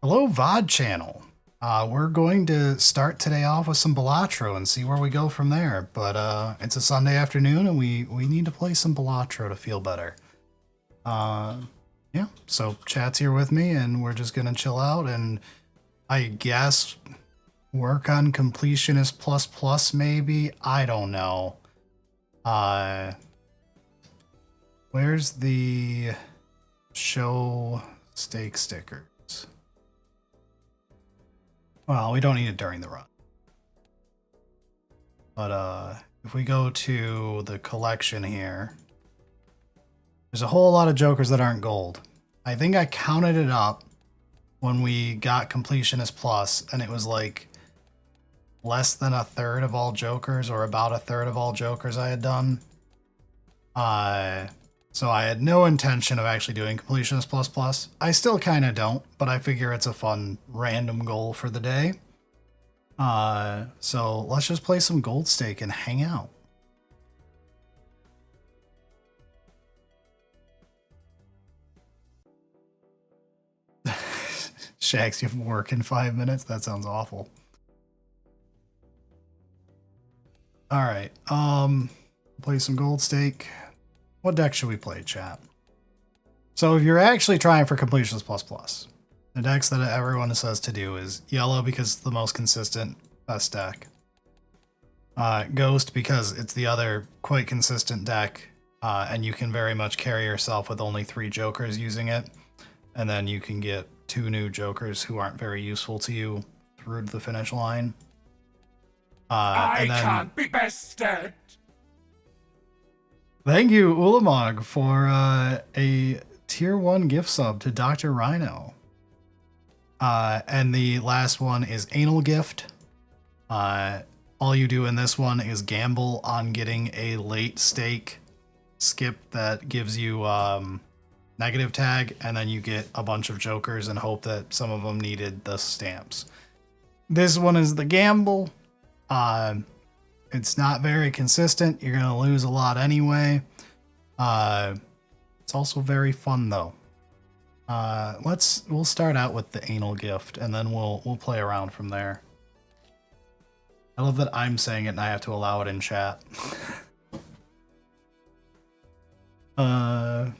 Hello, VOD channel. We're going to start today off with some Balatro and see where we go from there. But it's a Sunday afternoon and we need to play some Balatro to feel better. Yeah, so chat's here with me and we're just going to chill out and I guess work on Completionist plus maybe? I don't know. Where's the show stake stickers? Well, we don't need it during the run. But if we go to the collection here, there's a whole lot of jokers that aren't gold. I think I counted it up when we got Completionist Plus, and it was like less than a third of all jokers, or about a third of all jokers I had done. So I had no intention of actually doing Completionist Plus. I still kind of don't, but I figure it's a fun random goal for the day. So let's just play some Gold Stake and hang out. Shax, you have work in 5 minutes? That sounds awful. Alright, play some Gold Stake. What deck should we play, chat? So if you're actually trying for Completionist Plus, the decks that everyone says to do is yellow because it's the most consistent, best deck. Ghost because it's the other quite consistent deck, and you can very much carry yourself with only 3 jokers using it. And then you can get 2 new jokers who aren't very useful to you through to the finish line. I can't be bested! Thank you, Ulamog, for a tier 1 gift sub to Dr. Rhino. And the last one is Anal Gift. All you do in this one is gamble on getting a late stake skip that gives you negative tag, and then you get a bunch of jokers and hope that some of them needed the stamps. This one is the gamble. It's not very consistent. You're gonna lose a lot anyway. It's also very fun though. We'll start out with the Anal Gift and then we'll play around from there. I love that I'm saying it and I have to allow it in chat. Alright.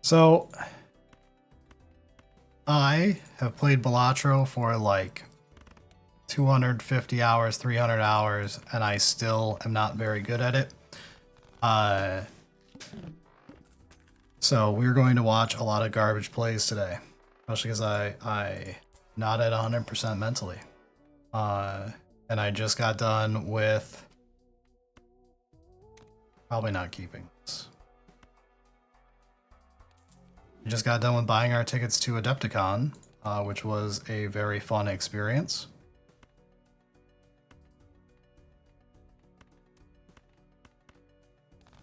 So, I have played Balatro for like 250 hours, 300 hours, and I still am not very good at it. So we're going to watch a lot of garbage plays today, especially because I not at 100% mentally. And I just got done with probably not keeping this. We just got done with buying our tickets to Adepticon, which was a very fun experience.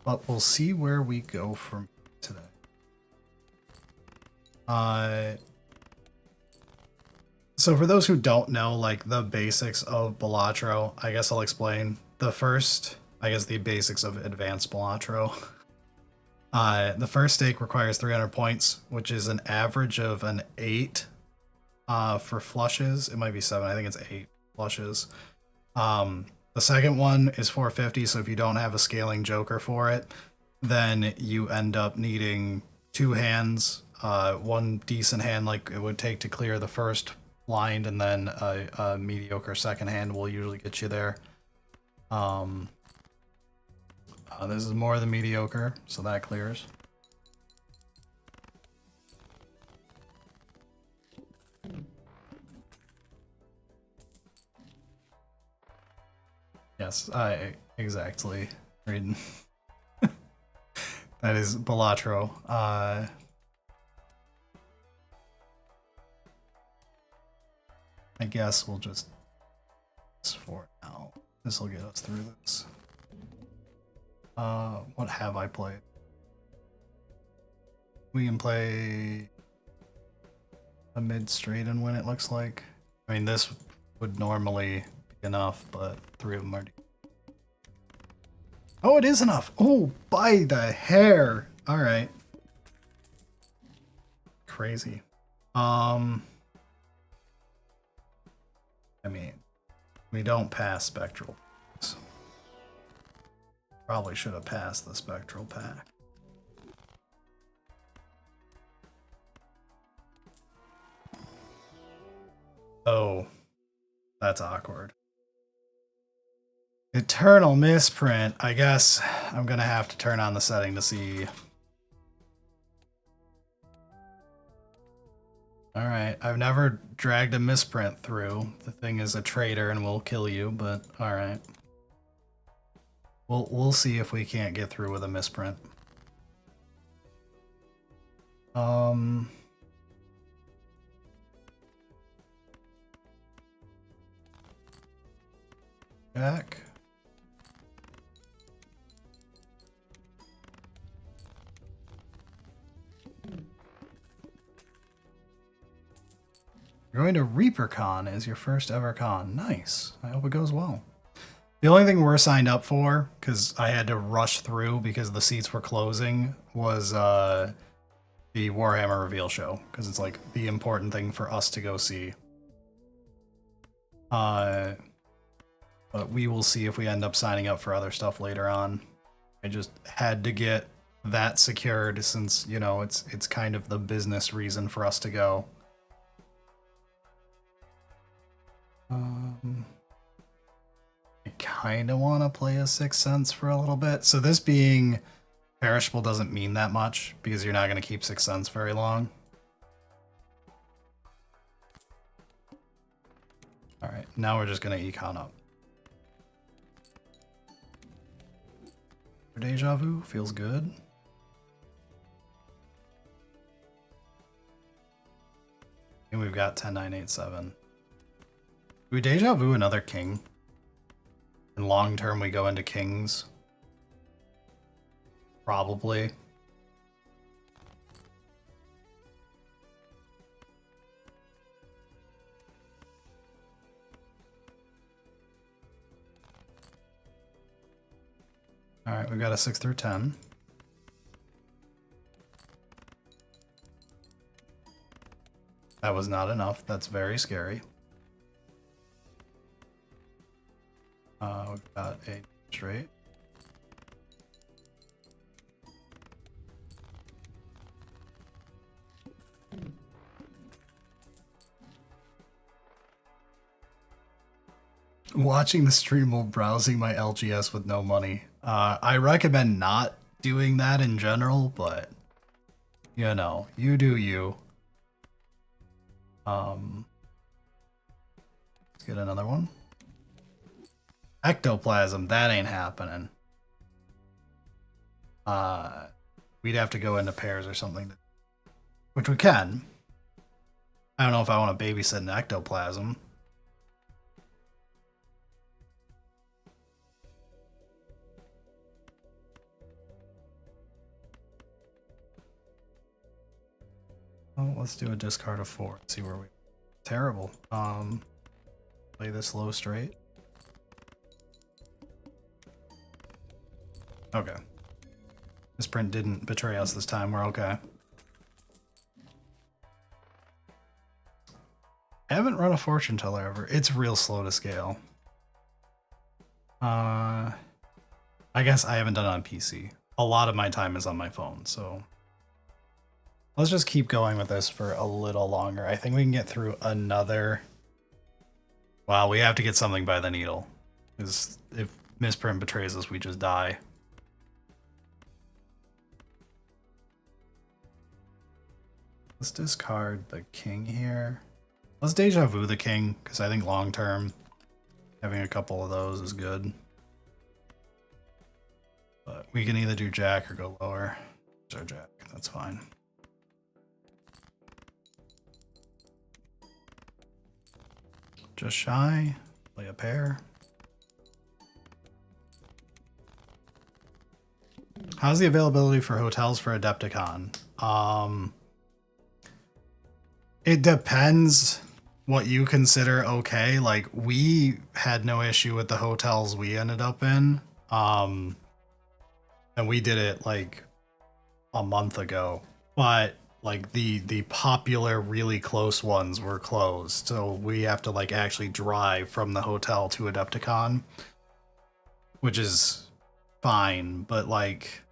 But we'll see where we go from today. So for those who don't know, like, the basics of Balatro, I guess I'll explain. The basics of advanced Balatro. The first stake requires 300 points, which is an average of an 8 for flushes. It might be 7, I think it's 8 flushes. The second one is 450, so if you don't have a scaling joker for it, then you end up needing 2 hands, one decent hand like it would take to clear the first blind, and then a mediocre second hand will usually get you there. This is more than mediocre, so that clears. Yes, exactly. Reading. That is Balatro. I guess we'll just for now. This will get us through this. What have I played? We can play a mid straight and win, it looks like. I mean, this would normally be enough, but 3 of them are. Oh, it is enough. Oh, by the hair. All right. crazy. I mean, we don't pass spectral. Probably should have passed the spectral pack. Oh, that's awkward. Eternal misprint. I guess I'm gonna have to turn on the setting to see. Alright, I've never dragged a misprint through. The thing is a traitor and will kill you, but alright. We'll see if we can't get through with a misprint. Jack. You're going to ReaperCon as your first ever con. Nice. I hope it goes well. The only thing we're signed up for, because I had to rush through because the seats were closing, was the Warhammer reveal show, because it's like the important thing for us to go see. But we will see if we end up signing up for other stuff later on. I just had to get that secured since, you know, it's kind of the business reason for us to go. I kind of want to play a Sixth Sense for a little bit. So this being perishable doesn't mean that much because you're not going to keep Sixth Sense very long. Alright, now we're just going to econ up. Deja vu feels good. And we've got 10987. Do we deja vu another king? And long term we go into kings? Probably. Alright, we've got a 6 through 10. That was not enough. That's very scary. We've got a straight. Watching the stream while browsing my LGS with no money. I recommend not doing that in general, but you know, you do you. Let's get another one. Ectoplasm, that ain't happening. We'd have to go into pairs or something. Which we can. I don't know if I want to babysit an ectoplasm. Oh, let's do a discard of 4. See where we... Terrible. Play this low straight. Okay. This print didn't betray us this time. We're okay. I haven't run a fortune teller ever. It's real slow to scale. I guess I haven't done it on PC. A lot of my time is on my phone, so... Let's just keep going with this for a little longer. I think we can get through another... Wow, we have to get something by the needle. Because if misprint betrays us, we just die. Let's discard the king here. Let's deja vu the king, because I think long term, having a couple of those is good. But we can either do jack or go lower. Or jack, that's fine. Just shy, play a pair. How's the availability for hotels for Adepticon? It depends what you consider okay. Like, we had no issue with the hotels we ended up in. And we did it like a month ago. But like the popular, really close ones were closed. So we have to like actually drive from the hotel to Adepticon, which is fine, but like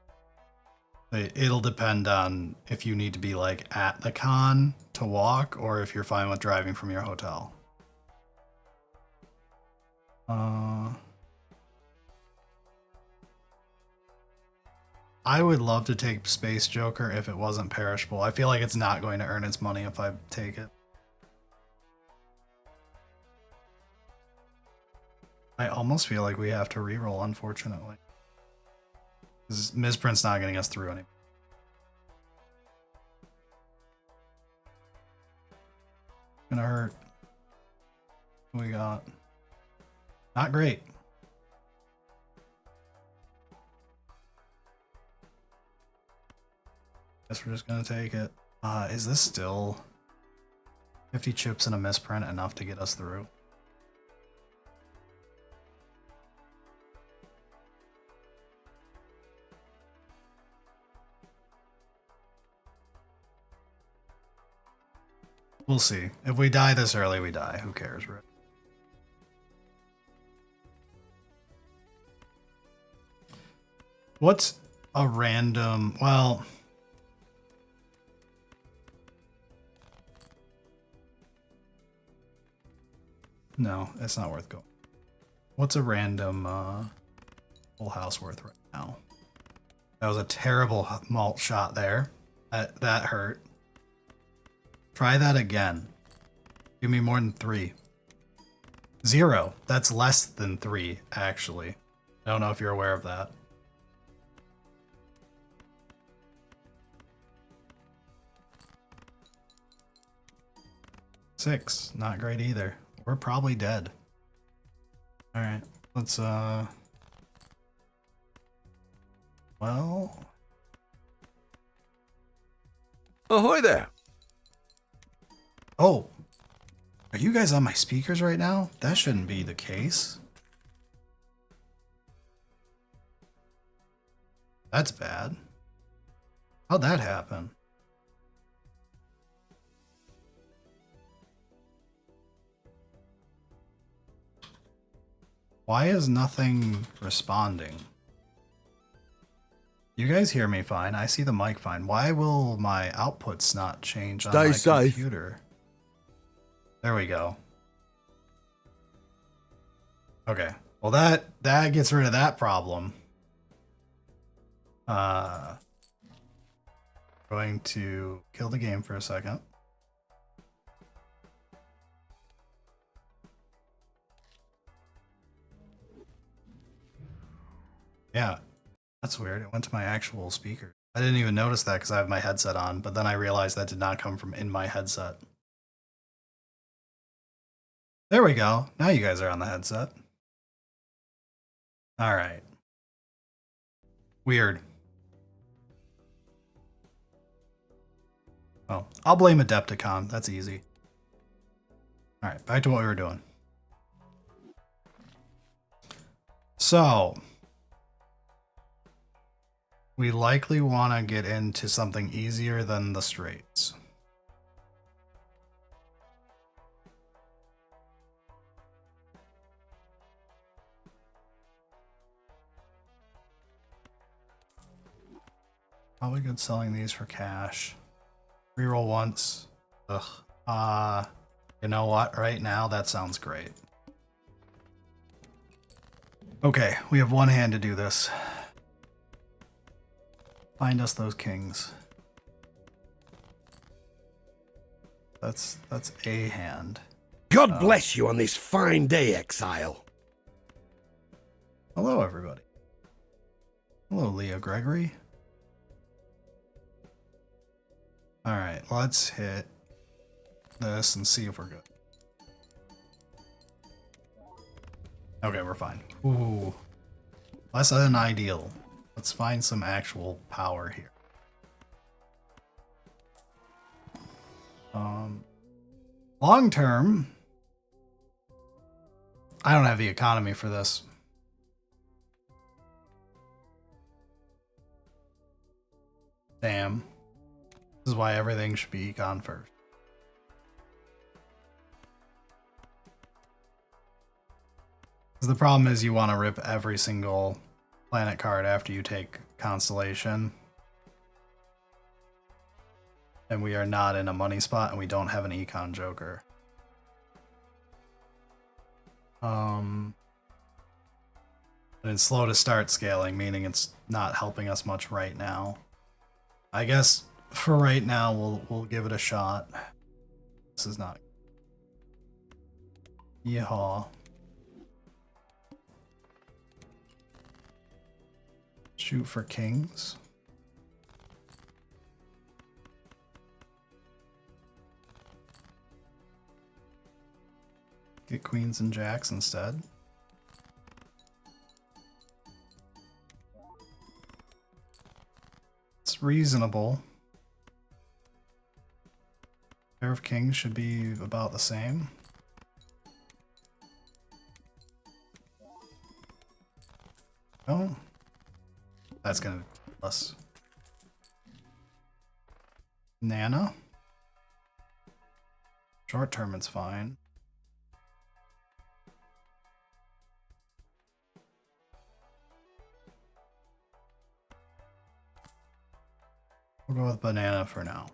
it'll depend on if you need to be like at the con to walk or if you're fine with driving from your hotel. I would love to take Space Joker if it wasn't perishable. I feel like it's not going to earn its money if I take it. I almost feel like we have to reroll, unfortunately. Misprint's not getting us through anymore. Gonna hurt. What we got? Not great. Guess we're just gonna take it. Is this still 50 chips and a misprint enough to get us through? We'll see. If we die this early, we die. Who cares, right? What's a random... Well... No, it's not worth going. What's a random full house worth right now? That was a terrible malt shot there. That hurt. Try that again. Give me more than 3. 0. That's less than 3, actually. I don't know if you're aware of that. Six. Not great either. We're probably dead. Alright. Let's, well... Ahoy there! Oh! Are you guys on my speakers right now? That shouldn't be the case. That's bad. How'd that happen? Why is nothing responding? You guys hear me fine. I see the mic fine. Why will my outputs not change on my computer? There we go. Okay. Well, that gets rid of that problem. Going to kill the game for a second. Yeah, that's weird. It went to my actual speaker. I didn't even notice that because I have my headset on, but then I realized that did not come from in my headset. There we go. Now you guys are on the headset. All right. Weird. Oh, I'll blame Adepticon. That's easy. All right, back to what we were doing. So, we likely want to get into something easier than the straights. Probably good selling these for cash. Reroll once. Ugh. You know what? Right now, that sounds great. Okay, we have one hand to do this. Find us those kings. That's a hand. God bless you on this fine day, Exile. Hello, everybody. Hello, Leo Gregory. Alright, let's hit this and see if we're good. Okay, we're fine. Ooh. Less than ideal. Let's find some actual power here. Long term, I don't have the economy for this. Damn. This is why everything should be econ first. The problem is you want to rip every single planet card after you take Constellation. And we are not in a money spot, and we don't have an econ joker. And it's slow to start scaling, meaning it's not helping us much right now. I guess for right now, we'll give it a shot. This is not. Yeehaw. Shoot for kings. Get queens and jacks instead. It's reasonable. Pair of kings should be about the same. Oh. That's gonna be less. Nana. Short term it's fine. We'll go with banana for now.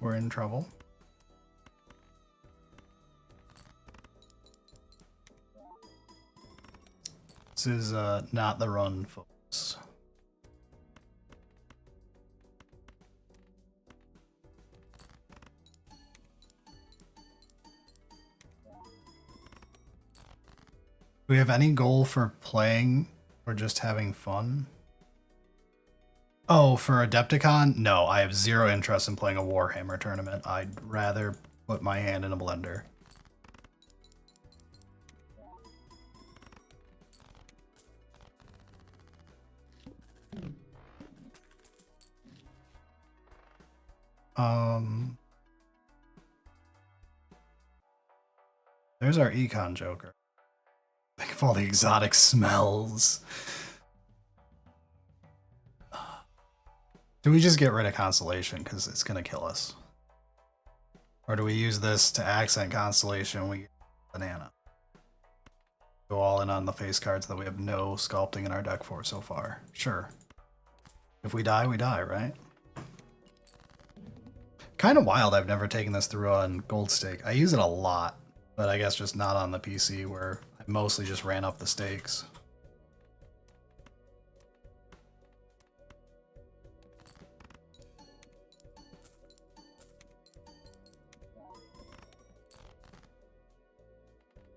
We're in trouble. This is not the run, folks. Do we have any goal for playing or just having fun? Oh, for Adepticon? No, I have zero interest in playing a Warhammer tournament. I'd rather put my hand in a blender. There's our econ joker. Think of all the exotic smells. Do we just get rid of Constellation because it's going to kill us? Or do we use this to accent Constellation and we get banana? Go all in on the face cards that we have no sculpting in our deck for so far. Sure. If we die, right? Kind of wild I've never taken this through on Gold Stake. I use it a lot, but I guess just not on the PC where I mostly just ran up the stakes.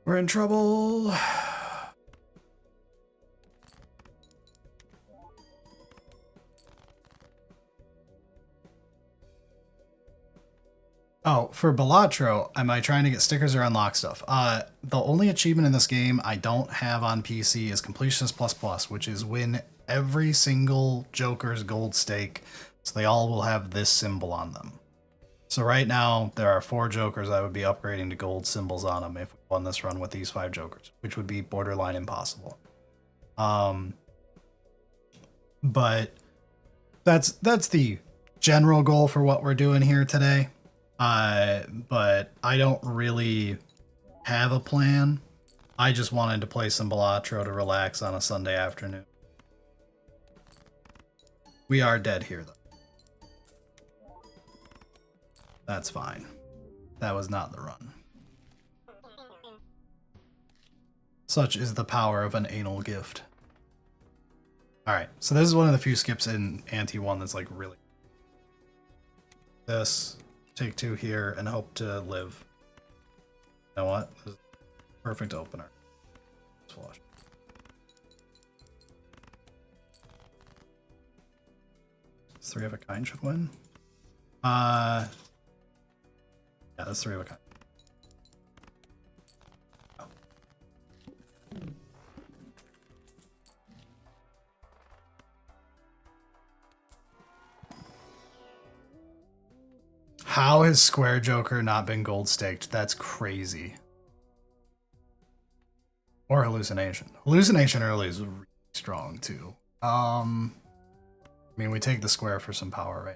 We're in trouble. Oh, for Balatro, am I trying to get stickers or unlock stuff? The only achievement in this game I don't have on PC is Completionist++, which is win every single Joker's gold stake, so they all will have this symbol on them. So right now, there are 4 Jokers I would be upgrading to gold symbols on them if we won this run with these 5 Jokers, which would be borderline impossible. But that's the general goal for what we're doing here today. But I don't really have a plan. I just wanted to play some Balatro to relax on a Sunday afternoon. We are dead here, though. That's fine. That was not the run. Such is the power of an anal gift. Alright, so this is one of the few skips in Ante 1 that's like really... This... Take 2 here and hope to live. You know what? This is a perfect opener. Flush. This 3 of a kind should win. Yeah, that's 3 of a kind. Oh. How has Square Joker not been gold staked? That's crazy. Or hallucination. Hallucination early is really strong too. I mean, we take the square for some power, right?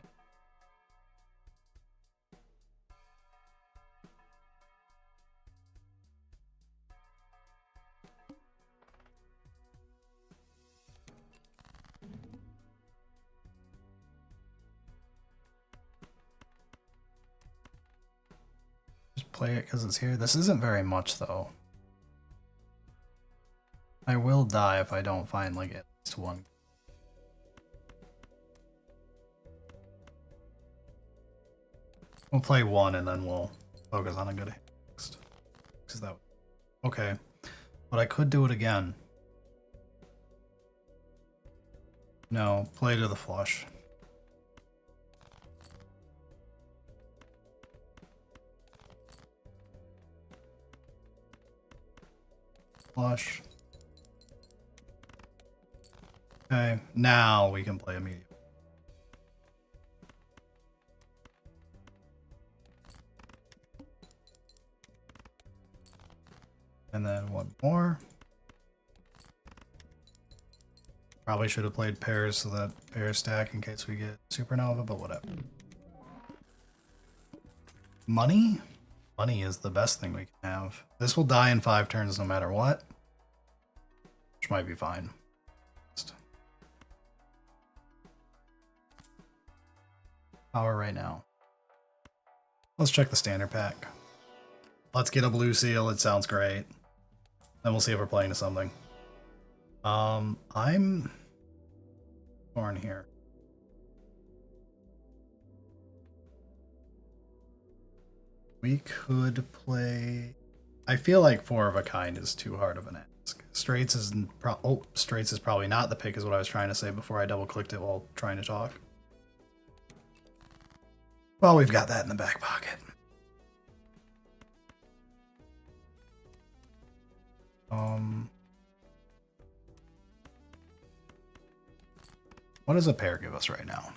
Just play it because it's here. This isn't very much though. I will die if I don't find like at least one. We'll play one and then we'll focus on a good hand next. Because that okay. But I could do it again. No, play to the flush. Flush. Okay, now we can play immediately. And then one more. Probably should have played pairs so that pairs stack in case we get supernova, but whatever. Money? Money is the best thing we can have. This will die in 5 turns no matter what. Which might be fine. Power right now. Let's check the standard pack. Let's get a blue seal. It sounds great. Then we'll see if we're playing to something. I'm torn here. We could play. I feel like 4 of a kind is too hard of an ask. Straights is Straights is probably not the pick, is what I was trying to say before I double clicked it while trying to talk. Well, we've got that in the back pocket. What does a pair give us right now?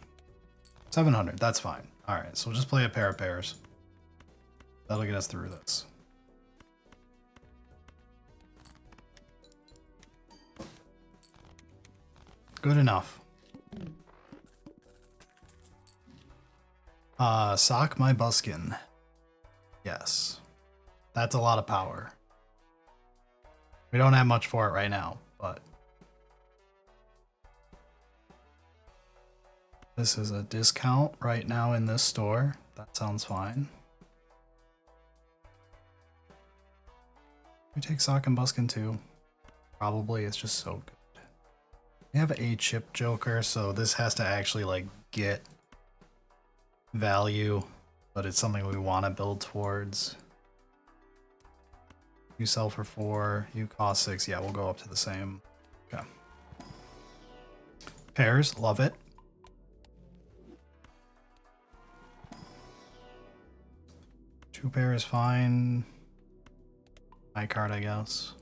700, that's fine. Alright, so we'll just play a pair of pairs. That'll get us through this. Good enough. Sock my buskin. Yes. That's a lot of power. We don't have much for it right now, but this is a discount right now in this store. That sounds fine. We take Sock and Buskin too. Probably, it's just so good. We have a chip joker, so this has to actually like get value, but it's something we want to build towards. You sell for 4, you cost 6. Yeah, we'll go up to the same. Okay. Pairs, love it. Two pair is fine. High card, I guess.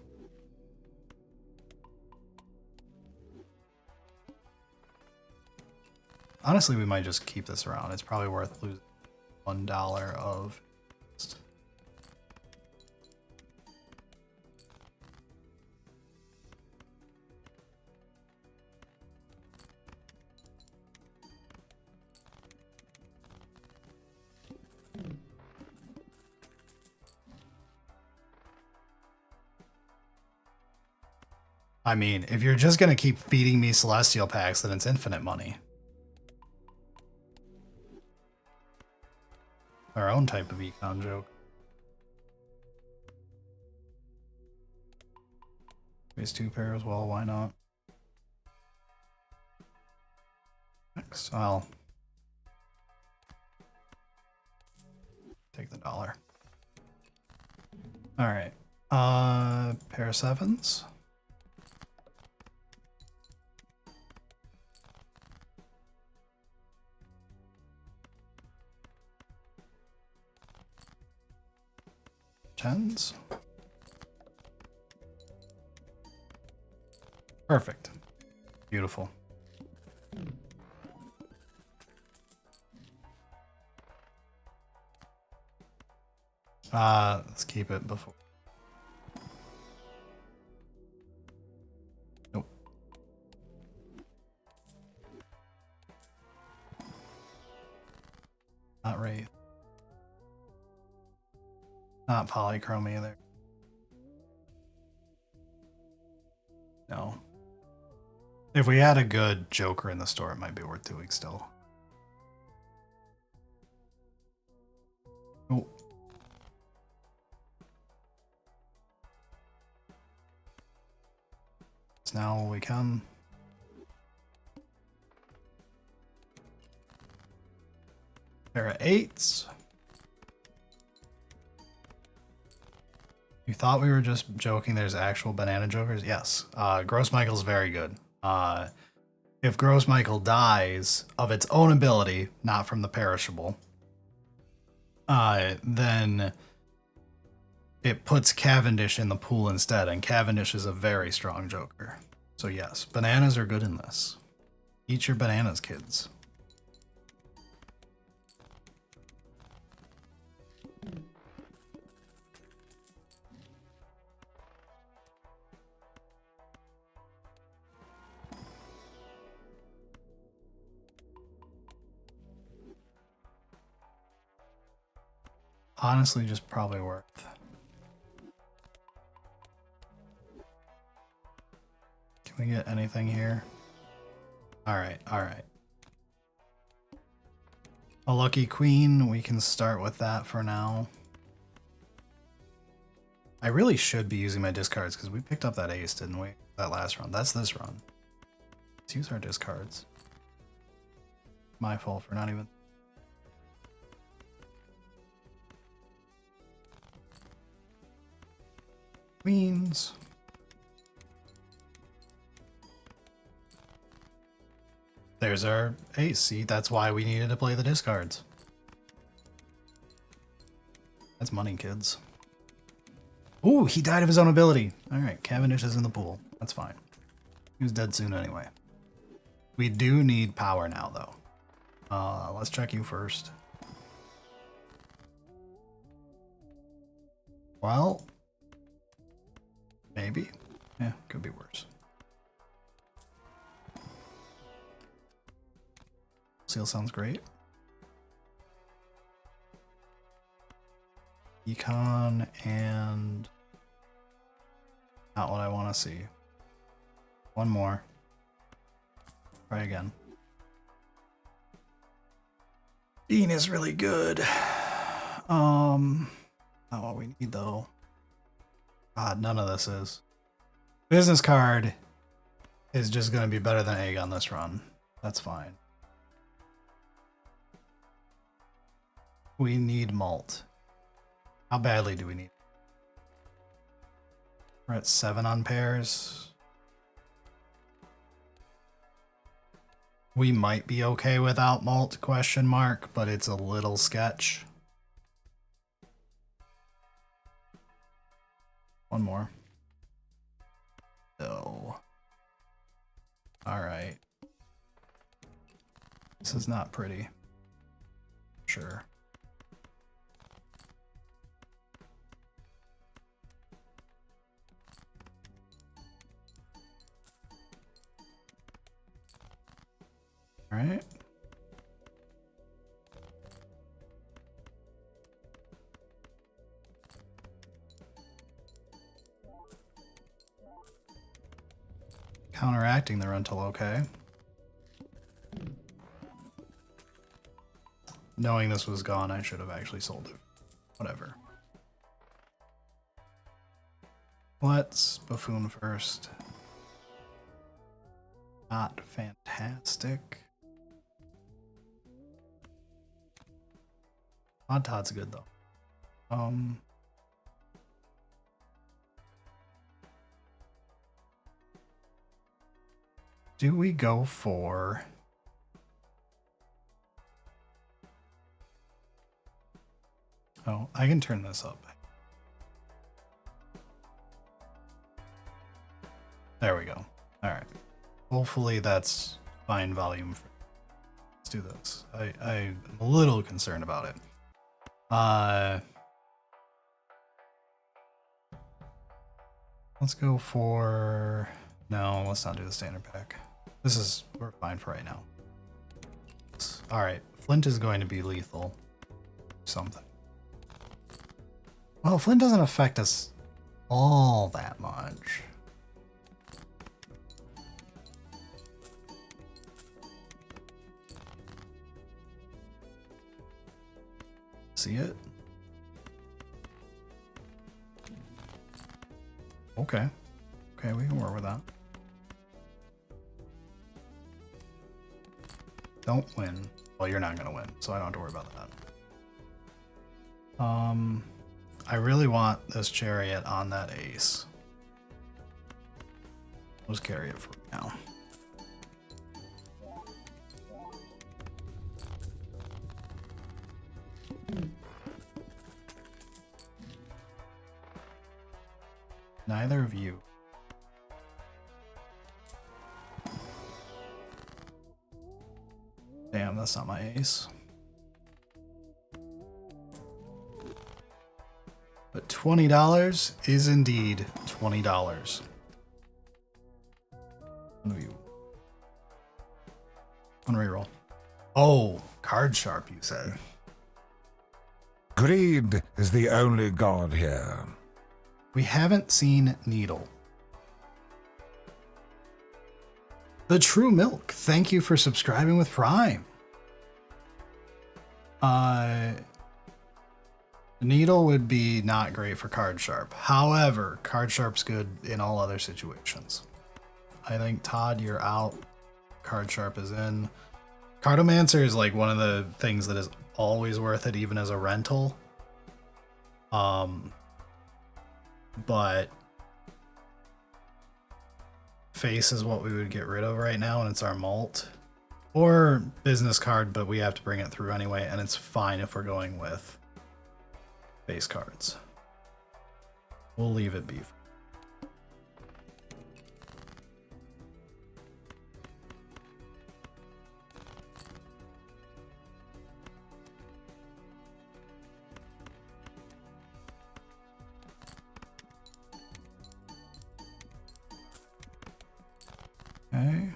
Honestly, we might just keep this around. It's probably worth losing $1 of. I mean, if you're just gonna keep feeding me Celestial packs, then it's infinite money. Our own type of econ joke. Raise 2 pairs, well, why not? Next, I'll take the $1. Alright. Pair of 7s. Tens. Perfect. Beautiful. Let's keep it before. Not polychrome either. No. If we had a good Joker in the store, it might be worth doing still. Oh. So now we can. Pair of 8s. You thought we were just joking there's actual banana jokers? Yes. Gross Michael's very good. If Gross Michael dies of its own ability, not from the perishable, then it puts Cavendish in the pool instead, and Cavendish is a very strong joker. So yes, bananas are good in this. Eat your bananas, kids. Honestly, just probably worth. Can we get anything here? Alright, alright. A lucky queen, we can start with that for now. I really should be using my discards because we picked up that ace, didn't we? That last run. That's this run. Let's use our discards. My fault for not even... Queens. There's our ace. See, that's why we needed to play the discards. That's money, kids. Ooh, he died of his own ability. Alright, Cavendish is in the pool. That's fine. He was dead soon anyway. We do need power now, though. Let's check you first. Well... maybe? Yeah, could be worse. Seal sounds great. Econ and... not what I want to see. One more. Try again. Dean is really good. Not what we need though. God, none of this is. Business card is just going to be better than egg on this run. That's fine. We need malt. How badly do we need? We're at 7 on pairs. We might be okay without malt, question mark, but it's a little sketch. One more. No. Alright. This is not pretty. Sure. Alright. Counteracting the rental, okay. Knowing this was gone, I should have actually sold it. Whatever. Let's buffoon first. Not fantastic. Odd Todd's good though. Do we go for... oh, I can turn this up. There we go. Alright. Hopefully that's fine volume. Let's do this. I'm a little concerned about it. Let's go for... no, let's not do the standard pack. We're fine for right now. Alright, Flint is going to be lethal. Something. Well, Flint doesn't affect us all that much. See it? Okay. Okay, we can work with that. Don't win. Well, you're not gonna win, so I don't have to worry about that. I really want this chariot on that ace. Let's carry it for now. Neither of you. Damn, that's not my ace. But $20 is indeed $20. One of you. One reroll. Oh, card sharp, you say. Greed is the only god here. We haven't seen Needle. The True Milk, thank you for subscribing with Prime. Needle would be not great for card sharp. However, card sharp's good in all other situations. I think, Todd, you're out. Card sharp is in. Cardomancer is like one of the things that is always worth it, even as a rental. But face is what we would get rid of right now, and it's our mult. Or business card, but we have to bring it through anyway, and it's fine if we're going with base cards. We'll leave it be. Okay.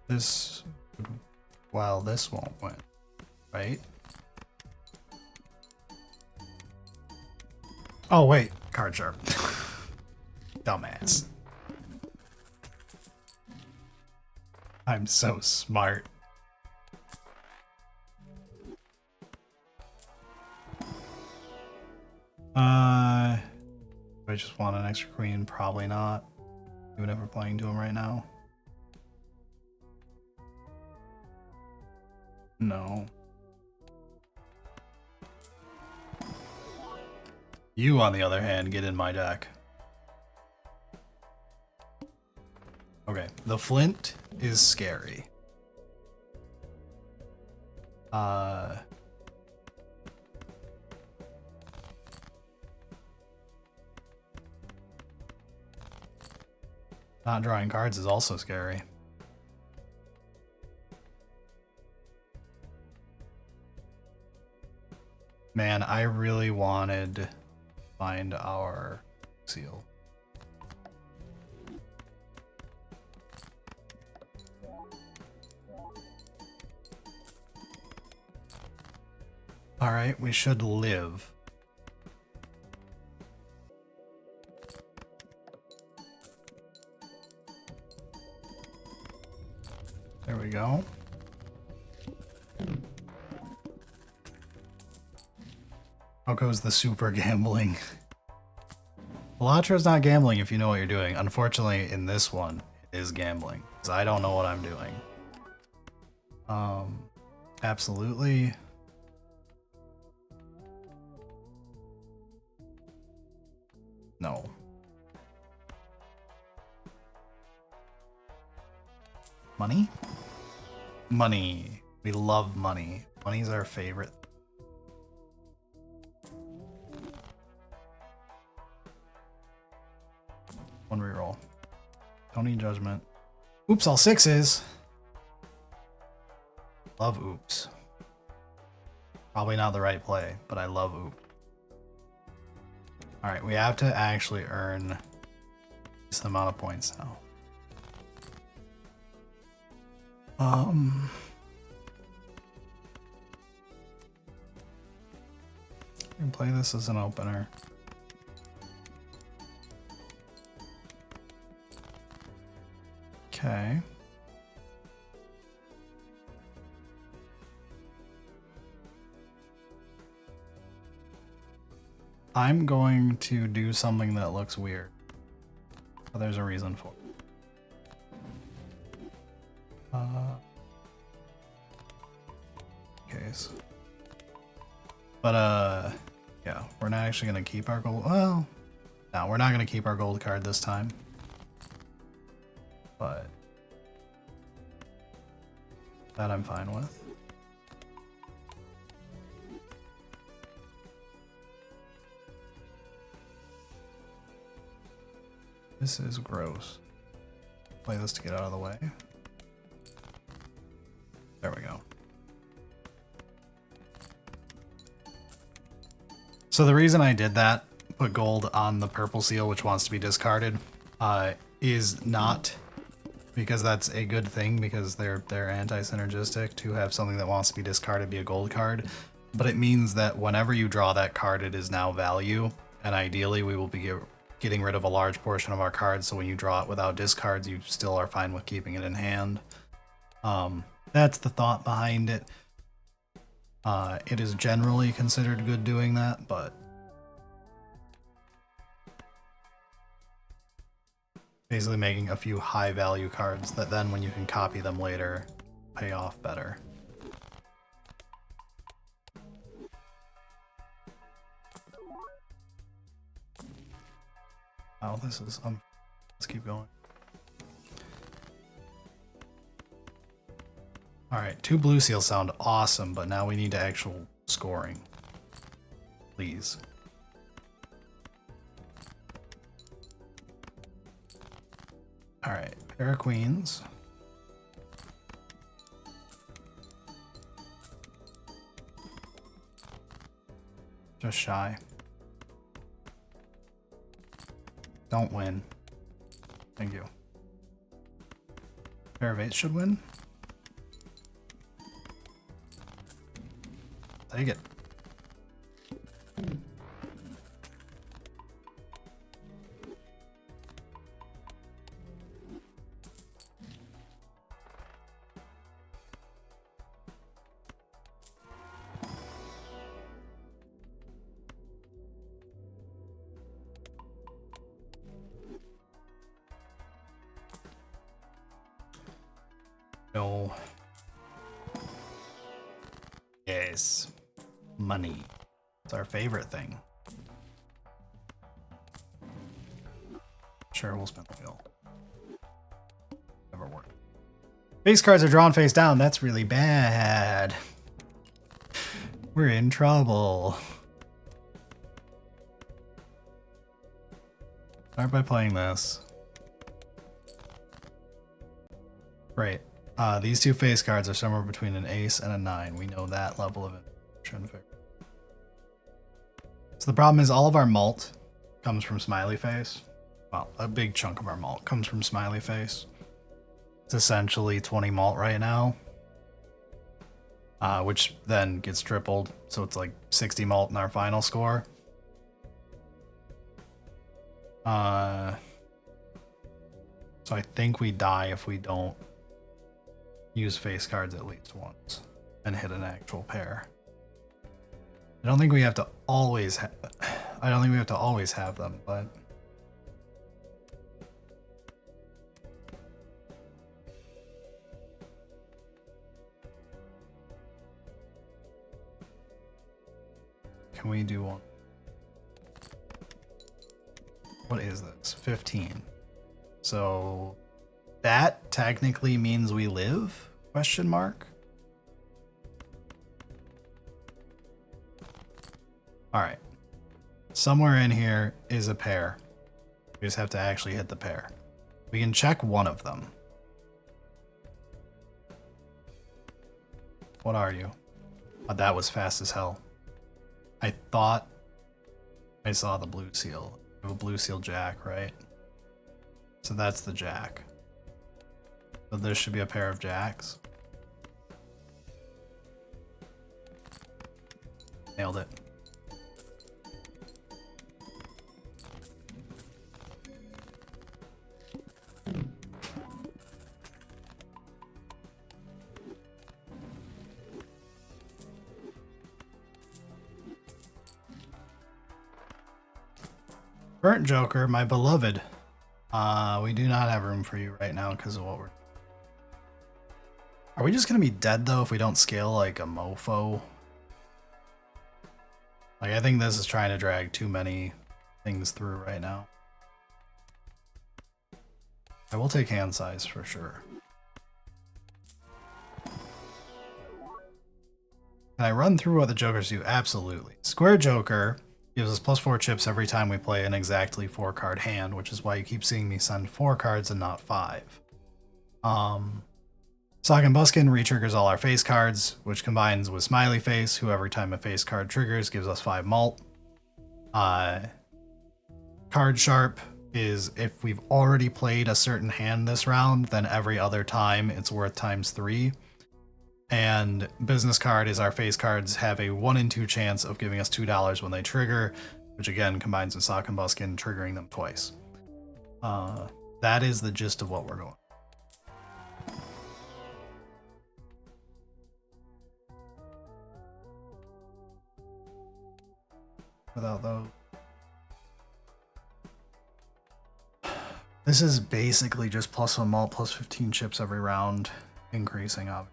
This, well, this won't win, right? Oh, wait, card sharp. Dumbass. I'm so smart. Do I just want an extra queen? Probably not. Even if we're playing to him right now. No. You, on the other hand, get in my deck. Okay, the Flint is scary. Not drawing cards is also scary. Man, I really wanted to find our seal. All right, we should live. There we go. How goes the super gambling? Balatro's not gambling if you know what you're doing. Unfortunately, in this one, it is gambling. Because I don't know what I'm doing. Absolutely. No. Money? Money. We love money. Money's our favorite. One reroll. Don't need judgment. Oops, all sixes. Love oops. Probably not the right play, but I love oops. Alright, we have to actually earn this amount of points now. We can play this as an opener. Okay. I'm going to do something that looks weird. But there's a reason for it. Case. But yeah, we're not actually gonna keep our gold. Well, no, we're not gonna keep our gold card this time. But that I'm fine with. This is gross. Play this to get out of the way. There we go. So the reason I did that, put gold on the purple seal, which wants to be discarded, is not because that's a good thing, because they're anti-synergistic to have something that wants to be discarded be a gold card, but it means that whenever you draw that card, it is now value, and ideally we will be getting rid of a large portion of our cards, so when you draw it without discards, you still are fine with keeping it in hand. That's the thought behind it. It is generally considered good doing that, but basically making a few high value cards that then when you can copy them later pay off better. Oh, this is let's keep going. Alright, 2 blue seals sound awesome, but now we need to actual scoring. Please. Alright, pair of queens. Just shy. Don't win. Thank you. Pair of eights should win. Take it. No. Yes. Money. It's our favorite thing. Sure, we'll spend the wheel. Never worked. Face cards are drawn face down. That's really bad. We're in trouble. Start by playing this. Great. These 2 face cards are somewhere between an ace and a 9. We know that level of information. So the problem is all of our malt comes from smiley face. Well, a big chunk of our malt comes from smiley face. It's essentially 20 malt right now. Which then gets tripled, so it's like 60 malt in our final score. So I think we die if we don't use face cards at least once and hit an actual pair. I don't think we have to always have them, but can we do one? What is this? 15. So that technically means we live? Question mark. All right. Somewhere in here is a pair. We just have to actually hit the pair. We can check one of them. What are you? Oh, that was fast as hell. I thought I saw the blue seal. We have a blue seal jack, right? So that's the jack. So there should be a pair of jacks. Nailed it. Burnt Joker, my beloved. We do not have room for you right now because of what we're... Are we just going to be dead, though, if we don't scale like a mofo? Like, I think this is trying to drag too many things through right now. I will take hand size for sure. Can I run through what the Jokers do? Absolutely. Square Joker gives us +4 chips every time we play an exactly 4-card hand, which is why you keep seeing me send 4 cards and not 5. Sock and Buskin re-triggers all our face cards, which combines with Smiley Face, who every time a face card triggers gives us 5 malt. Card Sharp is if we've already played a certain hand this round, then every other time it's worth ×3. And Business Card is our face cards have a 1 in 2 chance of giving us $2 when they trigger, which again combines with Sock and Buskin, triggering them twice. That is the gist of what we're going. Without those. This is basically just +1 malt, +15 chips every round, increasing up.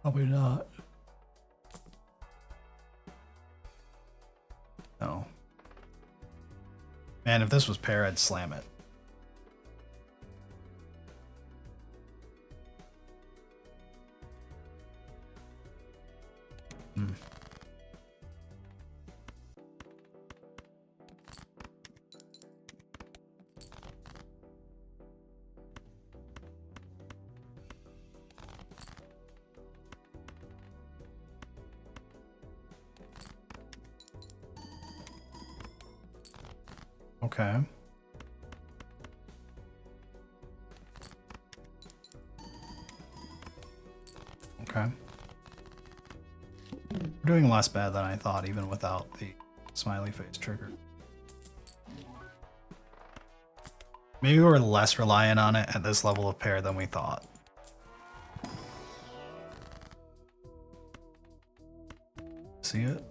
Probably not. No. Man, if this was pair, I'd slam it. Okay. Okay. We're doing less bad than I thought, even without the Smiley Face trigger. Maybe we're less reliant on it at this level of pair than we thought. See it?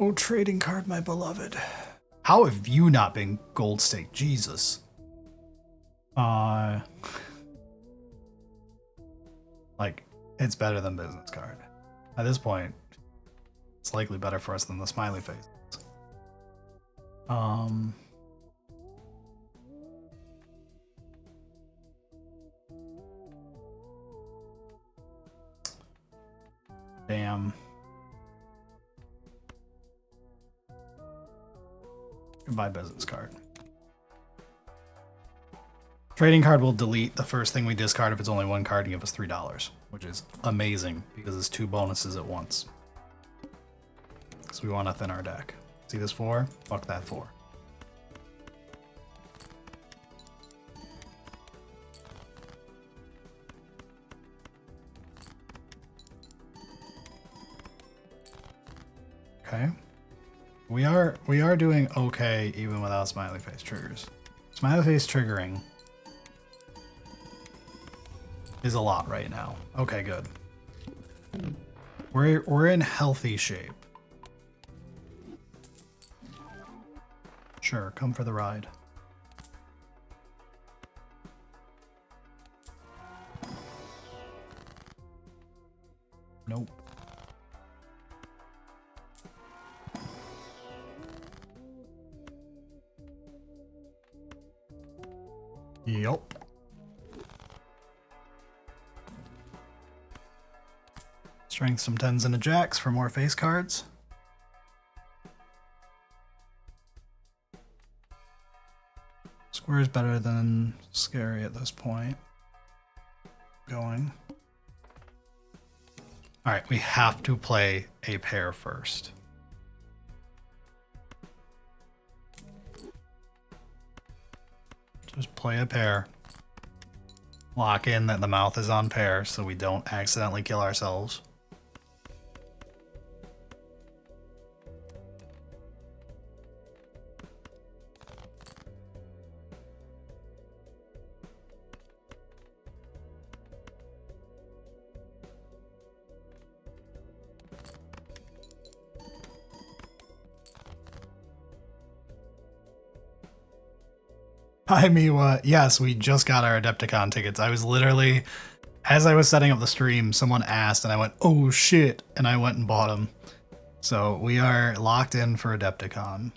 Oh, trading card, my beloved. How have you not been gold stake? Jesus. Like, it's better than business card. At this point, it's likely better for us than the Smiley Face. Damn. Goodbye, business card. Trading card will delete the first thing we discard if it's only 1 card and give us $3, which is amazing because it's 2 bonuses at once. Because we want to thin our deck. See this 4? Fuck that 4. Okay. We are doing okay even without Smiley Face triggers. Smiley Face triggering is a lot right now. Okay, good. We're in healthy shape. Sure, come for the ride. Nope. Yup. Strength some 10s and a jacks for more face cards. Square is better than scary at this point. Going. Alright, we have to play a pair first. Just play a pair. Lock in that the mouth is on pair so we don't accidentally kill ourselves. Hi, Miwa. Yes, we just got our Adepticon tickets. I was literally, as I was setting up the stream, someone asked, and I went, oh shit, and I went and bought them. So we are locked in for Adepticon.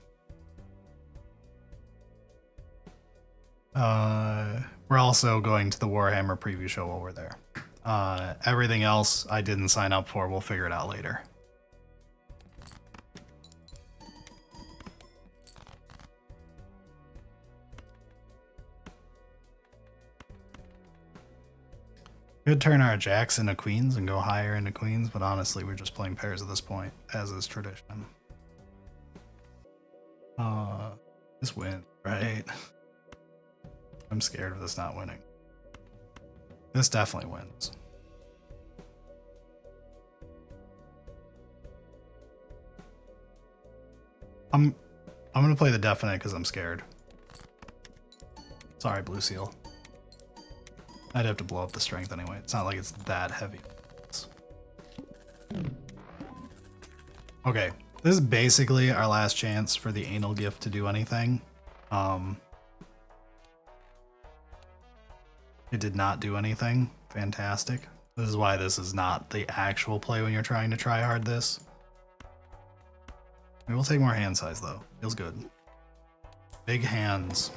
We're also going to the Warhammer preview show while we're there. Everything else I didn't sign up for. We'll figure it out later. Could turn our jacks into queens and go higher into queens, but honestly, we're just playing pairs at this point, as is tradition. This wins, right? I'm scared of this not winning. This definitely wins. I'm gonna play the definite because I'm scared. Sorry, Blue Seal. I'd have to blow up the strength anyway. It's not like it's that heavy. Okay, this is basically our last chance for the anal gift to do anything. It did not do anything. Fantastic. This is why this is not the actual play when you're trying to try hard this. We will take more hand size though. Feels good. Big hands.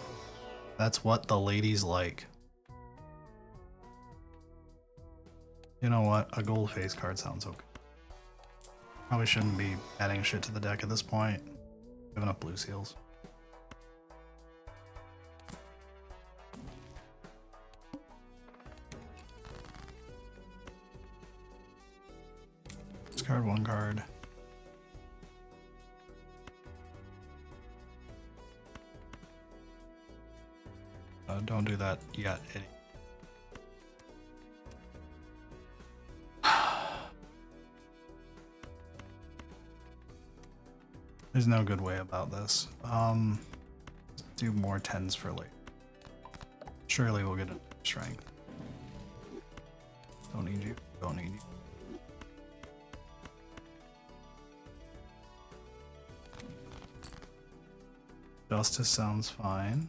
That's what the ladies like. You know what? A gold face card sounds okay. Probably shouldn't be adding shit to the deck at this point. We have enough blue seals. Discard one card. Don't do that yet, idiot. There's no good way about this. Do more 10s for later. Surely we'll get a strength. Don't need you. Don't need you. Justice sounds fine.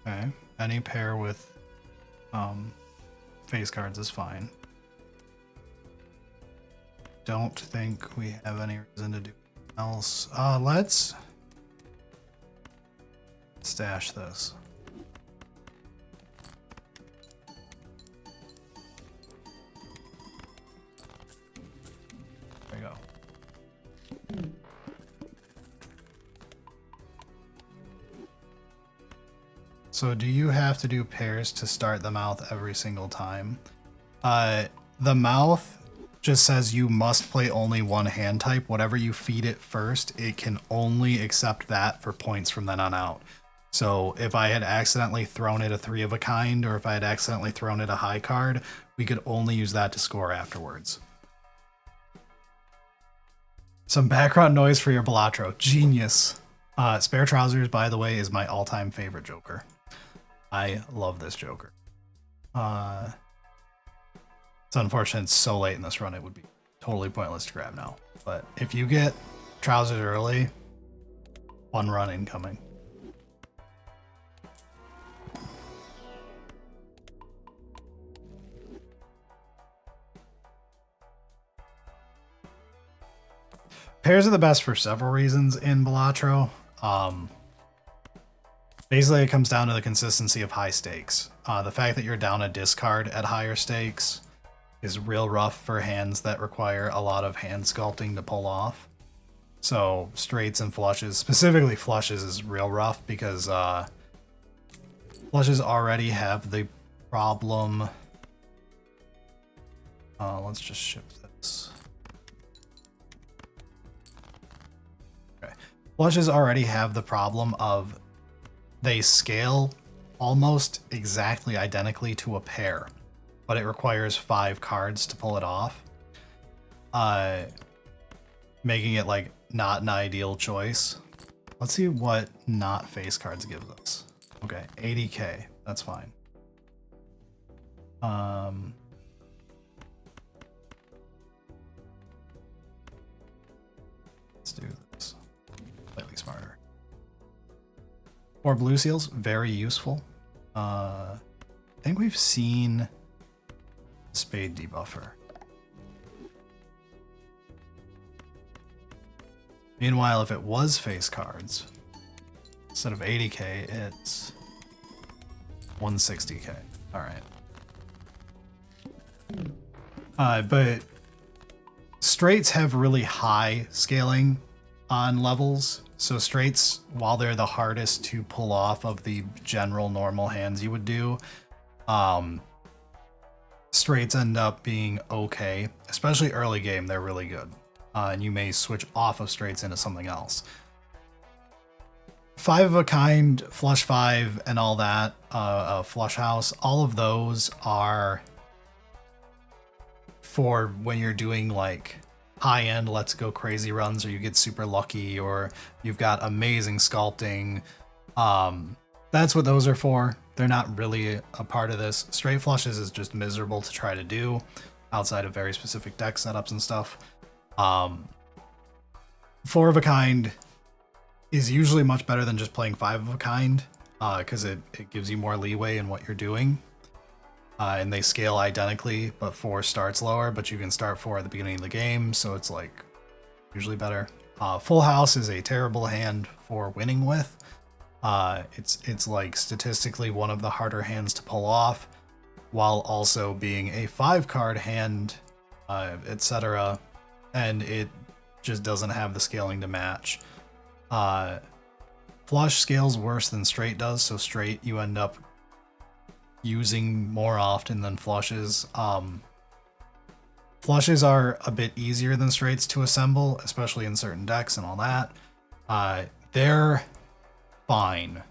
Okay. Any pair with face cards is fine. Don't think we have any reason to do else. Let's stash this. There you go. So do you have to do pairs to start the mouth every single time? The mouth just says you must play only one hand type. Whatever you feed it first, it can only accept that for points from then on out. So if I had accidentally thrown it a 3 of a kind, or if I had accidentally thrown it a high card, we could only use that to score afterwards. Some background noise for your Balatro. Genius. Spare Trousers, by the way, is my all-time favorite Joker. I love this Joker. It's unfortunate it's so late in this run, it would be totally pointless to grab now. But if you get Trousers early, one run incoming. Pairs are the best for several reasons in Balatro. Basically, it comes down to the consistency of high stakes. The fact that you're down a discard at higher stakes is real rough for hands that require a lot of hand sculpting to pull off. So straights and flushes, specifically flushes, is real rough because flushes already have the problem. Let's just ship this. Okay. Flushes already have the problem of they scale almost exactly identically to a pair, but it requires 5 cards to pull it off. Making it like not an ideal choice. Let's see what not face cards gives us. Okay, 80k, that's fine. Let's do this. Slightly smarter. For blue seals, very useful. I think we've seen Spade debuffer. Meanwhile, if it was face cards, instead of 80k, it's 160k. Alright. But straights have really high scaling on levels. So straights, while they're the hardest to pull off of the general normal hands you would do, straights end up being okay. Especially early game, they're really good. And you may switch off of straights into something else. 5 of a kind, flush 5, and all that, flush house, all of those are for when you're doing like high-end let's go crazy runs, or you get super lucky, or you've got amazing sculpting. That's what those are for. They're not really a part of this. Straight flushes is just miserable to try to do outside of very specific deck setups and stuff. 4 of a kind is usually much better than just playing 5 of a kind, because it gives you more leeway in what you're doing. And they scale identically, but 4 starts lower, but you can start 4 at the beginning of the game, so it's like usually better. Full house is a terrible hand for winning with. It's like statistically one of the harder hands to pull off, while also being a 5-card hand, etc. And it just doesn't have the scaling to match. Flush scales worse than straight does, so straight you end up using more often than flushes. Flushes are a bit easier than straights to assemble, especially in certain decks and all that. They're fine,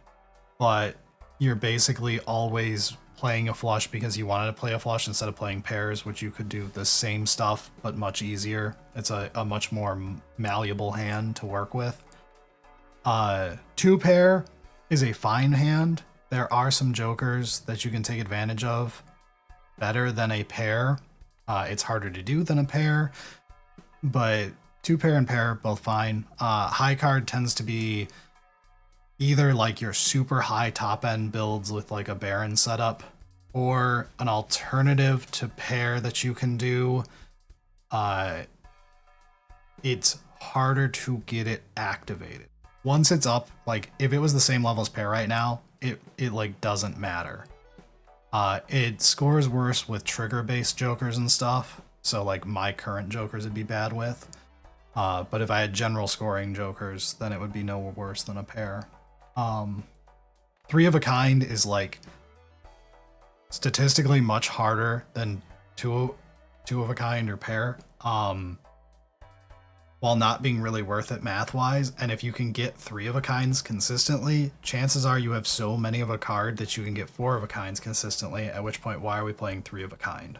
but you're basically always playing a flush because you wanted to play a flush instead of playing pairs, which you could do the same stuff but much easier. It's a much more malleable hand to work with. 2 pair is a fine hand. There are some jokers that you can take advantage of better than a pair. It's harder to do than a pair, but 2 pair and pair, both fine. High card tends to be either like your super high top end builds with like a Baron setup, or an alternative to pair that you can do. It's harder to get it activated. Once it's up, like if it was the same level as pair right now, it like doesn't matter. It scores worse with trigger based jokers and stuff. So like my current jokers would be bad with. But if I had general scoring jokers, then it would be no worse than a pair. 3 of a kind is like statistically much harder than two of a kind or pair. While not being really worth it math-wise, and if you can get 3 of a kinds consistently, chances are you have so many of a card that you can get 4 of a kinds consistently, at which point why are we playing 3 of a kind?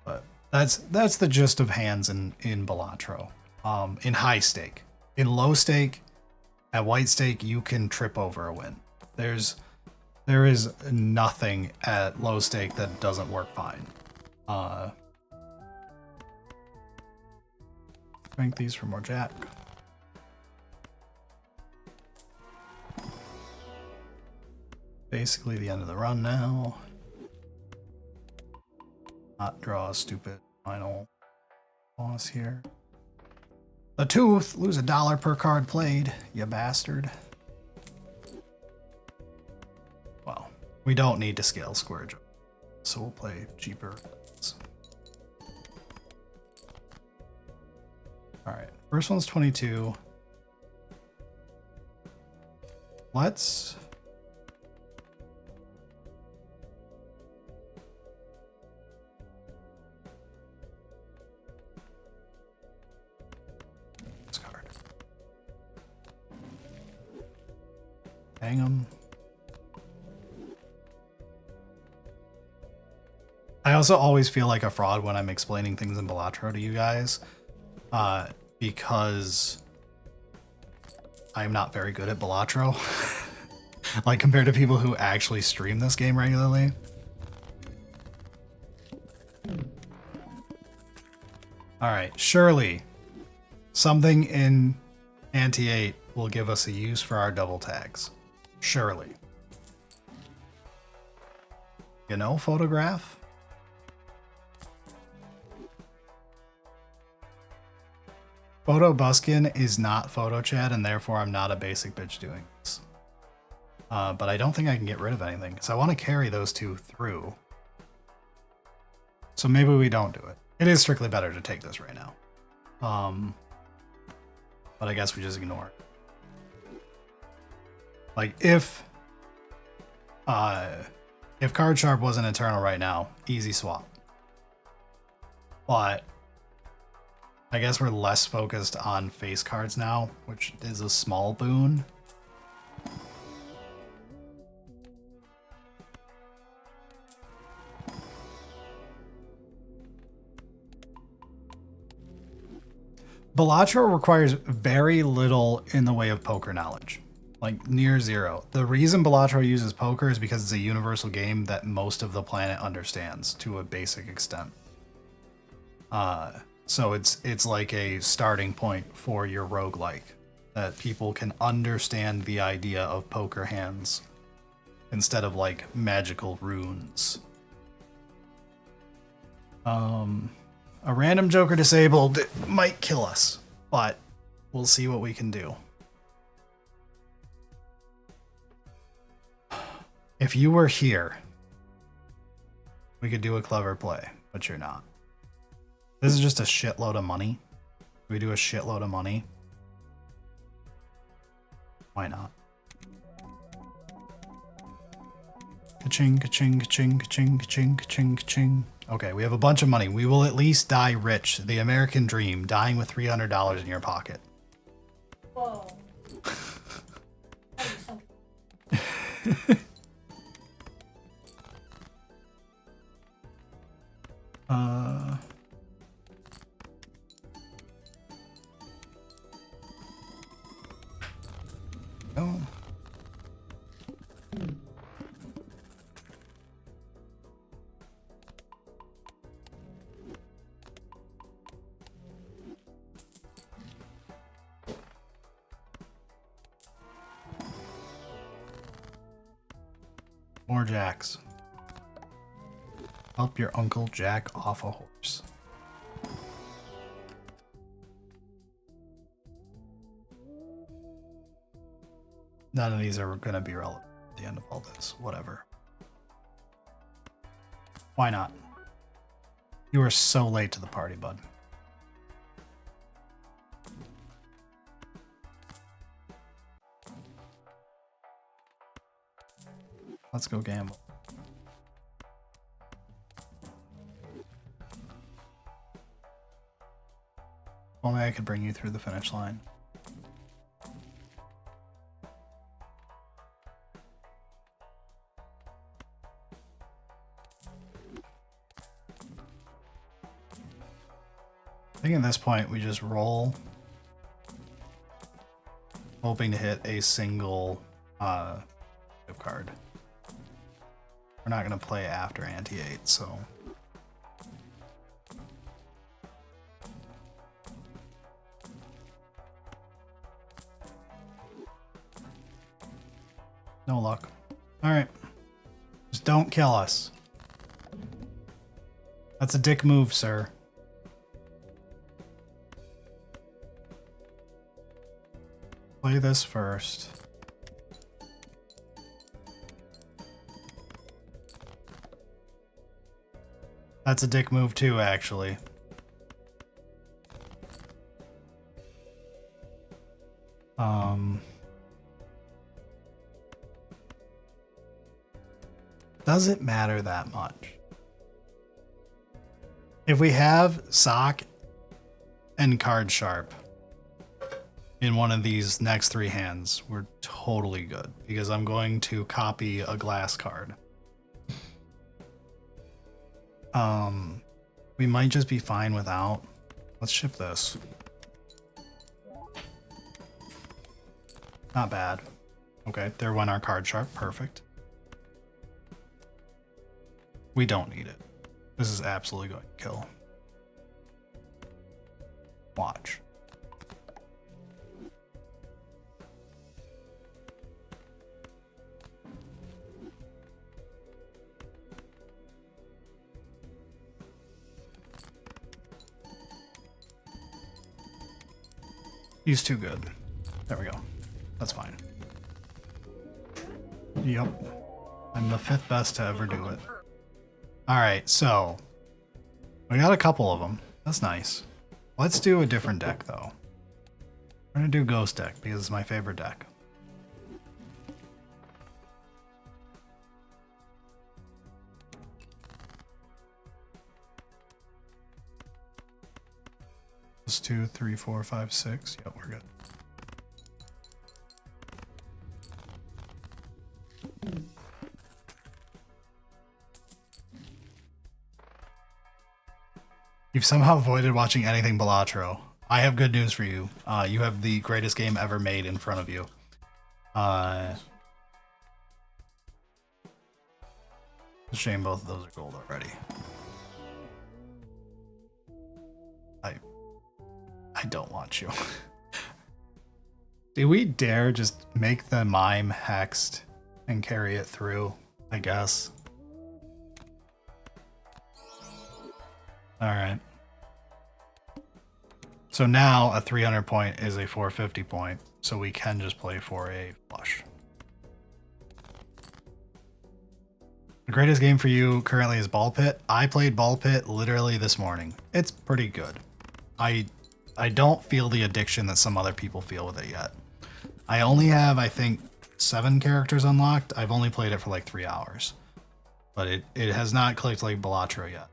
But that's the gist of hands in Balatro. In high stake. In low stake, at white stake, you can trip over a win. There is nothing at low stake that doesn't work fine. Drink these for more jack. Basically the end of the run now. Not draw a stupid final boss here. The tooth, lose $1 per card played, you bastard. Well, we don't need to scale square joke, so we'll play cheaper. Alright, first one's 22. Let's... this card. Hang 'em. I also always feel like a fraud when I'm explaining things in Balatro to you guys. Because I'm not very good at Balatro. Like compared to people who actually stream this game regularly. Alright, Shirley. Something in Ante 8 will give us a use for our double tags. Surely. You know, photograph? Photo Buskin is not photo chat, and therefore I'm not a basic bitch doing this. But I don't think I can get rid of anything, because I want to carry those two through. So maybe we don't do it. It is strictly better to take this right now. But I guess we just ignore it. Like, if Card Sharp wasn't Eternal right now, easy swap. But I guess we're less focused on face cards now, which is a small boon. Balatro requires very little in the way of poker knowledge. Like, near zero. The reason Balatro uses poker is because it's a universal game that most of the planet understands to a basic extent. So it's like a starting point for your roguelike, that people can understand the idea of poker hands instead of like magical runes. A random Joker disabled might kill us, but we'll see what we can do. If you were here, we could do a clever play, but you're not. This is just a shitload of money. We do a shitload of money. Why not? Ka-ching, ka-ching, ka-ching, ka-ching, ka-ching, ka-ching, ka-ching. Okay, we have a bunch of money. We will at least die rich. The American dream, dying with $300 in your pocket. Whoa. Oh. More jacks. Help your Uncle Jack off a horse. None of these are going to be relevant at the end of all this. Whatever. Why not? You are so late to the party, bud. Let's go gamble. Only I could bring you through the finish line. I think at this point we just roll, hoping to hit a single card. We're not going to play after Ante 8, so... No luck. Alright. Just don't kill us. That's a dick move, sir. Play this first. That's a dick move too, actually. Does it matter that much? If we have Sock and Card Sharp in one of these next three hands, we're totally good, because I'm going to copy a glass card. We might just be fine without. Let's ship this. Not bad. Okay, there went our Card Sharp. Perfect. We don't need it. This is absolutely going to kill. Watch. He's too good. There we go. That's fine. Yep. I'm the 5th best to ever do it. Alright, so we got a couple of them. That's nice. Let's do a different deck, though. We're gonna do Ghost deck because it's my favorite deck. That's 2, 3, 4, 5, 6. Yep, we're good. You've somehow avoided watching anything Balatro. I have good news for you. You have the greatest game ever made in front of you. Shame both of those are gold already. I don't want you. Do we dare just make the mime hexed and carry it through? I guess. Alright. So now a 300 point is a 450 point, so we can just play for a flush. The greatest game for you currently is Ball Pit. I played Ball Pit literally this morning. It's pretty good. I don't feel the addiction that some other people feel with it yet. I only have, I think, 7 characters unlocked. I've only played it for like 3 hours. But it has not clicked like Balatro yet.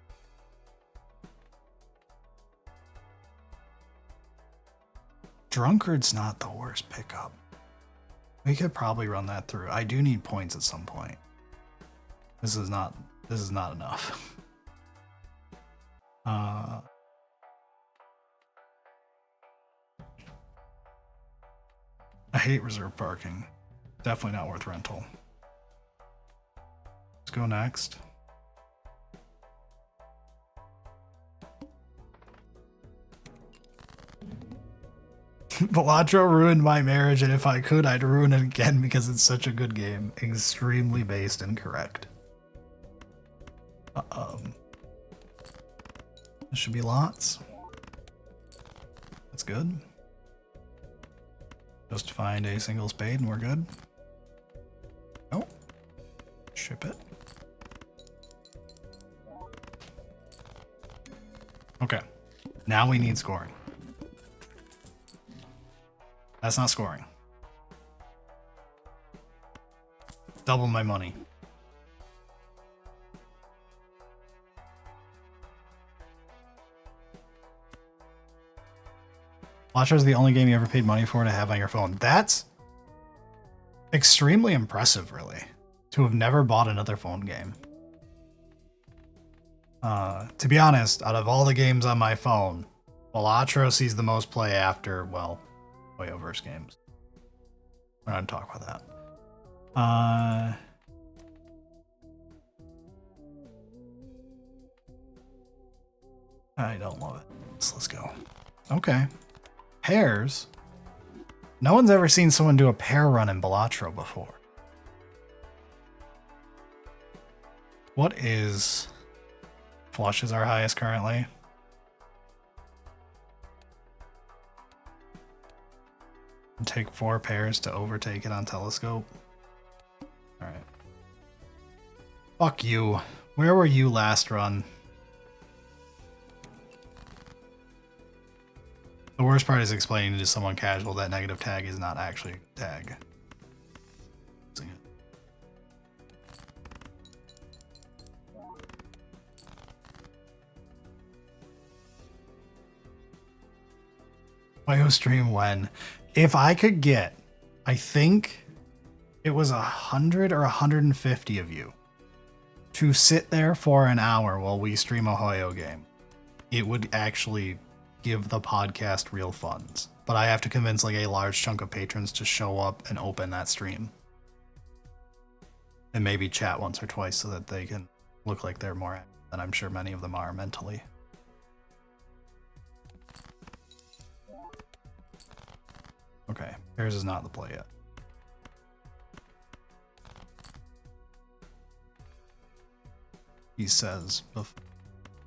Drunkard's not the worst pickup. We could probably run that through. I do need points at some point. This is not enough. I hate reserve parking. Definitely not worth rental. Let's go next. Balatro ruined my marriage, and if I could, I'd ruin it again because it's such a good game. Extremely based and correct. There should be lots. That's good. Just find a single spade and we're good. Oh. Ship it. Okay. Now we need scoring. That's not scoring. Double my money. Balatro is the only game you ever paid money for to have on your phone. That's extremely impressive, really, to have never bought another phone game. To be honest, out of all the games on my phone, Balatro sees the most play after, well, Hoyoverse games. We're not going to talk about that. I don't love it. So let's go. Okay. Pairs? No one's ever seen someone do a pair run in Balatro before. What is... Flush is our highest currently. Take 4 pairs to overtake it on Telescope. Alright. Fuck you. Where were you last run? The worst part is explaining to someone casual that negative tag is not actually a good tag. Bio stream when? If I could get, I think it was 100 or 150 of you to sit there for an hour while we stream a Hoyo game, it would actually give the podcast real funds. But I have to convince like a large chunk of patrons to show up and open that stream. And maybe chat once or twice so that they can look like they're more active than I'm sure many of them are mentally. Okay, pairs is not the play yet. He says,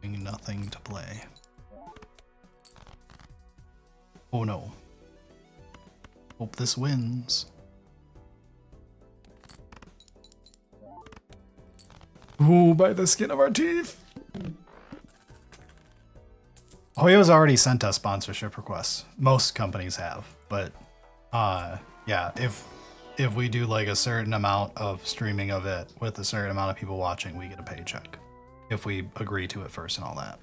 nothing to play. Oh no. Hope this wins. Ooh, by the skin of our teeth. Hoyo's already sent us sponsorship requests. Most companies have, but yeah, if we do like a certain amount of streaming of it with a certain amount of people watching, we get a paycheck. If we agree to it first and all that.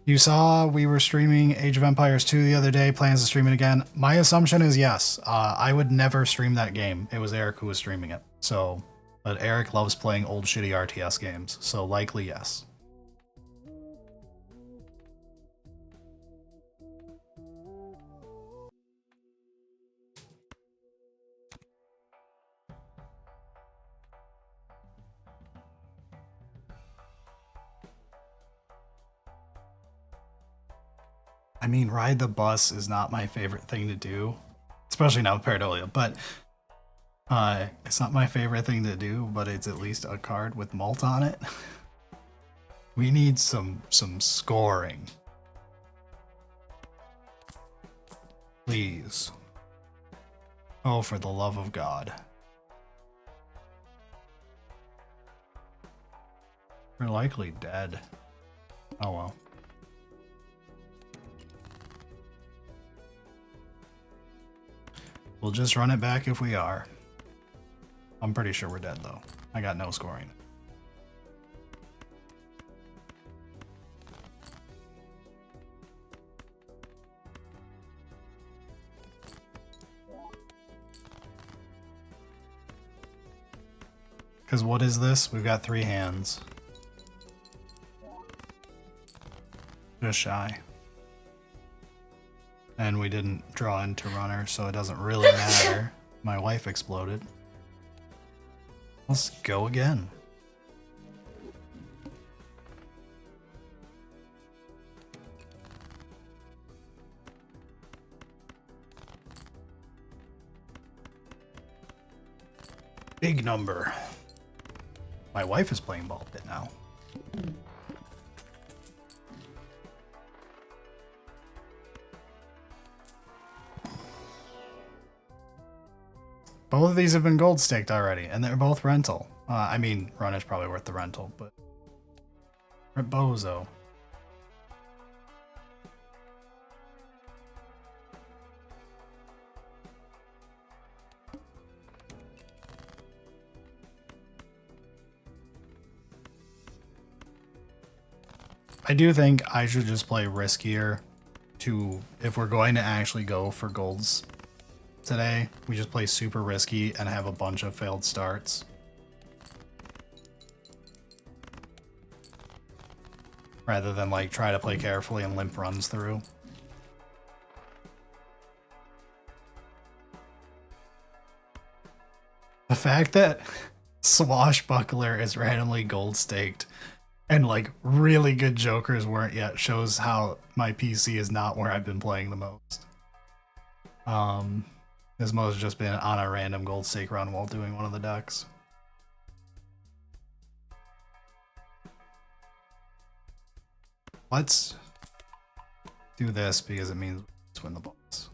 You saw we were streaming Age of Empires 2 the other day, plans to stream it again. My assumption is yes. I would never stream that game. It was Eric who was streaming it. So, but Eric loves playing old shitty RTS games, so likely yes. I mean, ride the bus is not my favorite thing to do, especially now with Paradolia, but it's not my favorite thing to do, but it's at least a card with malt on it. We need some scoring. Please. Oh, for the love of God. We're likely dead. Oh well. We'll just run it back if we are. I'm pretty sure we're dead though. I got no scoring. Because what is this? We've got 3 hands. Just shy. And we didn't draw into runner, so it doesn't really matter. My wife exploded. Let's go again. Big number. My wife is playing ball pit now. Both of these have been gold staked already, and they're both rental. I mean, run is probably worth the rental, but... Bozo. I do think I should just play riskier to, if we're going to actually go for golds today, we just play super risky and have a bunch of failed starts. Rather than like try to play carefully and limp runs through. The fact that Swashbuckler is randomly gold staked and like really good jokers weren't yet shows how my PC is not where I've been playing the most. This must have just been on a random gold stake run while doing one of the decks. Let's do this because it means let's win the boss.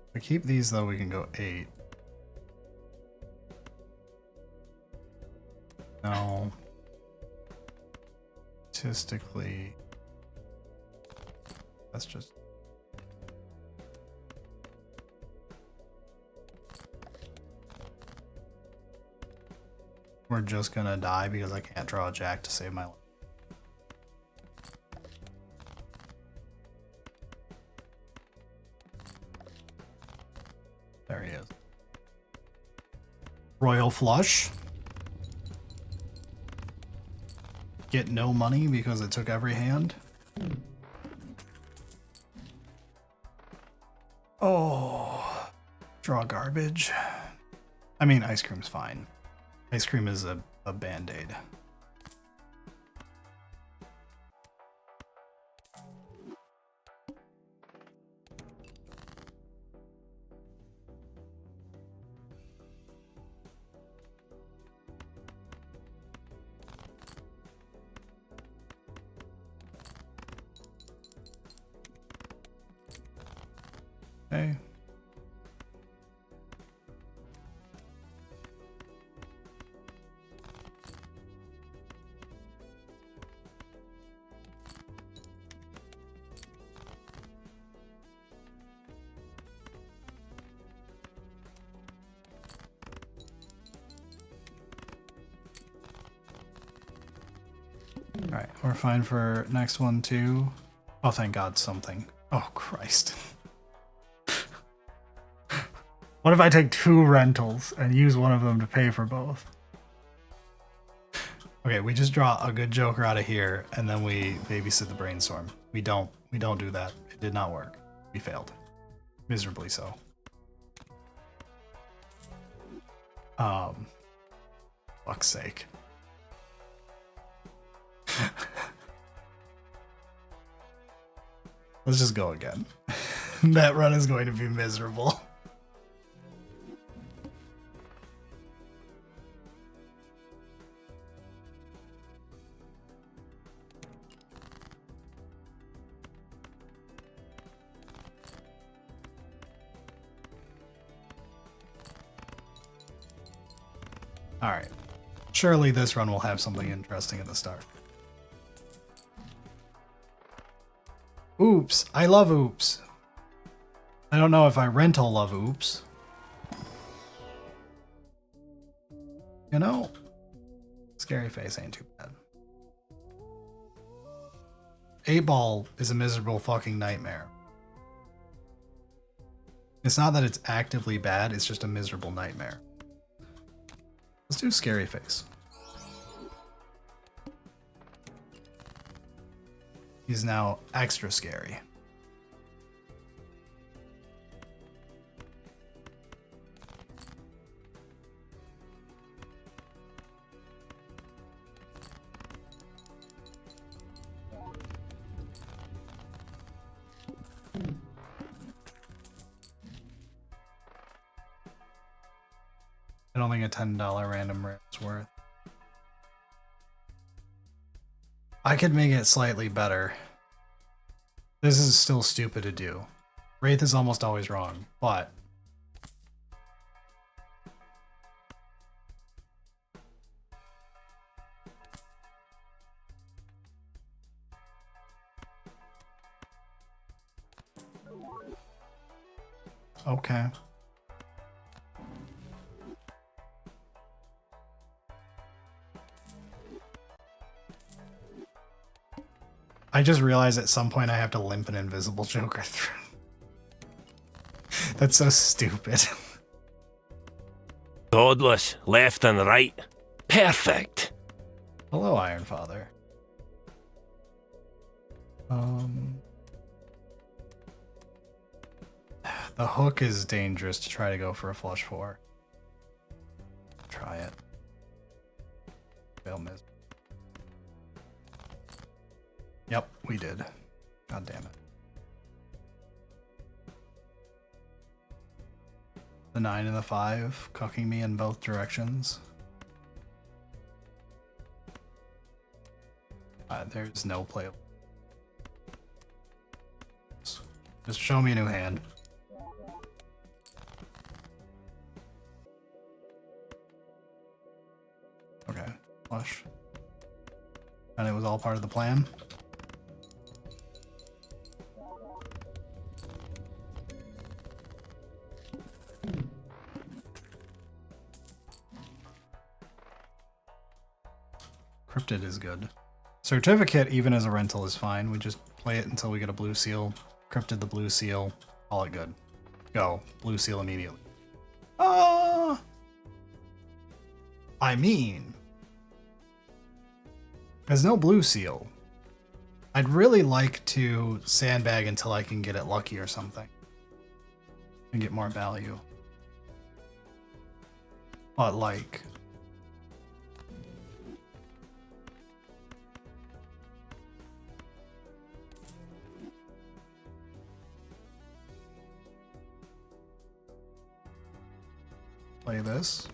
If we keep these though, we can go 8. No. Statistically, that's just... We're just gonna die because I can't draw a jack to save my life. There he is. Royal flush. Get no money because it took every hand. Oh, draw garbage. I mean, ice cream's fine. Ice cream is a band-aid. Okay. Alright, we're fine for next one too. Oh, thank God, something. Oh, Christ. What if I take 2 rentals and use one of them to pay for both? Okay, we just draw a good Joker out of here, and then we babysit the brainstorm. We don't do that. It did not work. We failed. Miserably so. Fuck's sake. Let's just go again. That run is going to be miserable. Alright. Surely this run will have something interesting at the start. Oops. I love oops. I don't know if I rental love oops. You know, scary face ain't too bad. 8-ball is a miserable fucking nightmare. It's not that it's actively bad, it's just a miserable nightmare. Let's do scary face. He's now extra scary. I don't think a $10 random rare is worth. I could make it slightly better. This is still stupid to do. Wraith is almost always wrong, but okay. I just realized at some point I have to limp an invisible Joker through. That's so stupid. Godless, left and right. Perfect. Hello, Iron Father. The hook is dangerous to try to go for a flush for. Try it. Fail miss. Yep, we did. God damn it. The 9 and the 5 cooking me in both directions. There's no play. Just show me a new hand. Okay, flush. And it was all part of the plan. Cryptid is good. Certificate, even as a rental, is fine. We just play it until we get a blue seal. Cryptid the blue seal. Call it good. Go. Blue seal immediately. I mean, there's no blue seal. I'd really like to sandbag until I can get it lucky or something. and get more value. But like, play this.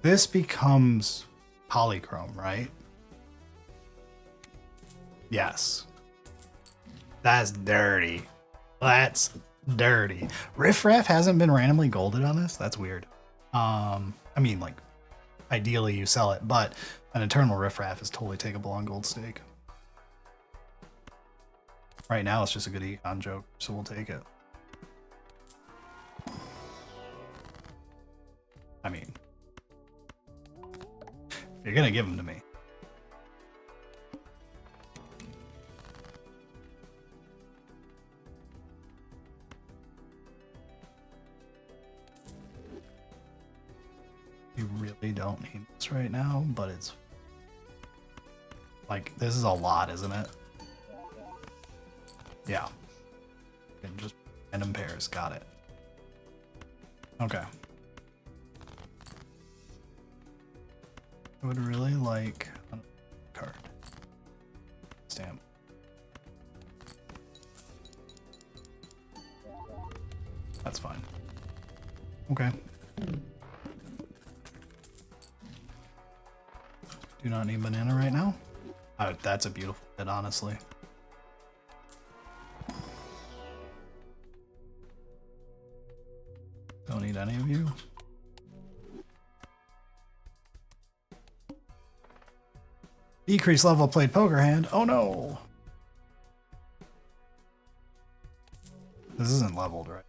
This becomes polychrome, right? Yes. That's dirty. That's dirty. Riffraff hasn't been randomly golded on this? That's weird. I mean, like, ideally you sell it, but an Eternal Riffraff is totally takeable on gold stake. Right now it's just a good econ joke, so we'll take it. I mean, if you're gonna give them to me. You really don't need this right now, but it's like, this is a lot, isn't it? Yeah. And just random pairs, got it. Okay. I would really like a card. Stamp. That's fine. Okay. Do not need banana right now. That's a beautiful hit, honestly. Don't need any of you. Decrease level played poker hand. Oh no! This isn't leveled, right?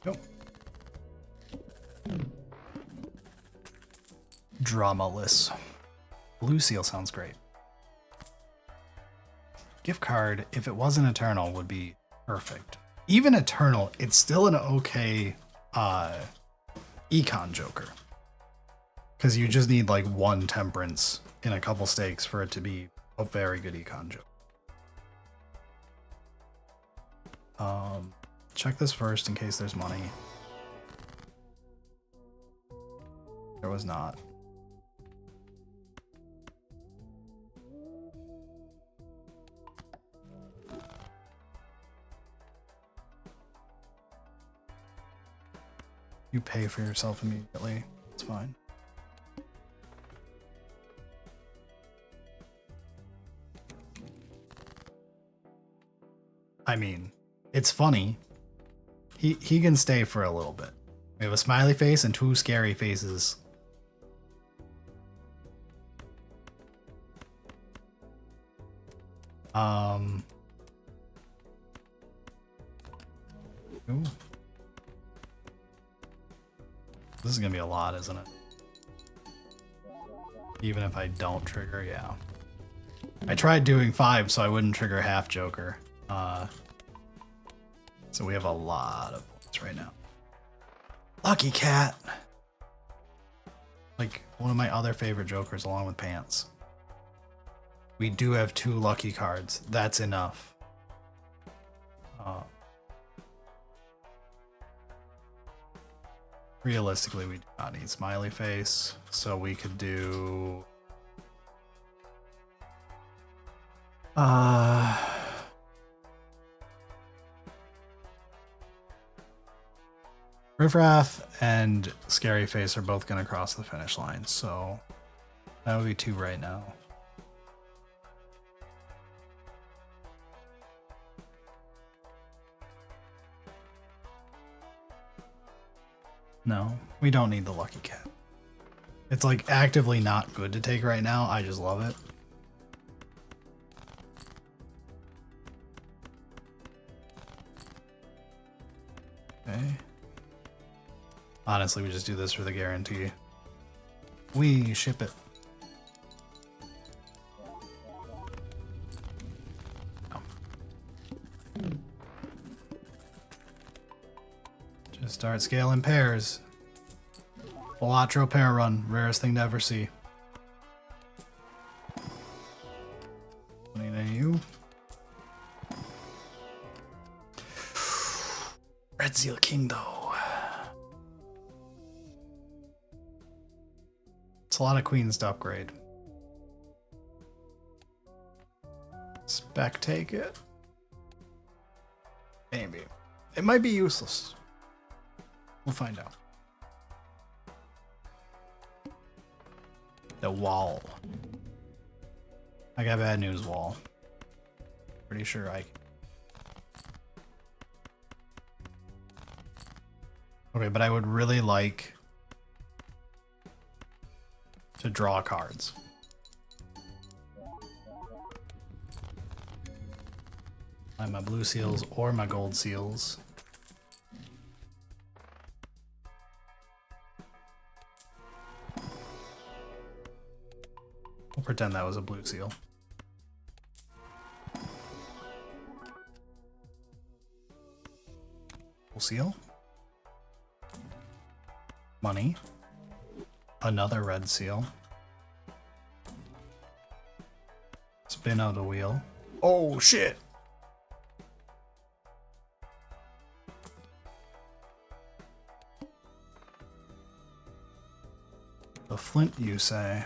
Nope. Dramaless. Blue seal sounds great. Gift card, if it wasn't Eternal, would be perfect. Even Eternal, it's still an okay econ joker. Because you just need like one temperance in a couple stakes for it to be a very good econ joker. Check this first in case there's money. There was not. You pay for yourself immediately. It's fine. I mean, it's funny. He can stay for a little bit. We have a smiley face and two scary faces. Ooh. This is gonna be a lot, isn't it? Even if I don't trigger, yeah. I tried doing 5 so I wouldn't trigger half Joker. So we have a lot of points right now. Lucky Cat! Like, one of my other favorite Jokers along with Pants. We do have 2 lucky cards. That's enough. Realistically, we do not need Smiley Face, so we could do... Riffraff and Scary Face are both going to cross the finish line, so that would be 2 right now. No, we don't need the Lucky Cat. It's like actively not good to take right now. I just love it. Okay. Honestly, we just do this for the guarantee. We ship it. Oh. Just start scaling pairs. Balatro pair run, rarest thing to ever see. 29 you. Red Seal King though. It's a lot of queens to upgrade. Spec take it. Maybe. It might be useless. We'll find out. The wall. I got bad news, wall. Pretty sure I can. Okay, but I would really like to draw cards. Find my blue seals or my gold seals. We'll pretend that was a blue seal. Blue seal. Money. Another red seal. Spin out a wheel. Oh shit! The flint, you say?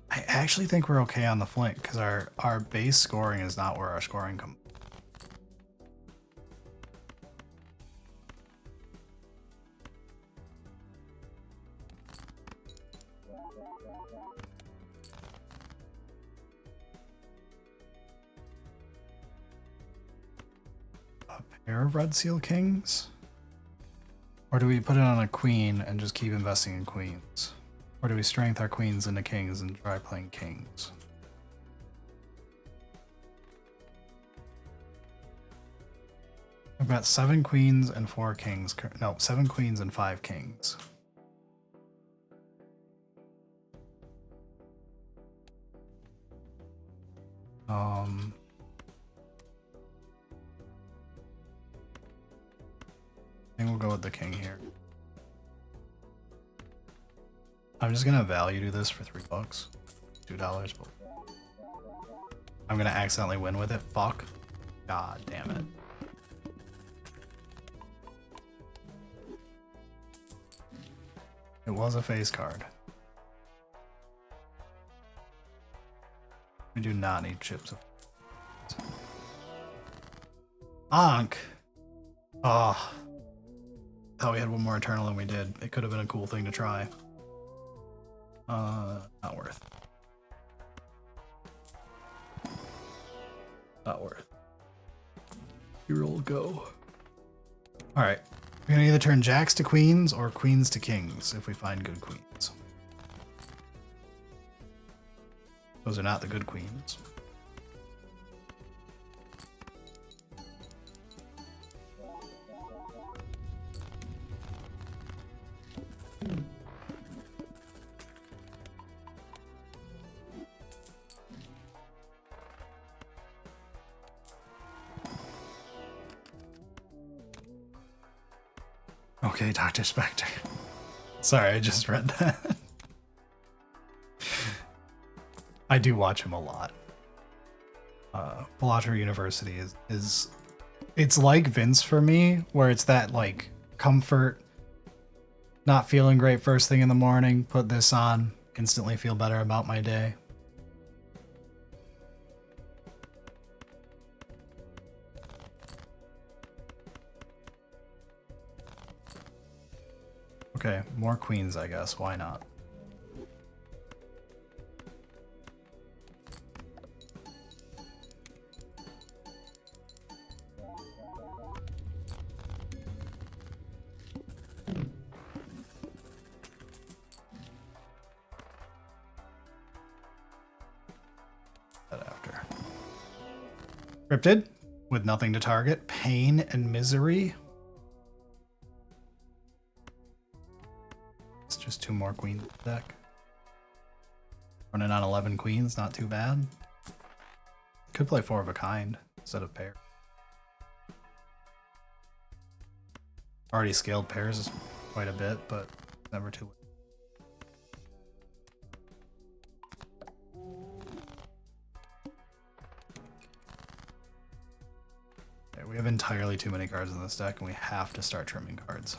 I actually think we're okay on the flint because our base scoring is not where our scoring comes. A pair of red seal kings? Or do we put it on a queen and just keep investing in queens? Or do we strength our queens into kings and try playing kings? I've got 7 queens and 4 kings. No, 7 queens and 5 kings. I think we'll go with the king here. I'm just gonna value do this for $3. $2, but I'm gonna accidentally win with it. Fuck. God damn it. It was a face card. We do not need chips of Ankh. Oh. Thought we had one more Eternal than we did. It could have been a cool thing to try. Not worth. Not worth. Reroll go. Alright. We're gonna either turn jacks to queens or queens to kings if we find good queens. Those are not the good queens. Okay, Dr. Spectre. Sorry, I just read that. I do watch him a lot. Balatro University is it's like Vince for me, where it's that like comfort, not feeling great first thing in the morning, put this on, instantly feel better about my day. Okay, more queens, I guess. Why not? That after. Cryptid? with nothing to target. Pain and Misery. It's just 2 more queens in the deck. Running on 11 queens, not too bad. Could play 4 of a kind instead of pair. Already scaled pairs quite a bit, but never too late. Okay, we have entirely too many cards in this deck, and we have to start trimming cards.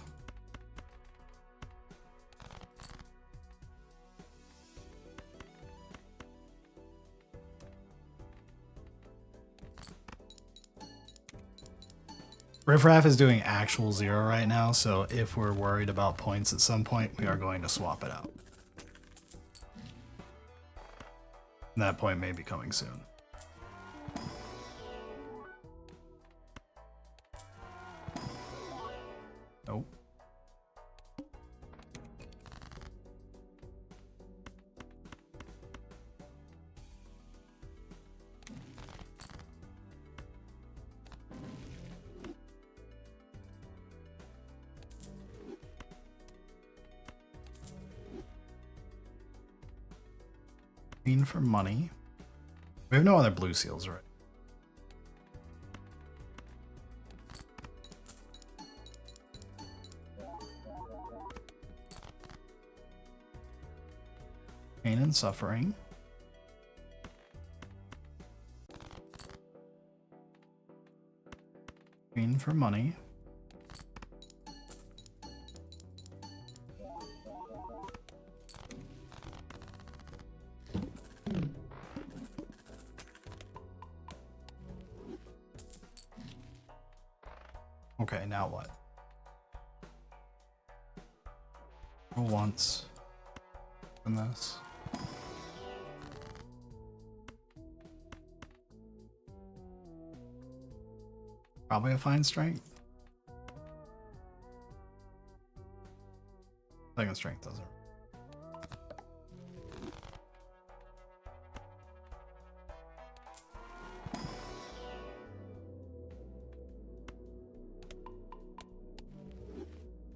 Riffraff is doing actual 0 right now, so if we're worried about points at some point, we are going to swap it out. And that point may be coming soon. Nope. Queen for money. We have no other blue seals, right? Pain and Suffering. Queen for money. Okay, now what? Go once. And this. Probably a fine strength. Second strength doesn't.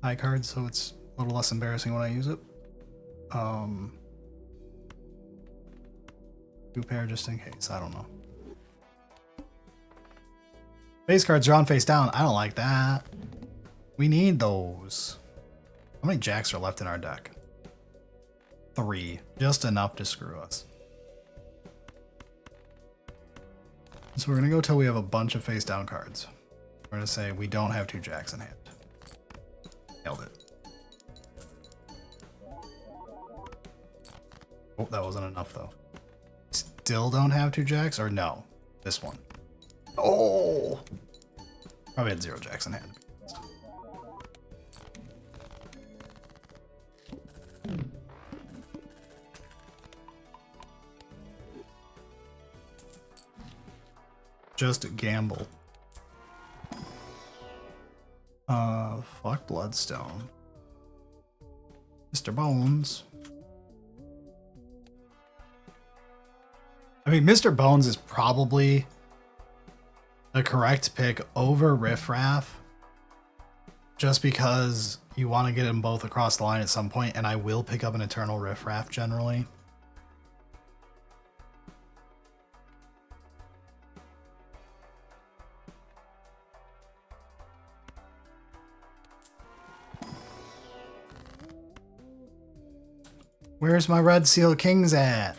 High card, so it's a little less embarrassing when I use it. 2 pair just in case, I don't know. Base cards drawn face down, I don't like that. We need those. How many jacks are left in our deck? 3, just enough to screw us. So we're gonna go till we have a bunch of face down cards. We're gonna say we don't have 2 jacks in hand. Nailed it. Oh, that wasn't enough though. Still don't have 2 jacks, or no? This one. Oh! Probably had 0 jacks in hand. Just gamble. Fuck Bloodstone. Mr. Bones. I mean, Mr. Bones is probably the correct pick over Riffraff, just because you want to get them both across the line at some point, and I will pick up an Eternal Riffraff generally. Where's my Red Seal Kings at?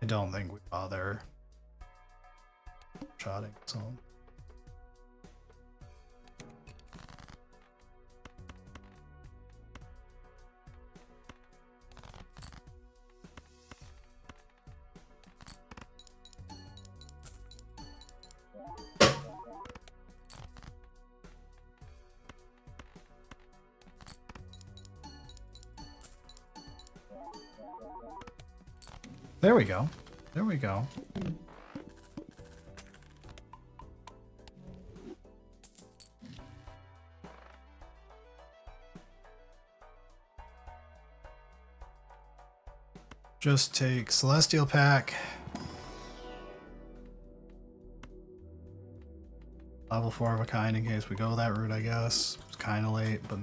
I don't think we bother shotting some. There we go. There we go. Just take Celestial Pack. Level 4 of a kind in case we go that route, I guess. It's kind of late, but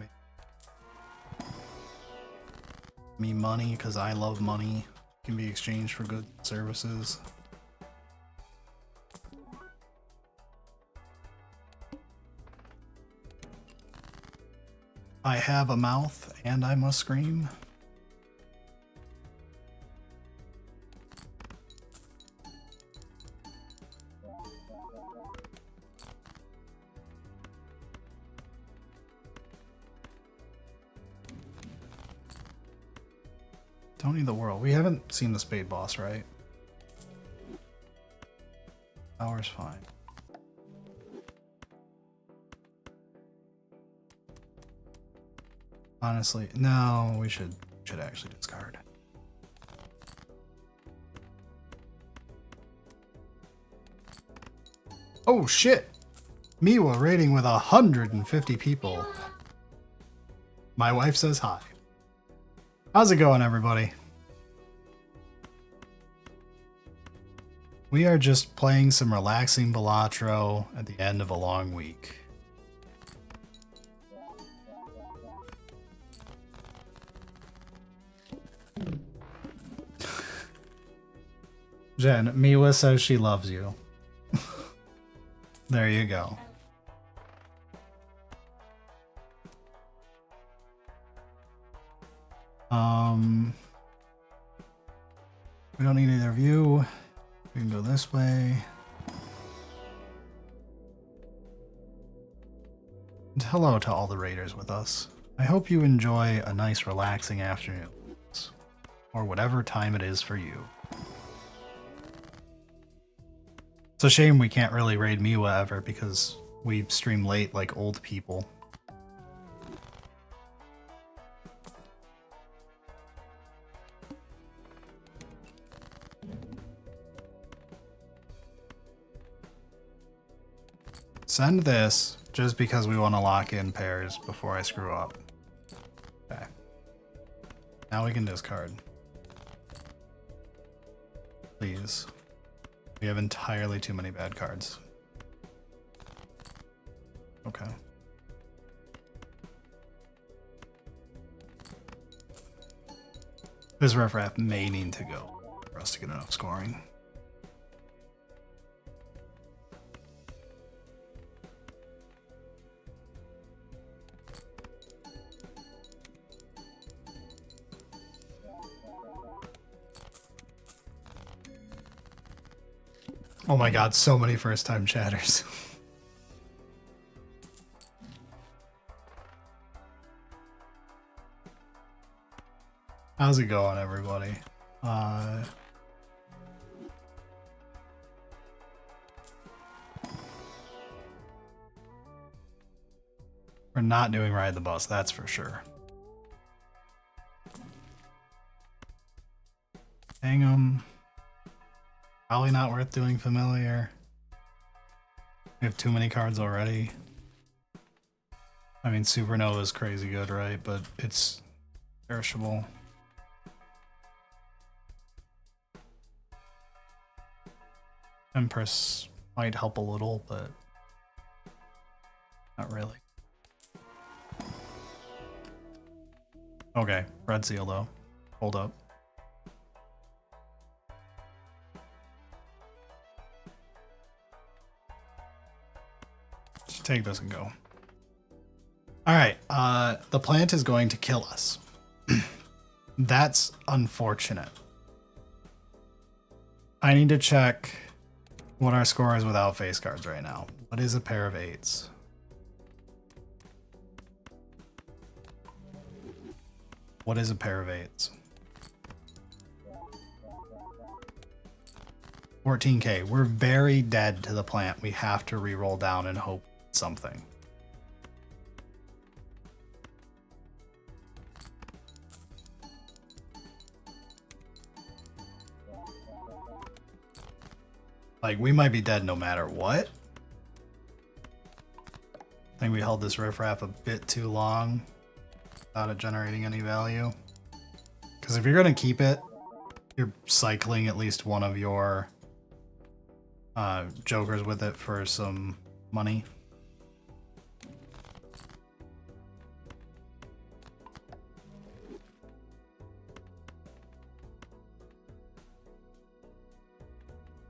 me money, because I love money. Can be exchanged for goods and services. I have a mouth, and I must scream. Don't need the world. We haven't seen the spade boss, right? Power's fine. Honestly, no, we should actually discard. Oh shit! Miwa raiding with 150 people. My wife says hi. How's it going, everybody? We are just playing some relaxing Balatro at the end of a long week. Jen, Miwa says she loves you. There you go. We don't need either of you. We can go this way. And hello to all the raiders with us. I hope you enjoy a nice relaxing afternoon. Or whatever time it is for you. It's a shame we can't really raid Miwa ever because we stream late like old people. Send this just because we want to lock in pairs before I screw up. Okay. Now we can discard. Please. We have entirely too many bad cards. Okay. This riffraff may need to go for us to get enough scoring. Oh my god, so many first-time chatters. How's it going, everybody? We're not doing Ride the Bus, that's for sure. Hang 'em. Probably not worth doing Familiar. We have too many cards already. I mean, Supernova is crazy good, right? But it's perishable. Empress might help a little, but not really. Okay, Red Seal though. Hold up. Take this and go. Alright, the plant is going to kill us. That's unfortunate. I need to check what our score is without face cards right now. What is a pair of 8s? What is a pair of 8s? 14k. We're very dead to the plant. We have to re-roll down and hope something. Like, we might be dead no matter what. I think we held this riffraff a bit too long without it generating any value. Because if you're going to keep it, you're cycling at least one of your jokers with it for some money.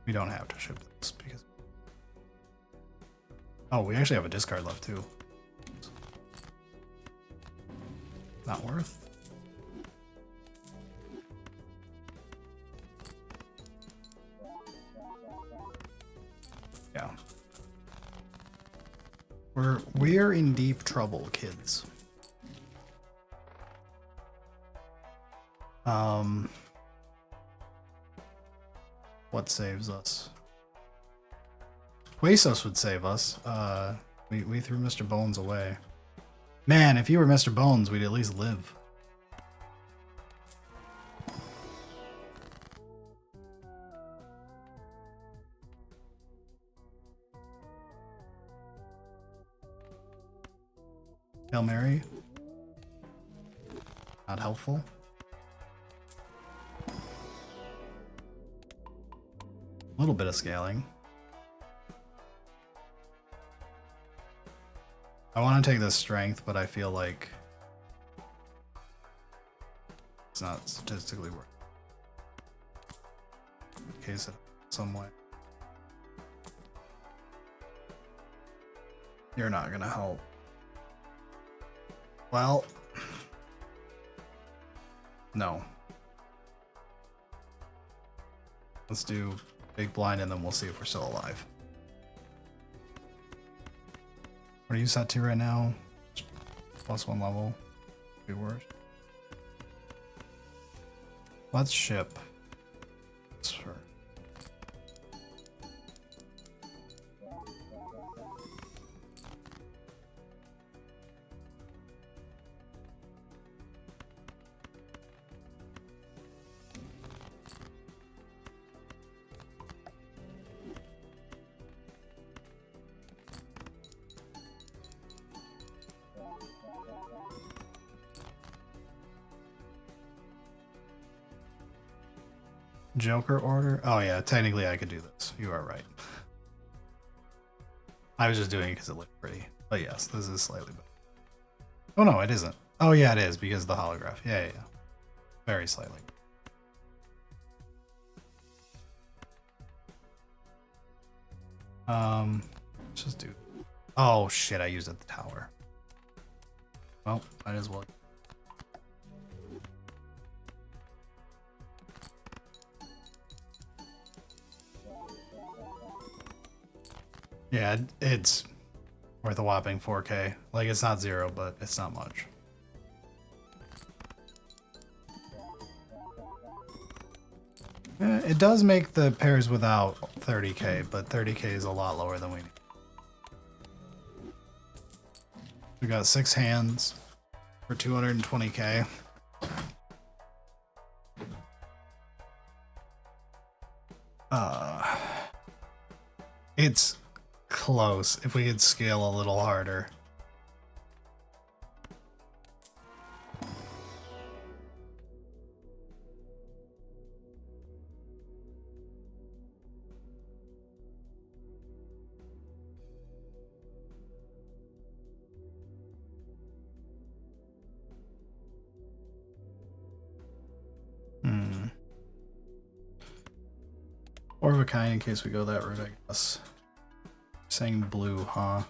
We don't have to ship this because... Oh, we actually have a discard left too. Not worth. Yeah. We're in deep trouble, kids. What saves us? Huesos would save us. We threw Mr. Bones away. Man, if you were Mr. Bones, we'd at least live. Hail Mary. Not helpful. A little bit of scaling. I want to take this strength, but I feel like it's not statistically worth it. In case it some way. You're not gonna help. Well, no. Let's do big blind and then we'll see if we're still alive. What are you set to right now? +1 level. Be worse. Let's ship. This for... Joker order? Oh yeah, technically I could do this. You are right. I was just doing it because it looked pretty. But yes, this is slightly better. Oh no, it isn't. Oh yeah, it is because of the holograph. Yeah. Very slightly. Let's just do... Oh shit, I used it at the tower. Well, might as well. Yeah, it's worth a whopping 4K. Like, it's not 0, but it's not much. It does make the pairs without 30K, but 30K is a lot lower than we need. We got 6 hands for 220K. It's close if we could scale a little harder. Or of a kind in case we go that route, I guess. Saying blue, huh?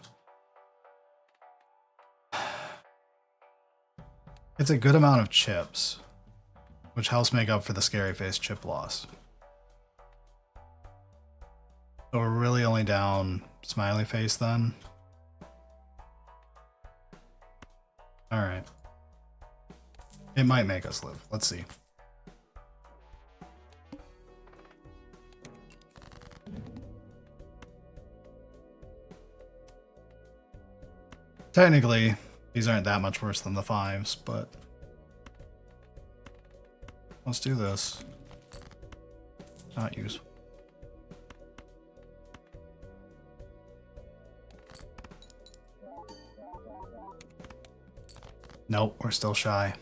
It's a good amount of chips, which helps make up for the scary face chip loss. So we're really only down smiley face then. Alright. It might make us live. Let's see. Technically, these aren't that much worse than the 5s, but let's do this. Not useful. Nope, we're still shy.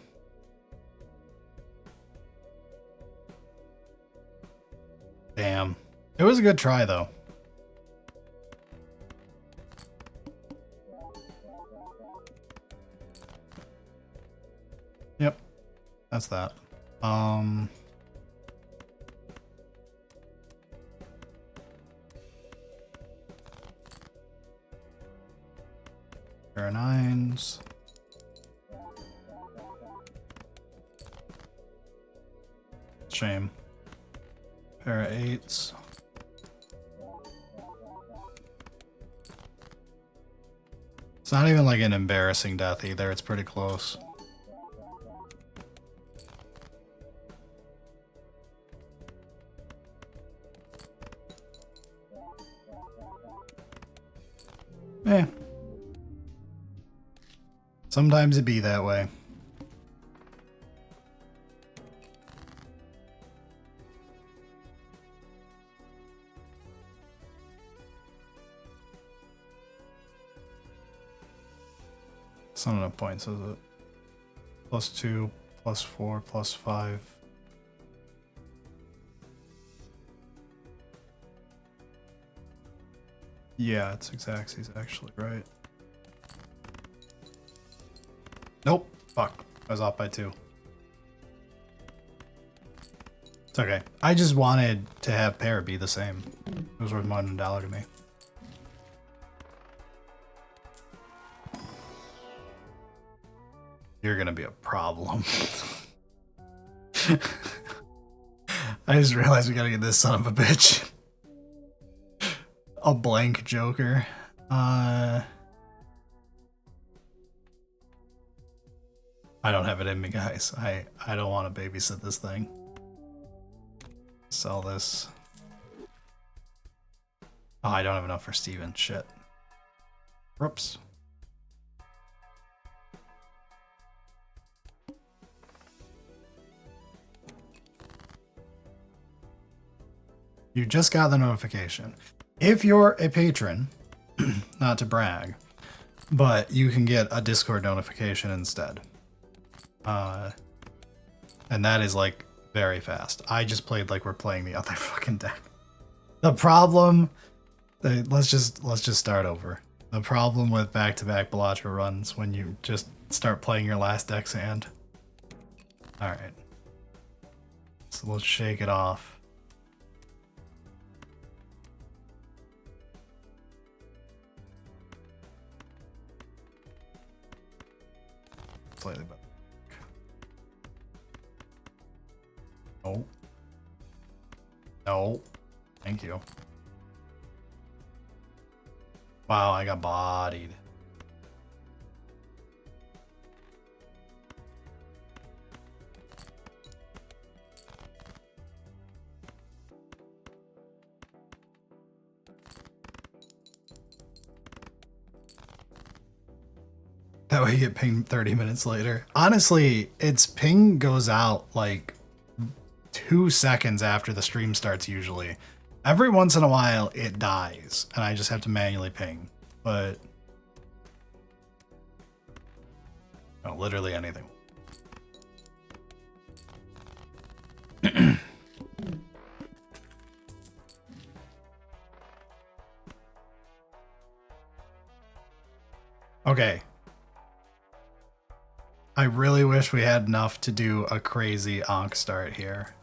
Damn. It was a good try, though. Yep. That's that. Pair of nines. Shame. Pair of eights. It's not even like an embarrassing death either, it's pretty close. Eh. Sometimes it be that way. It's not enough points, is it? +2, +4, +5. Yeah, it's exact. He's actually right. Nope. Fuck. I was off by 2. It's okay. I just wanted to have pair be the same. It was worth more than $1 to me. You're gonna be a problem. I just realized we gotta get this son of a bitch. A blank joker. I don't have it in me, guys. I don't want to babysit this thing. Sell this. Oh, I don't have enough for Steven. Shit. Whoops. You just got the notification. If you're a patron, not to brag, but you can get a Discord notification instead. And that is like very fast. I just played like we're playing the other fucking deck. The problem, let's just start over. The problem with back-to-back Balatro runs when you just start playing your last deck's hand. All right. So let's shake it off. Slightly better. No. No. Thank you. Wow, I got bodied. That way you get pinged 30 minutes later. Honestly, its ping goes out like 2 seconds after the stream starts usually. Every once in a while it dies and I just have to manually ping. But no, literally anything. Okay. I really wish we had enough to do a crazy Ankh start here.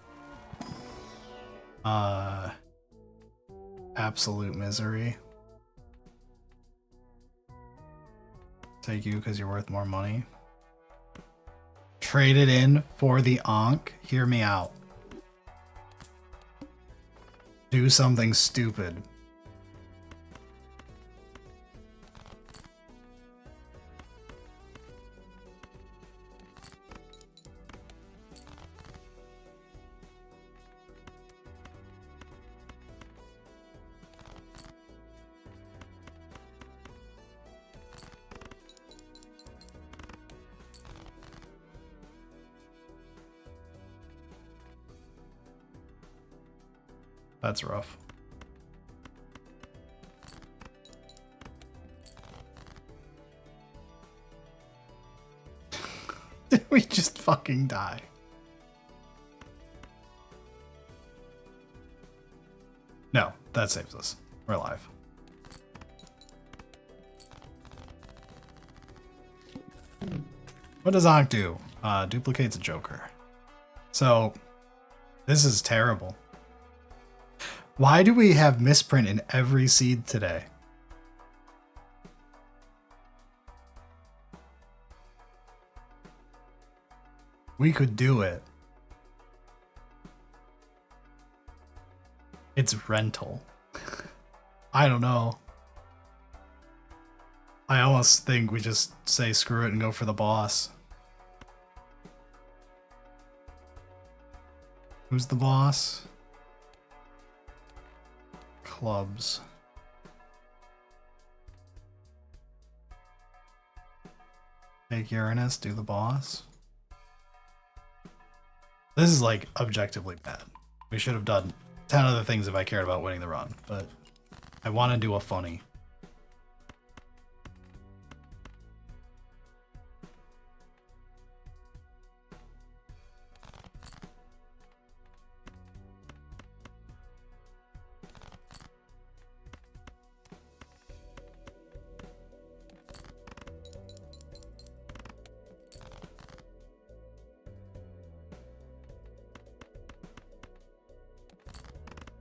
Absolute misery. Take you because you're worth more money. Trade it in for the Ankh. Hear me out. Do something stupid. That's rough. Did we just fucking die? No, that saves us. We're alive. What does Ankh do? Duplicates a Joker. So, this is terrible. Why do we have misprint in every seed today? We could do it. It's rental. I don't know. I almost think we just say screw it and go for the boss. Who's the boss? Clubs. Take Uranus, do the boss. This is like objectively bad. We should have done 10 other things if I cared about winning the run, but I want to do a funny.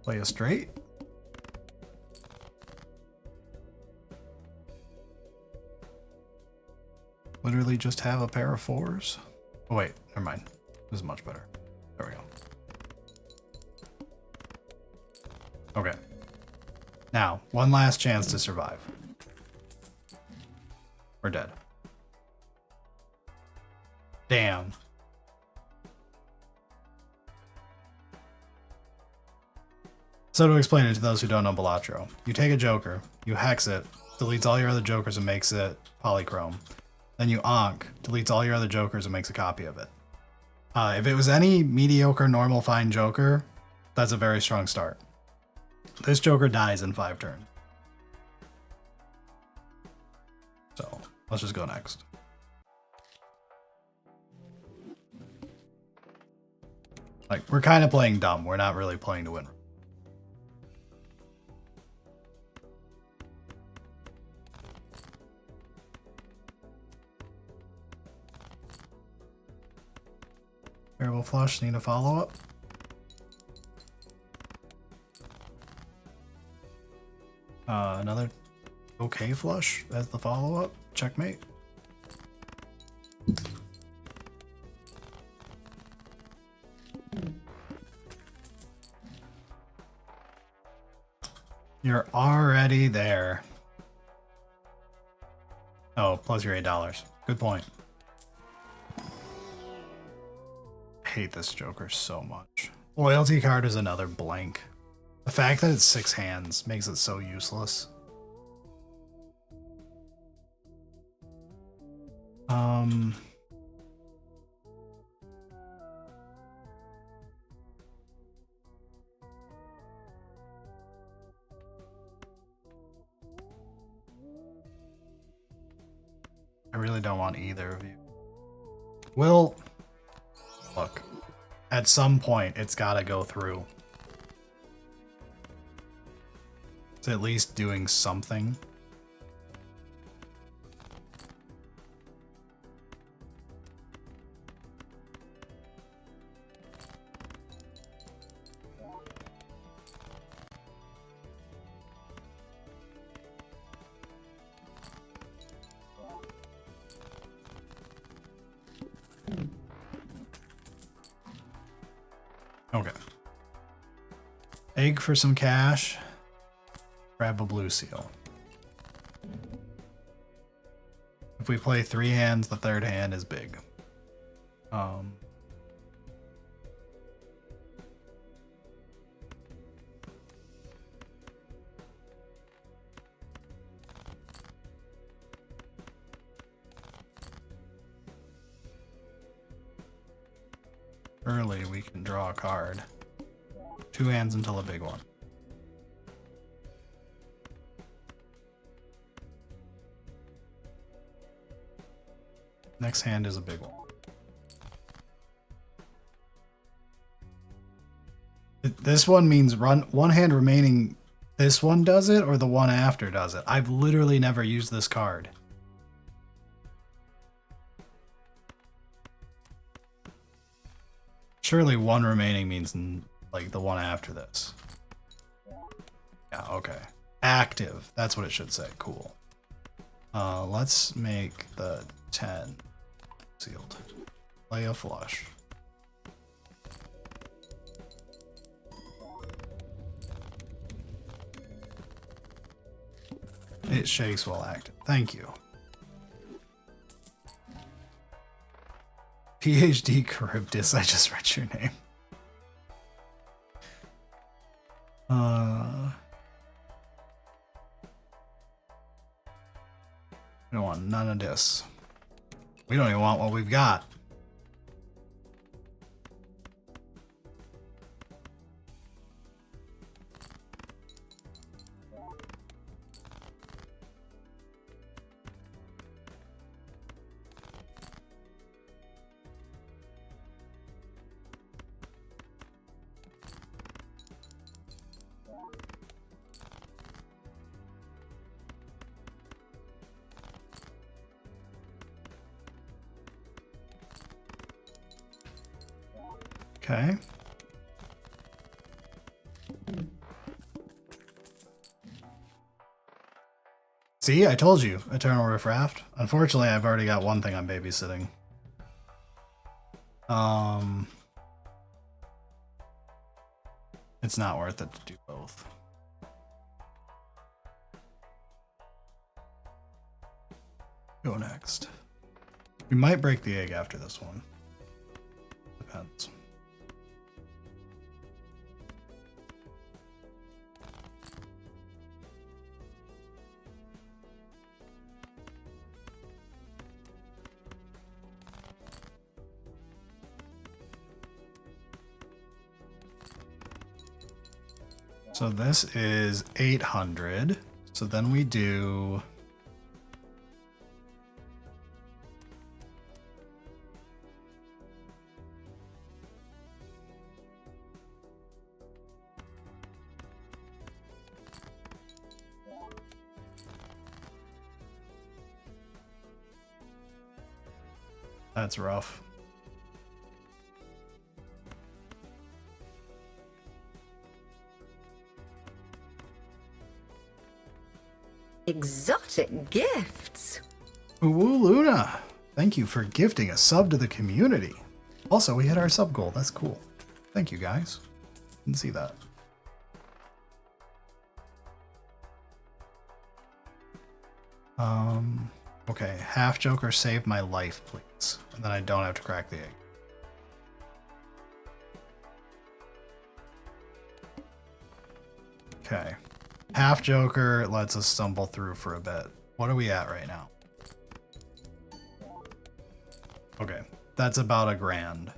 Play a straight. Literally just have a pair of fours. Oh wait, never mind. This is much better. There we go. Okay. Now, one last chance to survive. We're dead. Damn. So to explain it to those who don't know Balatro, you take a Joker, you hex it, deletes all your other Jokers and makes it polychrome. Then you Ankh, deletes all your other Jokers and makes a copy of it. If it was any mediocre, normal, fine Joker, that's a very strong start. This Joker dies in 5 turns. So, let's just go next. Like, we're kind of playing dumb. We're not really playing to win. Variable flush, need a follow-up. Another okay flush as the follow-up. Checkmate. You're already there. Oh, plus your $8. Good point. I hate this Joker so much. Loyalty card is another blank. The fact that it's 6 hands makes it so useless. I really don't want either of you. Well, look, at some point it's gotta go through. It's at least doing something. Okay. Egg for some cash. Grab a blue seal. If we play 3 hands, the 3rd hand is big. Early, we can draw a card. 2 hands until a big one. Next hand is a big one. This one means run one hand remaining. This one does it, or the one after does it? I've literally never used this card. Surely one remaining means like the one after this. Yeah, okay. Active. That's what it should say. Cool. Let's make the 10 sealed. Play a flush. It shakes while active. Thank you. PhD Charybdis, I just read your name. We don't want none of this. We don't even want what we've got. Okay. See, I told you, Eternal Riffraff. Unfortunately, I've already got one thing I'm babysitting. It's not worth it to do both. Go next. We might break the egg after this one. Depends. So this is 800. So then we do... That's rough. Exotic gifts. Ooh, Luna! Thank you for gifting a sub to the community. Also, we hit our sub goal. That's cool. Thank you, guys. Didn't see that. Okay. Half Joker, save my life, please. And then I don't have to crack the egg. Okay. Half Joker lets us stumble through for a bit. What are we at right now? Okay. That's about $1,000.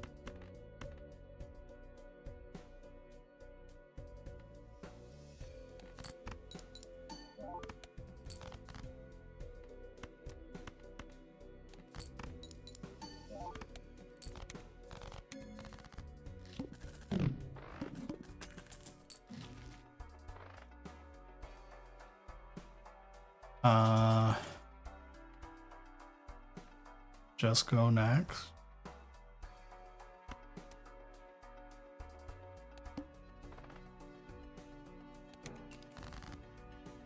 Just go next.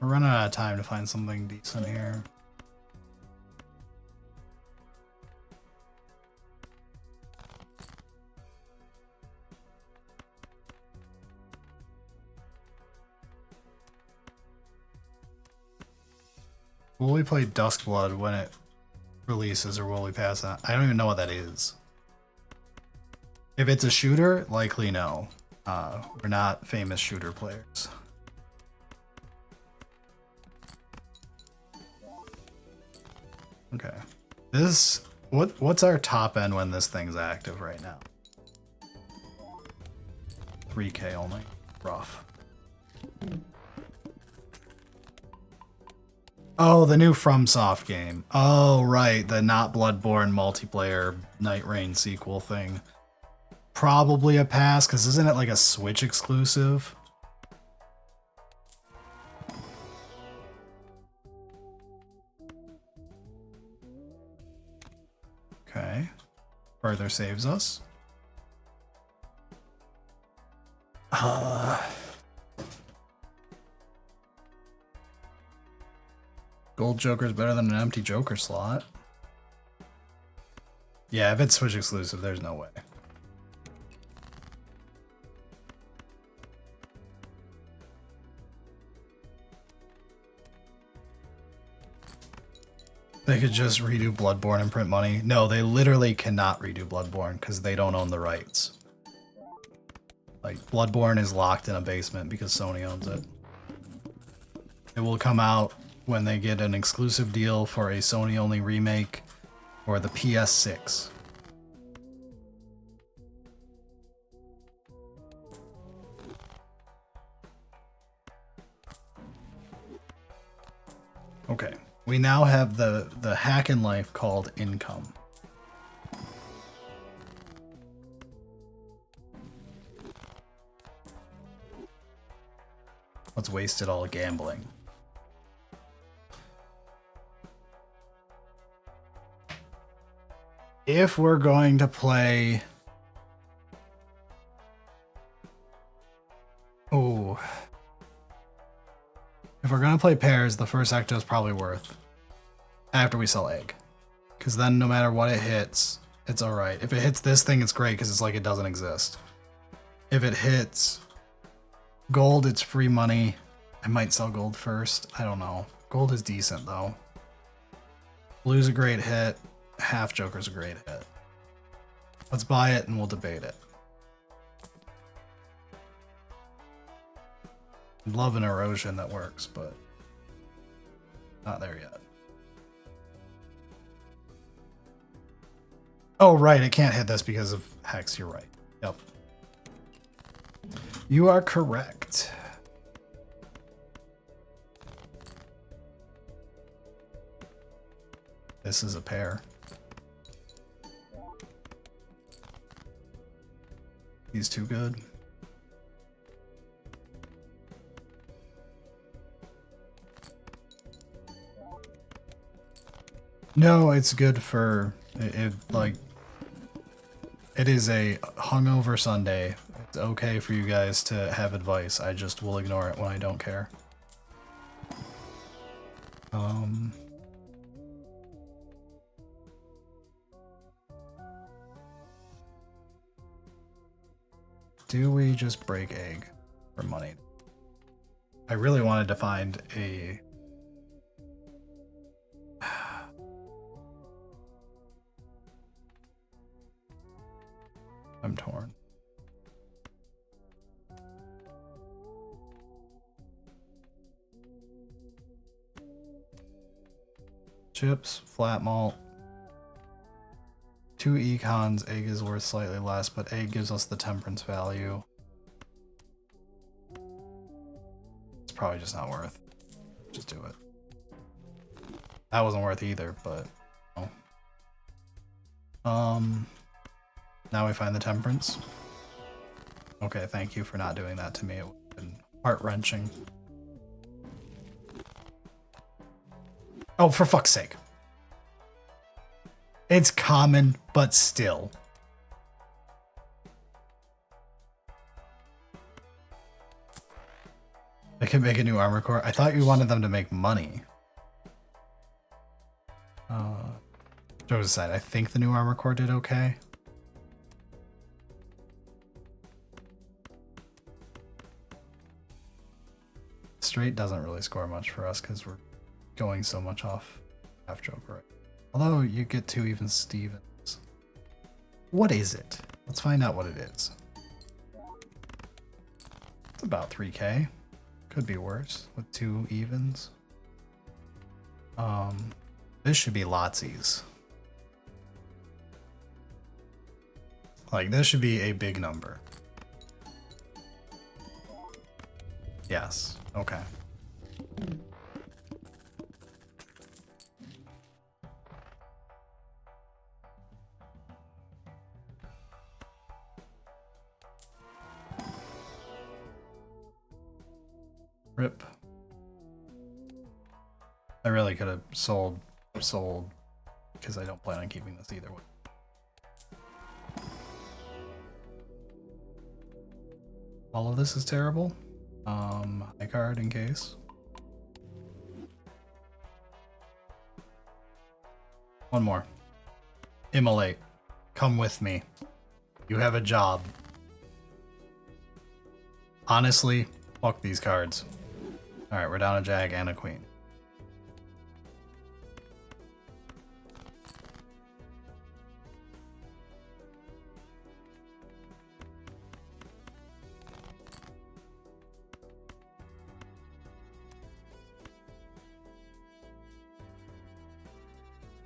We're running out of time to find something decent here. Will we play Duskblood when it releases, or will we pass that? I don't even know what that is. If it's a shooter, likely no. We're not famous shooter players. Okay. What's our top end when this thing's active right now? 3K only. Rough. Oh, the new FromSoft game. Oh, right. The not Bloodborne multiplayer Night Rain sequel thing. probably a pass, because isn't it like a Switch exclusive? Okay. Further saves us. Gold Joker is better than an empty Joker slot. Yeah, if it's Switch exclusive, there's no way. They could just redo Bloodborne and print money. No, they literally cannot redo Bloodborne because they don't own the rights. Like, Bloodborne is locked in a basement because Sony owns it. It will come out when they get an exclusive deal for a Sony-only remake or the PS6. Okay, we now have the hack in life called income. Let's waste it all gambling. If we're going to play... Oh. If we're going to play pairs, the first Ecto is probably worth. After we sell egg. Because then no matter what it hits, it's alright. If it hits this thing, it's great because it's like it doesn't exist. If it hits gold, it's free money. I might sell gold first. I don't know. Gold is decent though. Blue's a great hit. Half Joker's a great hit. Let's buy it and we'll debate it. I'd love an erosion that works, but not there yet. Oh, right. It can't hit this because of Hex. You're right. Yep. You are correct. This is a pair. He's too good. No, it's good for it like it is a hungover Sunday. It's okay for you guys to have advice. I just will ignore it when I don't care. Do we just break egg for money? I really wanted to find a... I'm torn. Chips, flat malt. 2 econs, egg is worth slightly less, but egg gives us the temperance value. It's probably just not worth. Just do it. That wasn't worth either, but no. Now we find the temperance. Okay, thank you for not doing that to me. It would have been heart-wrenching. Oh, for fuck's sake. It's common, but still. They can make a new armor core. I thought you wanted them to make money. Joe's aside, I think the new armor core did okay. Straight doesn't really score much for us because we're going so much off half Joker. Although you get 2 even Stevens. What is it? Let's find out what it is. It's about 3k. Could be worse with 2 evens. This should be Lotsies. Like, this should be a big number. Yes. Okay. Rip. I really could have sold, because I don't plan on keeping this either way. All of this is terrible. High card in case. One more. Immolate. Come with me. You have a job. Honestly, fuck these cards. Alright, we're down a jag and a queen.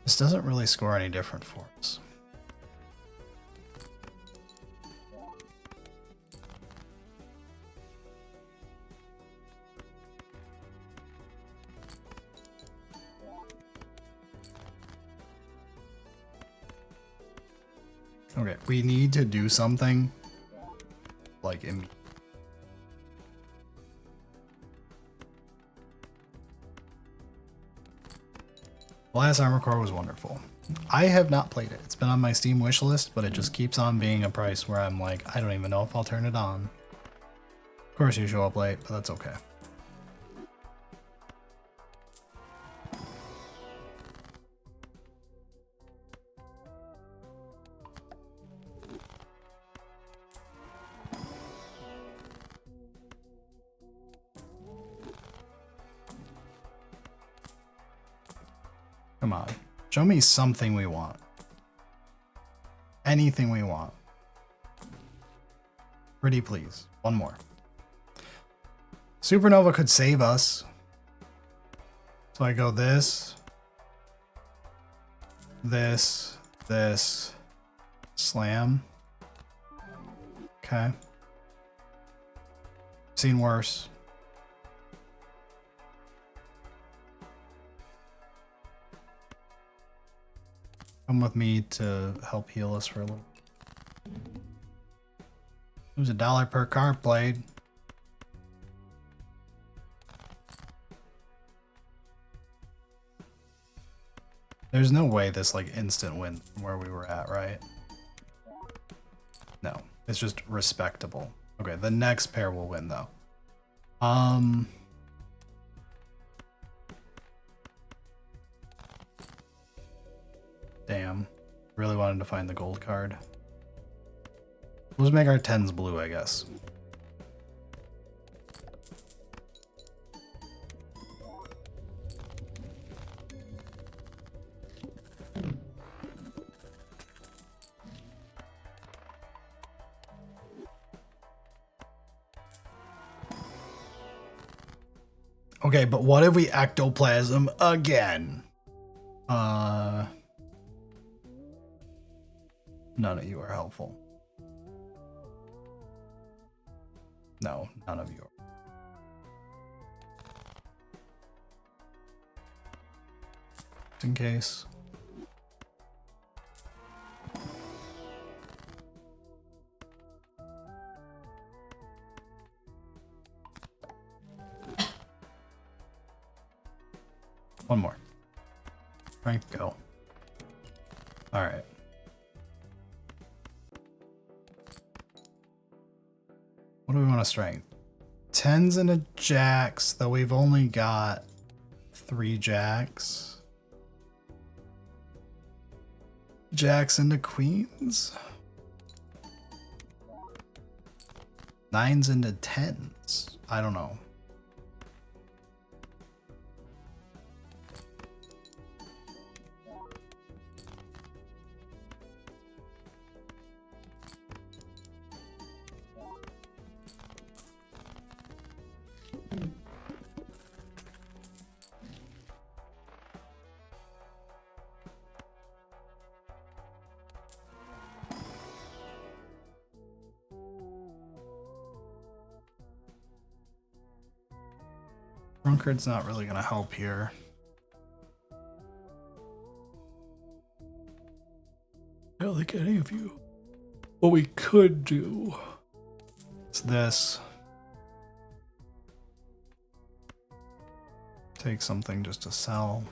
This doesn't really score any different for us. Okay, we need to do something like immediately. Glass Armor Core was wonderful. I have not played it. It's been on my Steam wishlist, but it just keeps on being a price where I'm like, I don't even know if I'll turn it on. Of course you show up late, but that's okay. Come on. Show me something we want. Anything we want. Pretty please. One more. Supernova could save us. So I go this, slam. Okay. Seen worse. Come with me to help heal us for a little. It was $1 per card played. There's no way this like instant win from where we were at, right? No, it's just respectable. Okay, the next pair will win though. Damn. Really wanted to find the gold card. Let's make our 10s blue, I guess. Okay, but what if we ectoplasm again? None of you are helpful. No, none of you are. Just in case. One more. Frank, go. All right. What do we want to strength? 10s into jacks, though we've only got 3 jacks. Jacks into queens. 9s into 10s. I don't know. Drunkard's not really gonna help here. I don't think any of you. What we could do is this. Take something just to sell.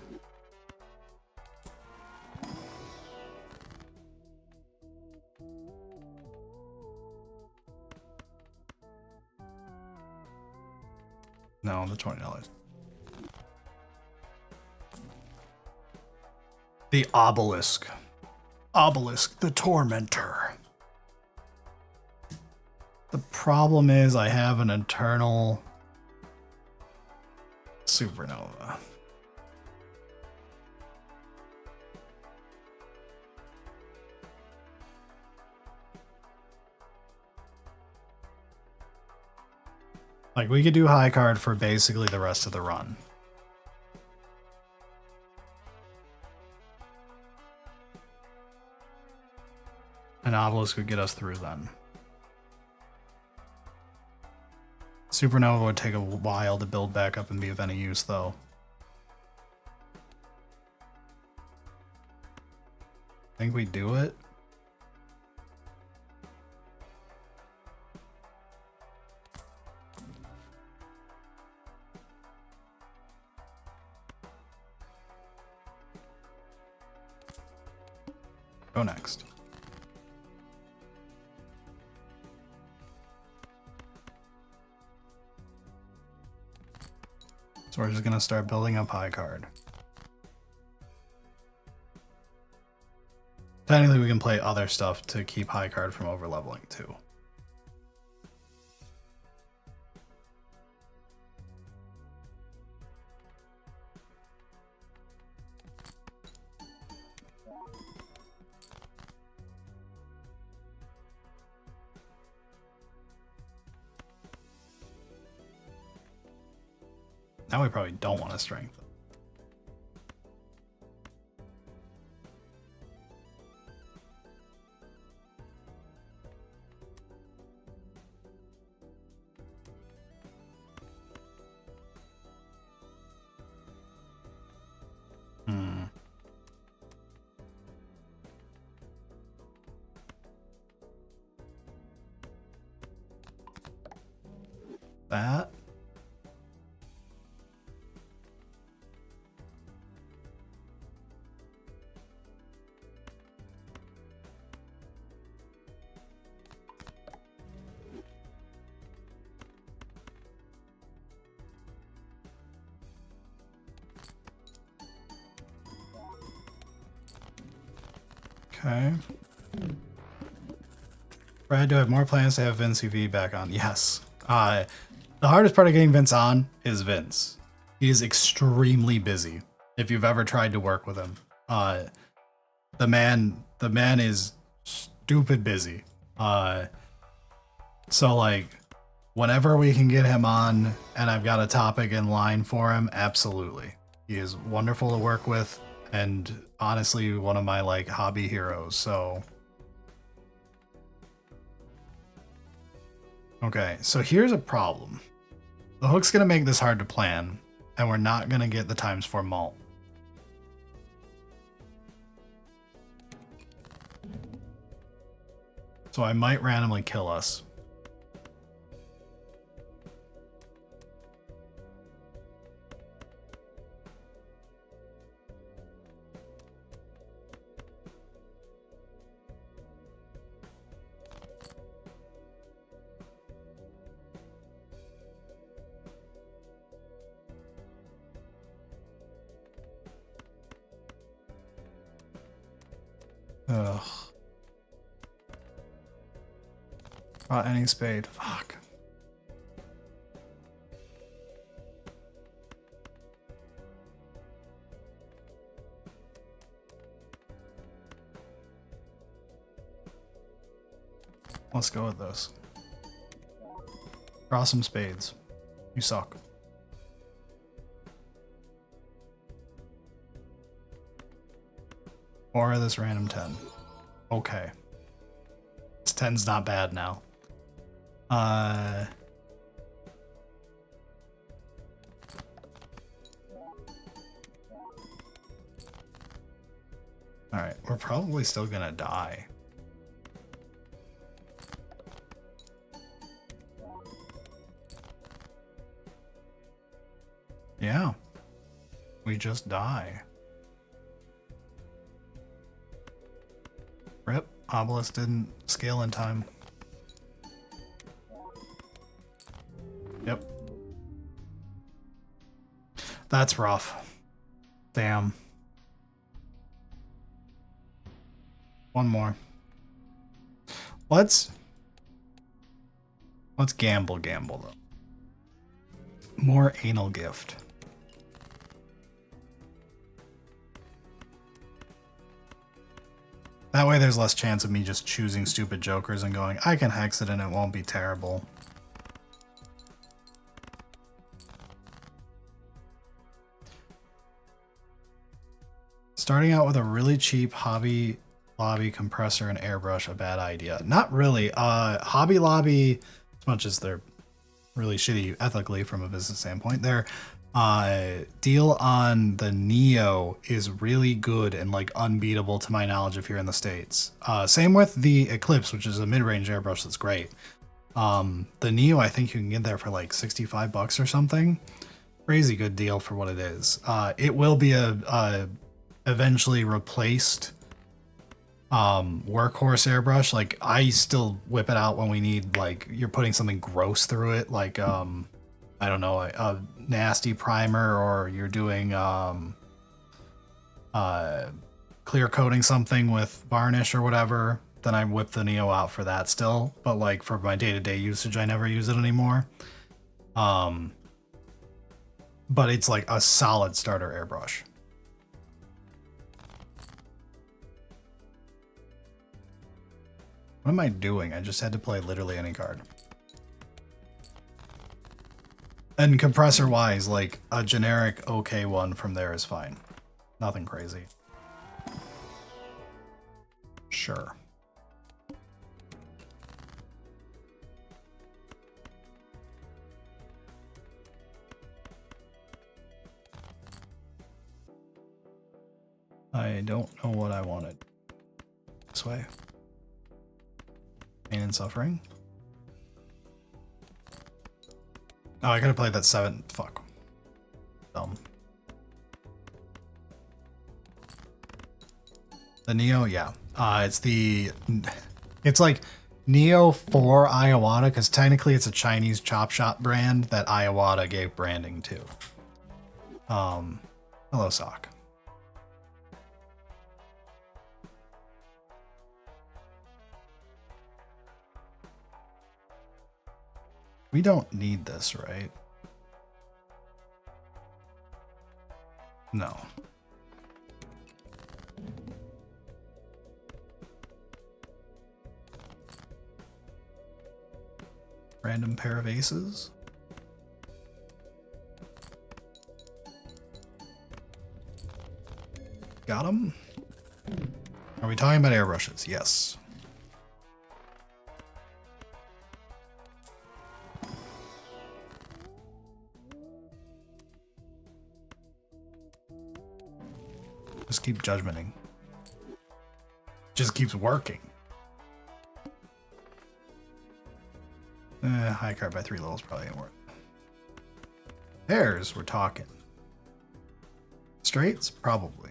No, the $20. The obelisk. Obelisk, the tormentor. The problem is I have an eternal supernova. Like, we could do high card for basically the rest of the run. An obelisk would get us through then. Supernova would take a while to build back up and be of any use, though. Think we do it? Go next. So we're just gonna start building up high card. Technically, we can play other stuff to keep high card from overleveling too. Now we probably don't want to strengthen. That. Okay. Brad, do I have more plans to have Vince UV back on? Yes. The hardest part of getting Vince on is Vince. He is extremely busy. If you've ever tried to work with him, the man is stupid busy. So like, whenever we can get him on, and I've got a topic in line for him, absolutely. He is wonderful to work with, and honestly, one of my like hobby heroes. So. Okay, so here's a problem. The hook's gonna make this hard to plan, and we're not gonna get the ×4 malt. So I might randomly kill us. Ugh. Any spade. Fuck. Let's go with this. Draw some spades. You suck. Or this random 10. Okay. This 10's not bad now. Alright, we're probably still gonna die. Yeah. We just die. Rip, Obelisk didn't scale in time. Yep. That's rough. Damn. One more. Let's gamble though. More anal gift. That way there's less chance of me just choosing stupid jokers and going, I can hex it and it won't be terrible. Starting out with a really cheap Hobby Lobby compressor and airbrush, a bad idea. Not really. Hobby Lobby, as much as they're really shitty ethically from a business standpoint, their deal on the Neo is really good and like unbeatable to my knowledge if you're in the States. Same with the Eclipse, which is a mid-range airbrush that's great. The Neo, I think you can get there for like 65 bucks or something. Crazy good deal for what it is. It will be a eventually replaced workhorse airbrush. Like I still whip it out when we need, like, you're putting something gross through it, like I don't know, a nasty primer, or you're doing clear coating something with varnish or whatever. Then I whip the Neo out for that still, but like for my day-to-day usage I never use it anymore. But it's like a solid starter airbrush. What am I doing? I just had to play literally any card. And compressor-wise, like, a generic okay one from there is fine. Nothing crazy. Sure. I don't know what I wanted. This way. Pain and suffering. Oh, I could have played that 7. Fuck. Dumb. The Neo, yeah. It's like Neo for Iwata, because technically it's a Chinese chop shop brand that Iwata gave branding to. Hello, Sock. We don't need this, right? No. Random pair of aces. Got him. Are we talking about airbrushes? Yes. Just keep judgmenting. Just keeps working. High card by 3 levels probably ain't worth it. Pairs, we're talking. Straights, probably.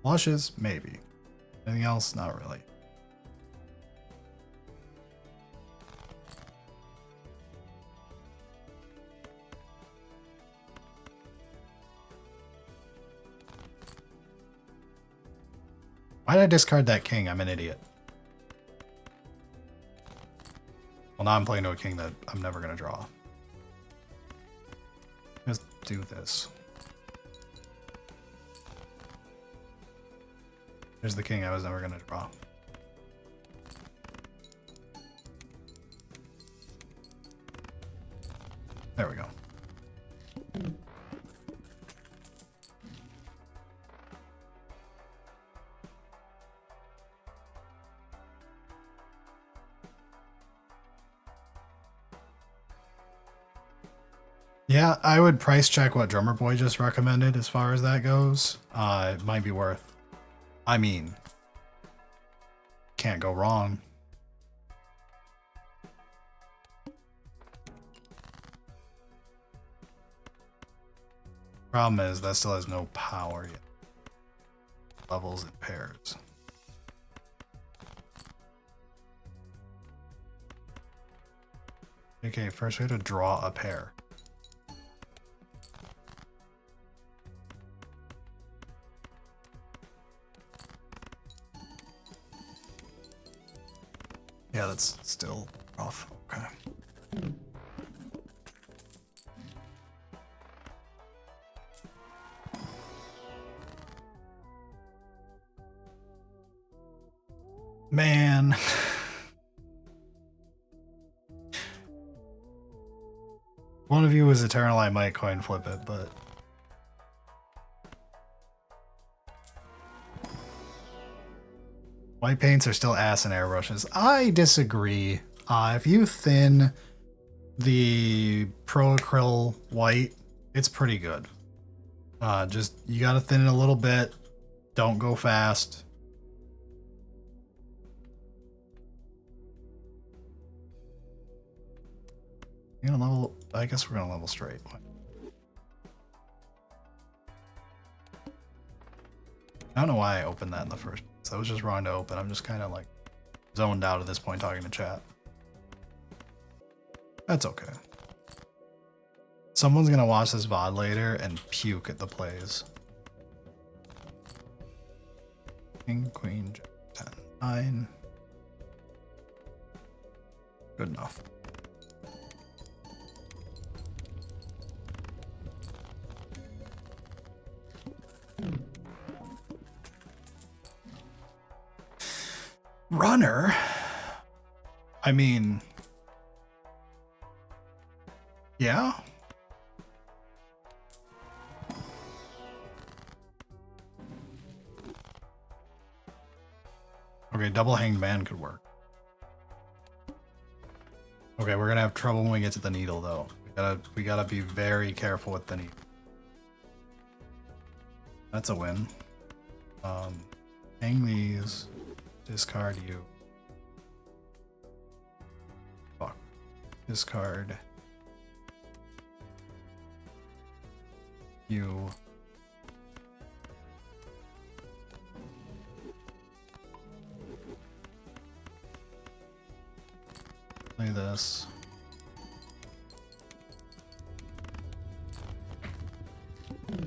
Flushes, maybe. Anything else? Not really. Why did I discard that king? I'm an idiot. Well, now I'm playing to a king that I'm never going to draw. Let's do this. There's the king I was never going to draw. There we go. Yeah, I would price check what Drummer Boy just recommended as far as that goes. It might be worth. I mean, can't go wrong. Problem is, that still has no power yet. Levels in pairs. Okay, first we have to draw a pair. Yeah, that's still rough. Okay. Man. One of you was Eternal, I might coin flip it, but... White paints are still ass in airbrushes. I disagree. If you thin the Pro Acryl white, it's pretty good. Just, you gotta thin it a little bit. Don't go fast. You gonna level? I guess we're gonna level straight. I don't know why I opened that in the first place. That was just wrong to open. I'm just kind of like zoned out at this point talking to chat. That's okay. Someone's gonna watch this VOD later and puke at the plays. King, queen, jack, 10, 9. Good enough. Runner? I mean... Yeah? Okay, double hanged man could work. Okay, we're gonna have trouble when we get to the needle though. We gotta be very careful with the needle. That's a win. Hang these. Discard you. Fuck. Discard. You. Play this.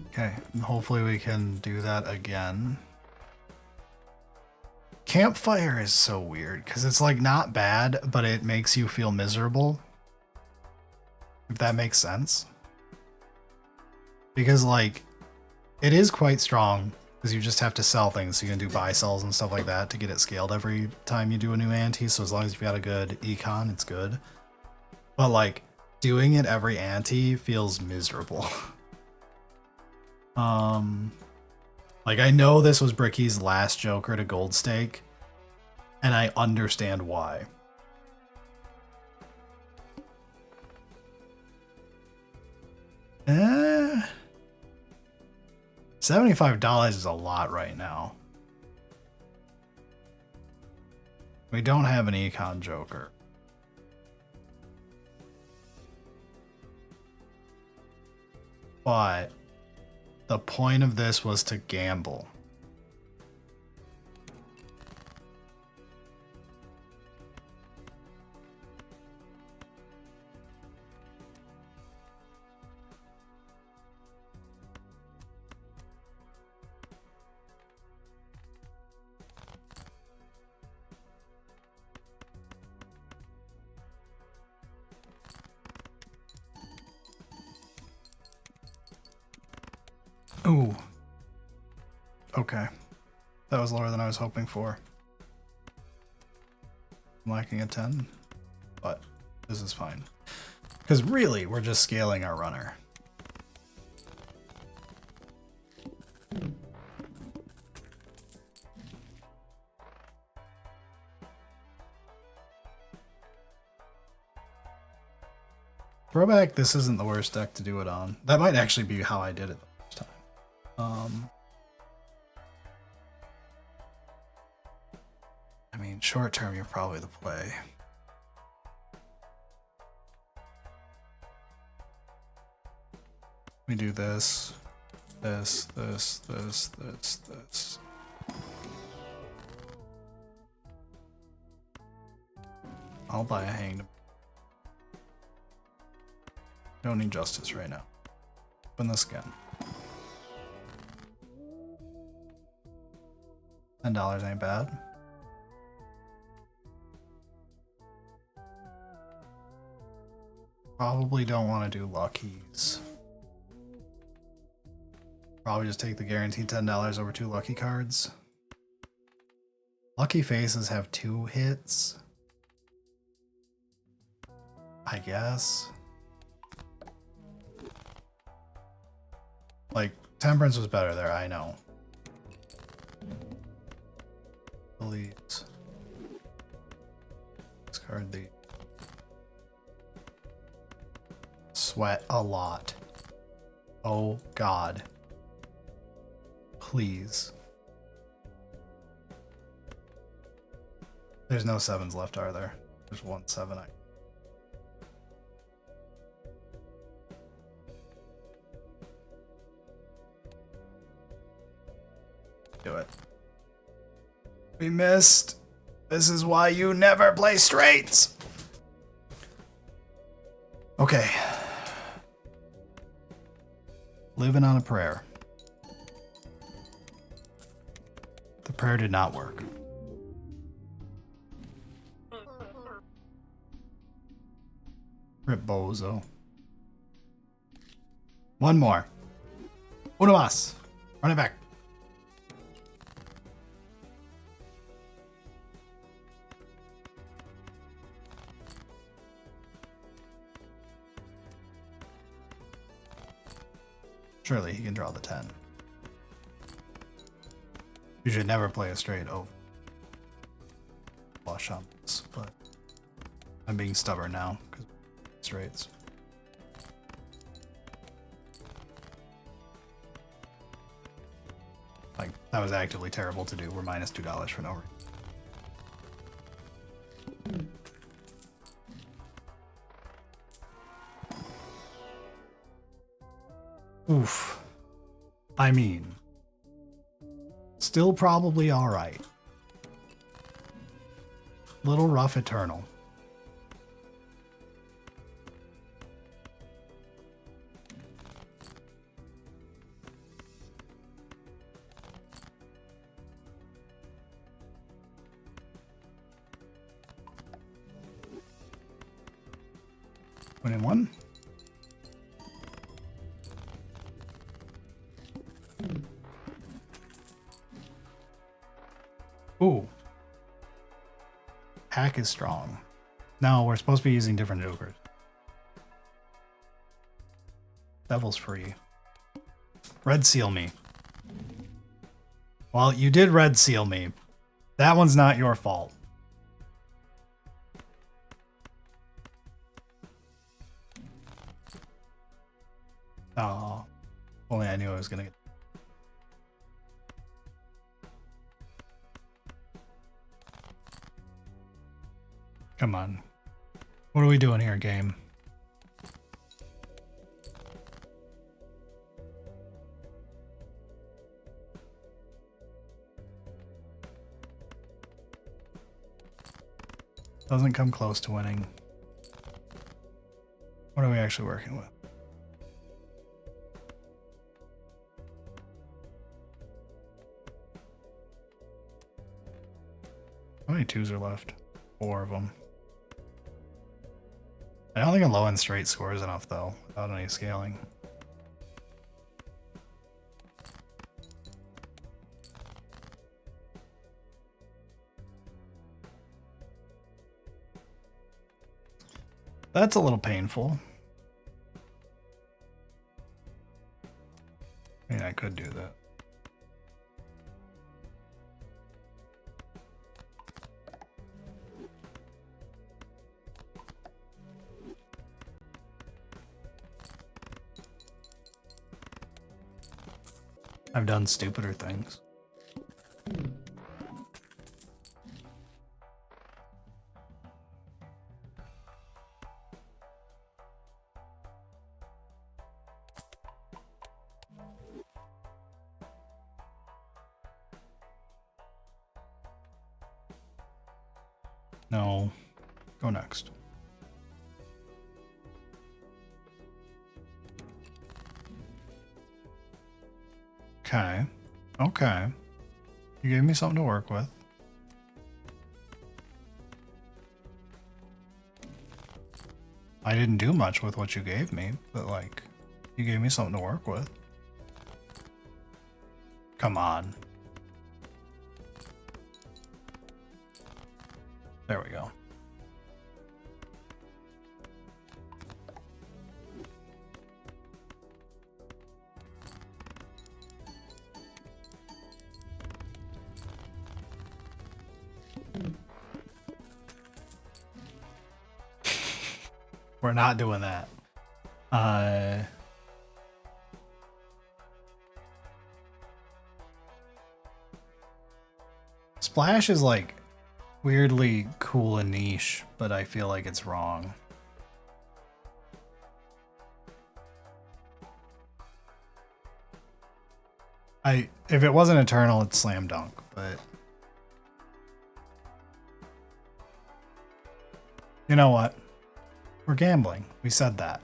Okay, and hopefully we can do that again. Campfire is so weird because it's like not bad, but it makes you feel miserable. If that makes sense. Because like it is quite strong because you just have to sell things. So you can do buy sells and stuff like that to get it scaled every time you do a new ante. So as long as you've got a good econ, it's good. But like doing it every ante feels miserable. Like I know this was Bricky's last Joker to Gold Stake, and I understand why. $75 is a lot right now. We don't have an econ Joker. But the point of this was to gamble. Ooh. Okay. That was lower than I was hoping for. I'm lacking a 10, but this is fine. Because really, we're just scaling our runner. Throwback, this isn't the worst deck to do it on. That might actually be how I did it the first time. I mean, short term, you're probably the play. We do this. This. I'll buy a hanged. Don't need justice right now. Open this again. $10 ain't bad. Probably don't want to do luckies. Probably just take the guaranteed $10 over 2 lucky cards. Lucky faces have 2 hits. I guess. Like, Temperance was better there, I know. Delete. Discard the. Sweat a lot. Oh God. Please. There's no 7s left, are there? There's 1 7. Do it. We missed. This is why you never play straights. Okay. Living on a prayer. The prayer did not work. Rip bozo. One more. Uno más. Run it back. Surely he can draw the 10. You should never play a straight over flush on this, but I'm being stubborn now because straights. Like, that was actively terrible to do. We're minus $2 for no reason. Oof. I mean, still probably alright. Little rough eternal. Winning one. Ooh. Hack is strong. No, we're supposed to be using different jokers. Devil's free. Red seal me. Well, you did red seal me. That one's not your fault. Oh. Only I knew I was gonna get. Come on. What are we doing here, game? Doesn't come close to winning. What are we actually working with? How many 2s are left? 4 of them. I don't think a low-end straight scores enough, though, without any scaling. That's a little painful. I mean, I could do that. I've done stupider things. No. Go next. Okay. Okay. You gave me something to work with. I didn't do much with what you gave me, but like, you gave me something to work with. Come on. There we go. We're not doing that. Splash is like weirdly cool and niche, but I feel like it's wrong. If it wasn't Eternal, it's Slam Dunk, but you know what? We're gambling. We said that.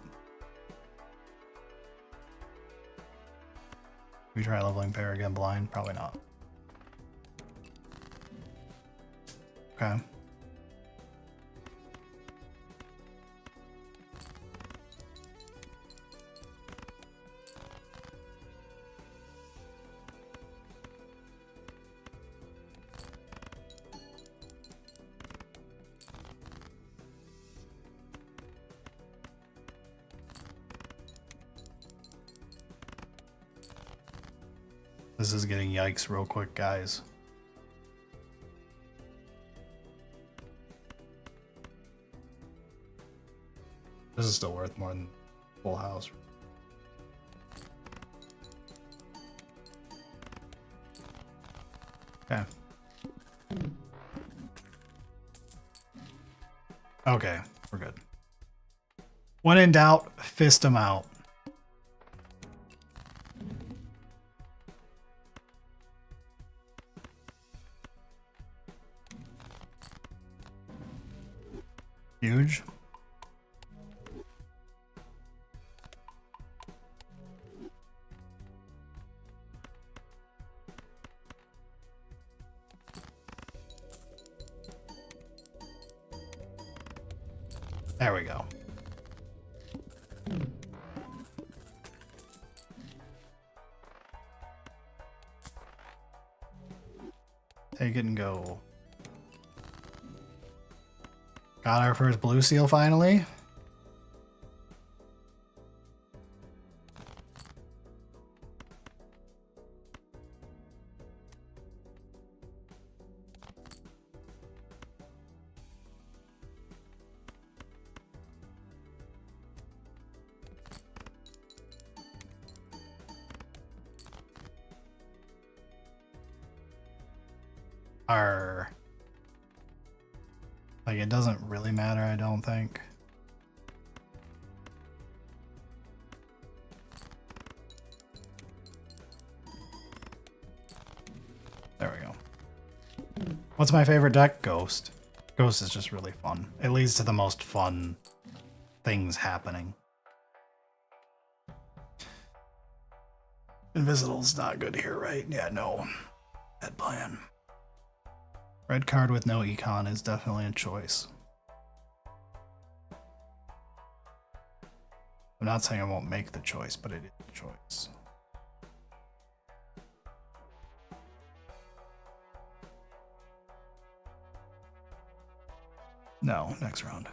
We try leveling pair again blind? Probably not. Okay. This is getting yikes real quick, guys. This is still worth more than full house. Okay. Okay, we're good. When in doubt, fist them out. Huge. There we go. Take it and go. Got our first blue seal finally. Our like it doesn't really matter, I don't think. There we go. What's my favorite deck? Ghost. Ghost is just really fun. It leads to the most fun things happening. Invisital's not good here, right? Yeah, no. Bad plan. Red card with no econ is definitely a choice. I'm not saying I won't make the choice, but it is a choice. No, next round.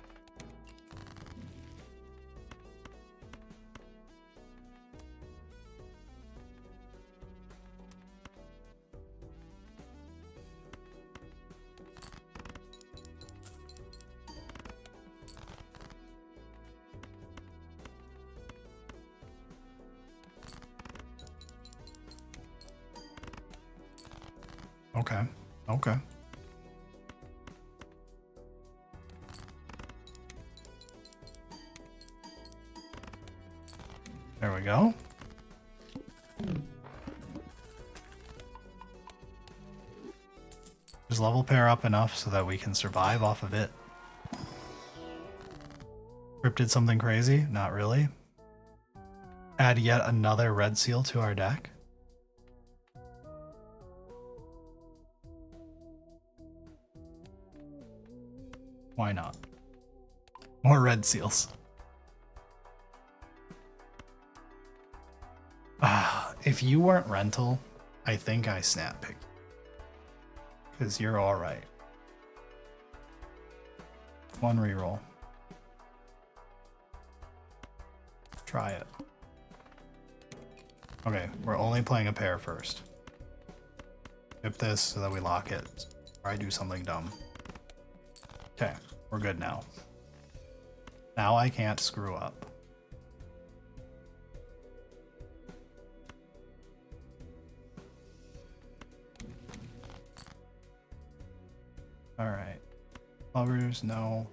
Okay. Okay. There we go. Just level pair up enough so that we can survive off of it. Cryptid something crazy? Not really. Add yet another red seal to our deck. Why not? More red seals. If you weren't rental, I think I snap pick. Because you're alright. One reroll. Try it. Okay, we're only playing a pair first. Flip this so that we lock it. Or I do something dumb. Okay, we're good now. Now I can't screw up. Alright. Lovers, no.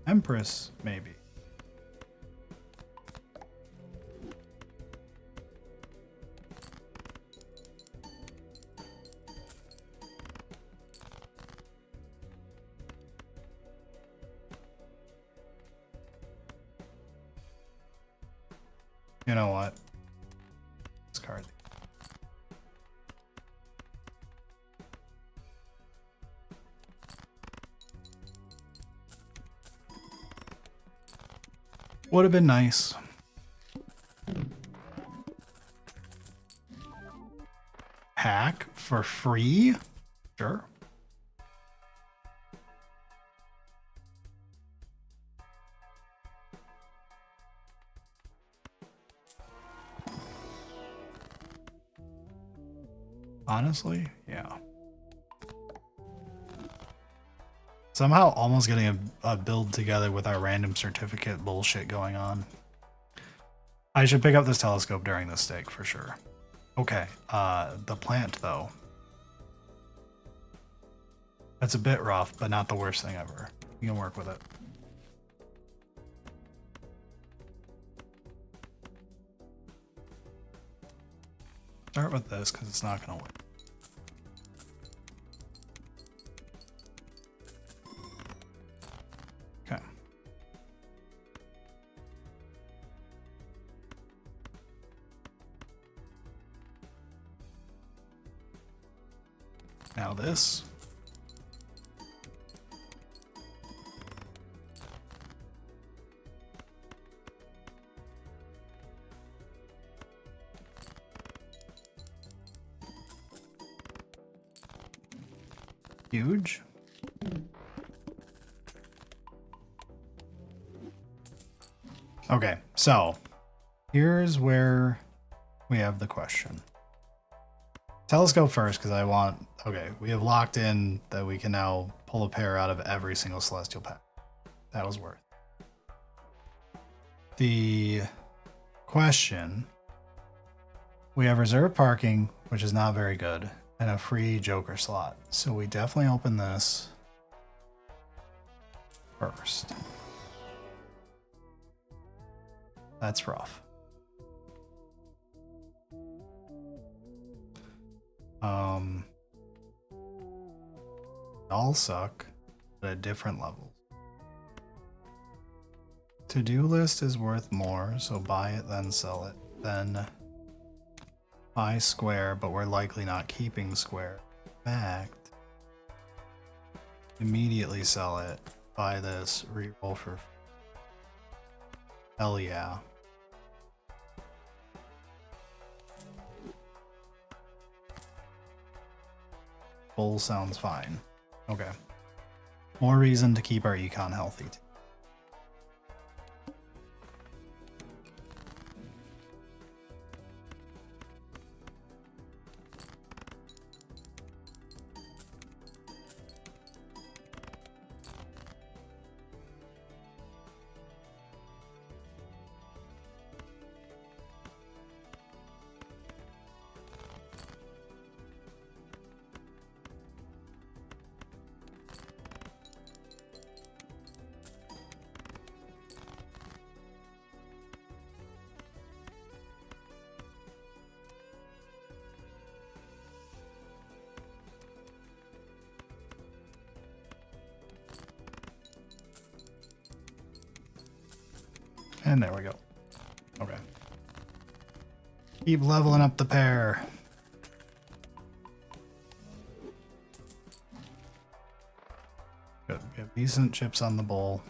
Empress, maybe. You know what? Discard. Would have been nice. Hack for free? Sure. Honestly, yeah. Somehow almost getting a build together with our random certificate bullshit going on. I should pick up this telescope during this stake for sure. Okay, the plant though. That's a bit rough, but not the worst thing ever. You can work with it. Start with this because it's not going to win. Okay. Now this. Huge. Okay, so here's where we have the question. Telescope first, because I want... Okay, we have locked in that we can now pull a pair out of every single Celestial pack. That was worth. The question... We have reserved parking, which is not very good, and a free Joker slot. So we definitely open this first. That's rough. All suck, but at different levels. To-do list is worth more, so buy it, then sell it. Then buy square, but we're likely not keeping square. In fact, immediately sell it. Buy this, reroll for... Hell yeah. Bull sounds fine. Okay. More reason to keep our econ healthy. And there we go. Okay. Keep leveling up the pair. Good. We have decent chips on the bowl.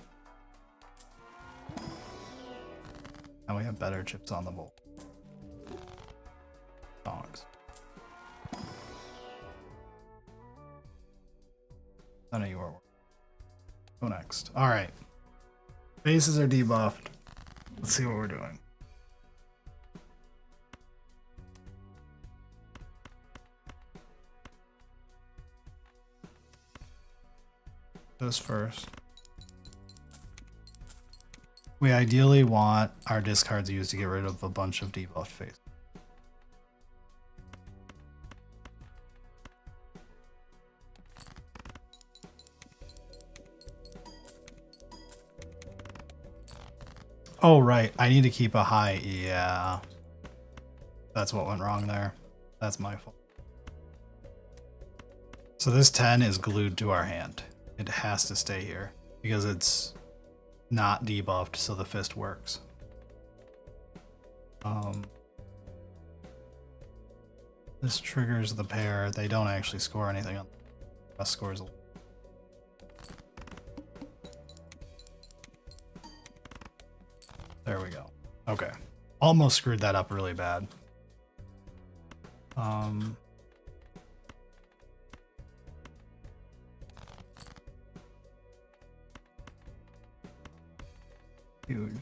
Now we have better chips on the bowl. Dogs. None of you are. Go next. Alright. Bases are debuffed. Let's see what we're doing. This first. We ideally want our discards used to get rid of a bunch of debuffed faces. Oh, right. I need to keep a high. Yeah. That's what went wrong there. That's my fault. So this 10 is glued to our hand. It has to stay here because it's not debuffed, so the fist works. This triggers the pair. They don't actually score anything on the rest scores. There we go. Okay. Almost screwed that up really bad. Huge.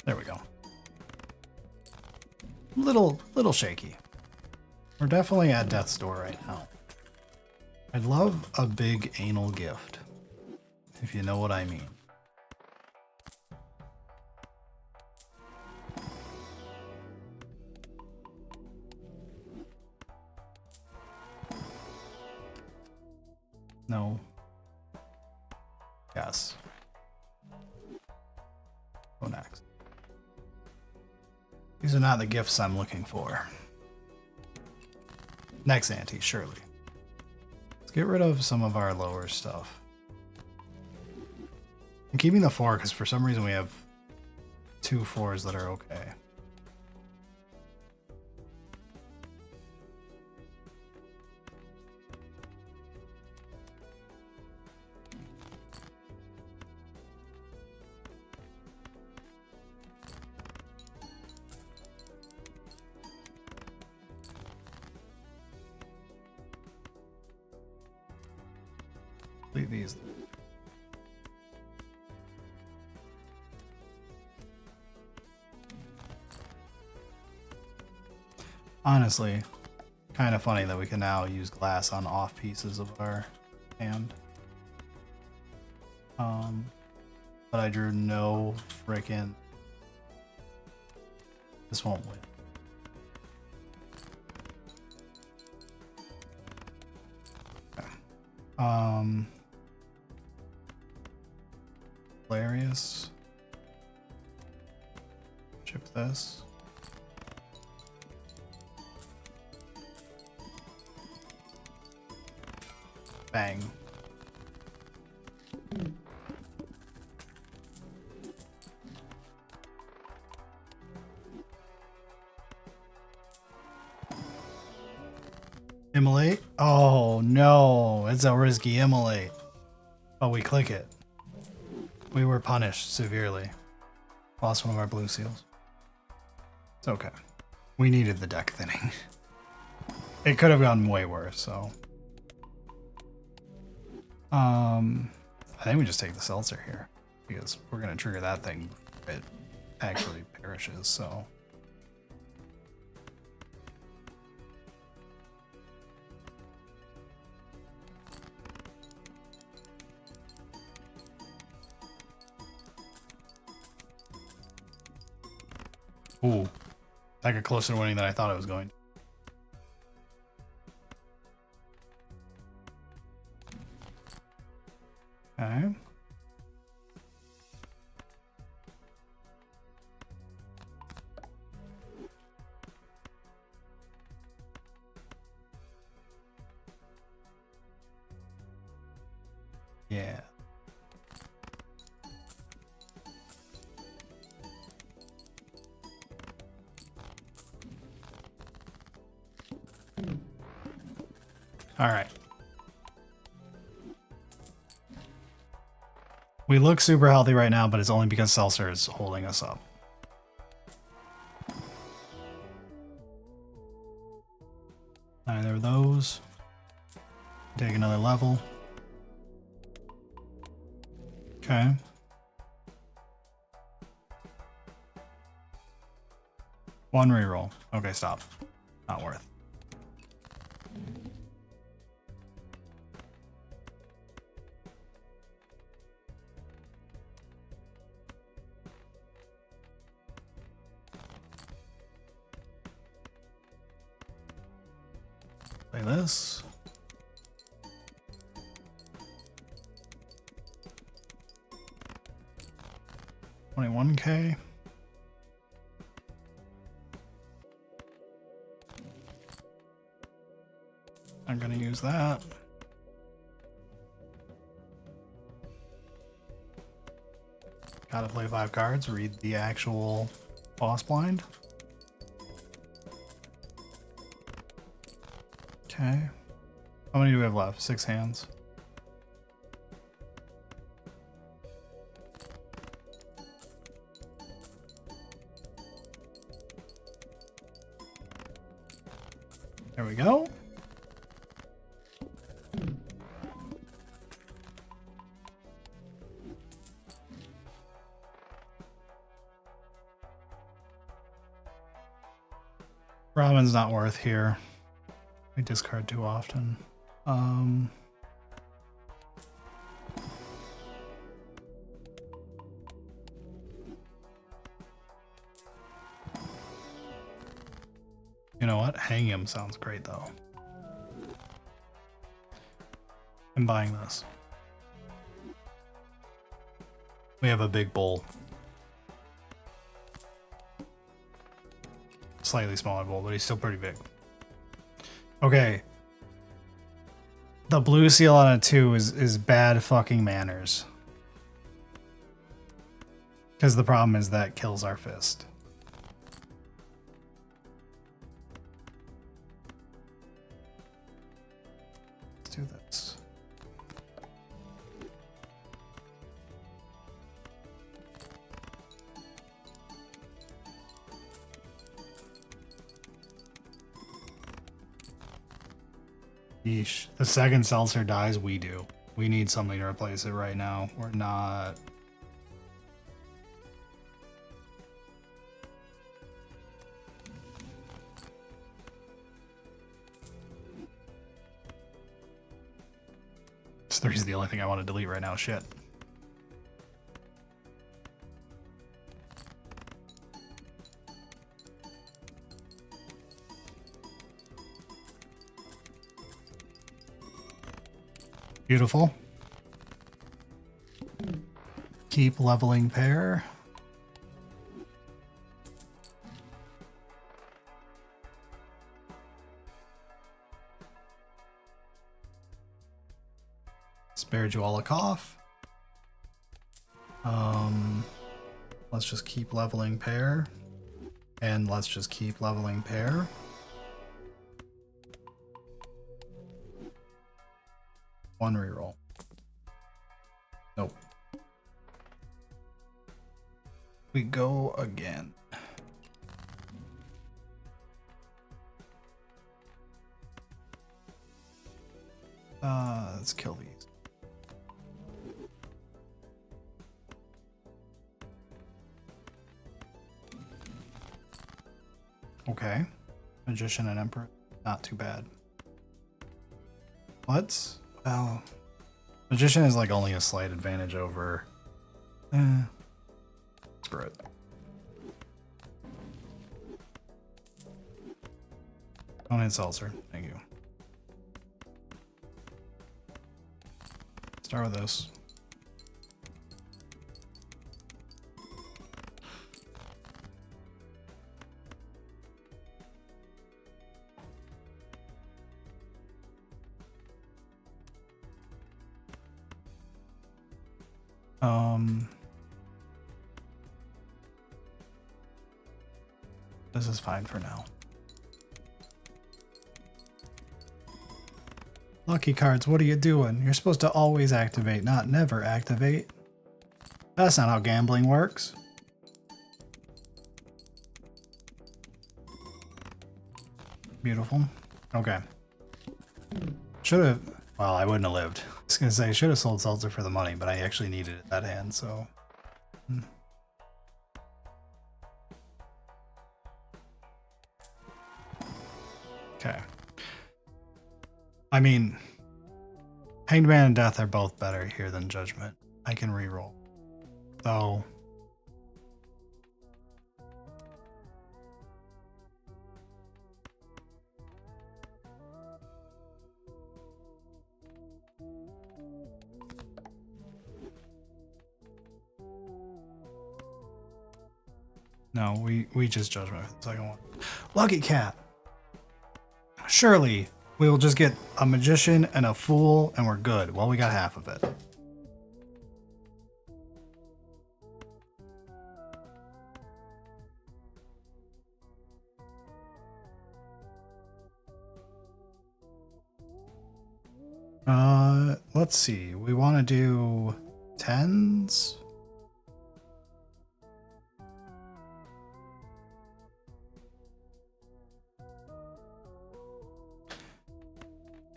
There we go. Little shaky. We're definitely at death's door right now. I'd love a big anal gift, if you know what I mean. No. Yes. Go next. These are not the gifts I'm looking for. Next ante, surely. Let's get rid of some of our lower stuff. I'm keeping the 4 because for some reason we have 2 4s that are okay. Leave these. Honestly, kind of funny that we can now use glass on off pieces of our hand. But I drew no frickin'. This won't win. Okay. Hilarious. Chip this. Bang. Immolate? Oh no, it's a risky immolate. Oh, we click it. We were punished severely. Lost one of our blue seals. It's okay. We needed the deck thinning. It could have gone way worse, so. I think we just take the seltzer here because we're gonna trigger that thing if it actually perishes, so. Ooh, I got closer to winning than I thought I was going. Okay. Yeah. All right. We look super healthy right now, but it's only because Seltzer is holding us up. Neither of those. Take another level. Okay. One reroll. Okay, stop. Not worth. Play this. $21K. I'm gonna use that. Gotta play 5 cards, read the actual boss blind. Okay. How many do we have left? 6 hands. There we go. Ramen's not worth here. We discard too often. You know what? Hang him sounds great though. I'm buying this. We have a big bowl. Slightly smaller bowl, but he's still pretty big. Okay. The blue seal on a 2 is bad fucking manners. Because the problem is that kills our fist. Let's do this. Yeesh. The second Seltzer dies, we do. We need something to replace it right now. We're not... This 3 is the only thing I want to delete right now. Shit. Beautiful. Keep leveling pair. Spare Jualikov. Let's just keep leveling pair. And let's just keep leveling pair. One reroll. Nope. We go again. Let's kill these. Okay. Magician and Emperor. Not too bad. What? Well, Magician is like only a slight advantage over... Screw it. Don't hit Seltzer. Thank you. Start with this. This is fine for now. Lucky cards, what are you doing? You're supposed to always activate, not never activate. That's not how gambling works. Beautiful. Okay. Should have... Well, I wouldn't have lived. I was going to say, I should have sold Seltzer for the money, but I actually needed it that hand, so... Okay. I mean, Hanged Man and Death are both better here than Judgment. I can reroll. So... No, we just Judgment for the second one. Lucky Cat! Surely we will just get a Magician and a Fool and we're good. Well, we got half of it. Let's see. We want to do 10s?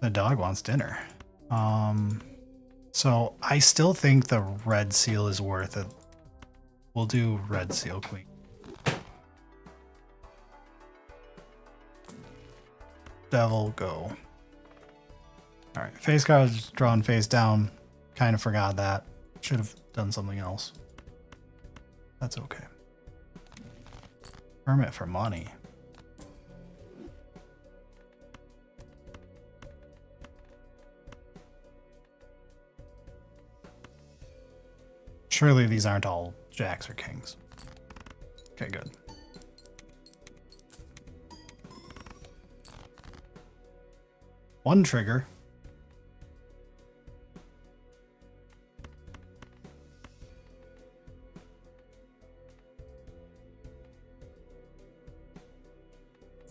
The dog wants dinner. So I still think the red seal is worth it. We'll do red seal queen. Devil, go. Alright, face cards drawn face down. Kind of forgot that. Should have done something else. That's okay. Permit for money. Surely these aren't all jacks or kings. Okay, good. One trigger.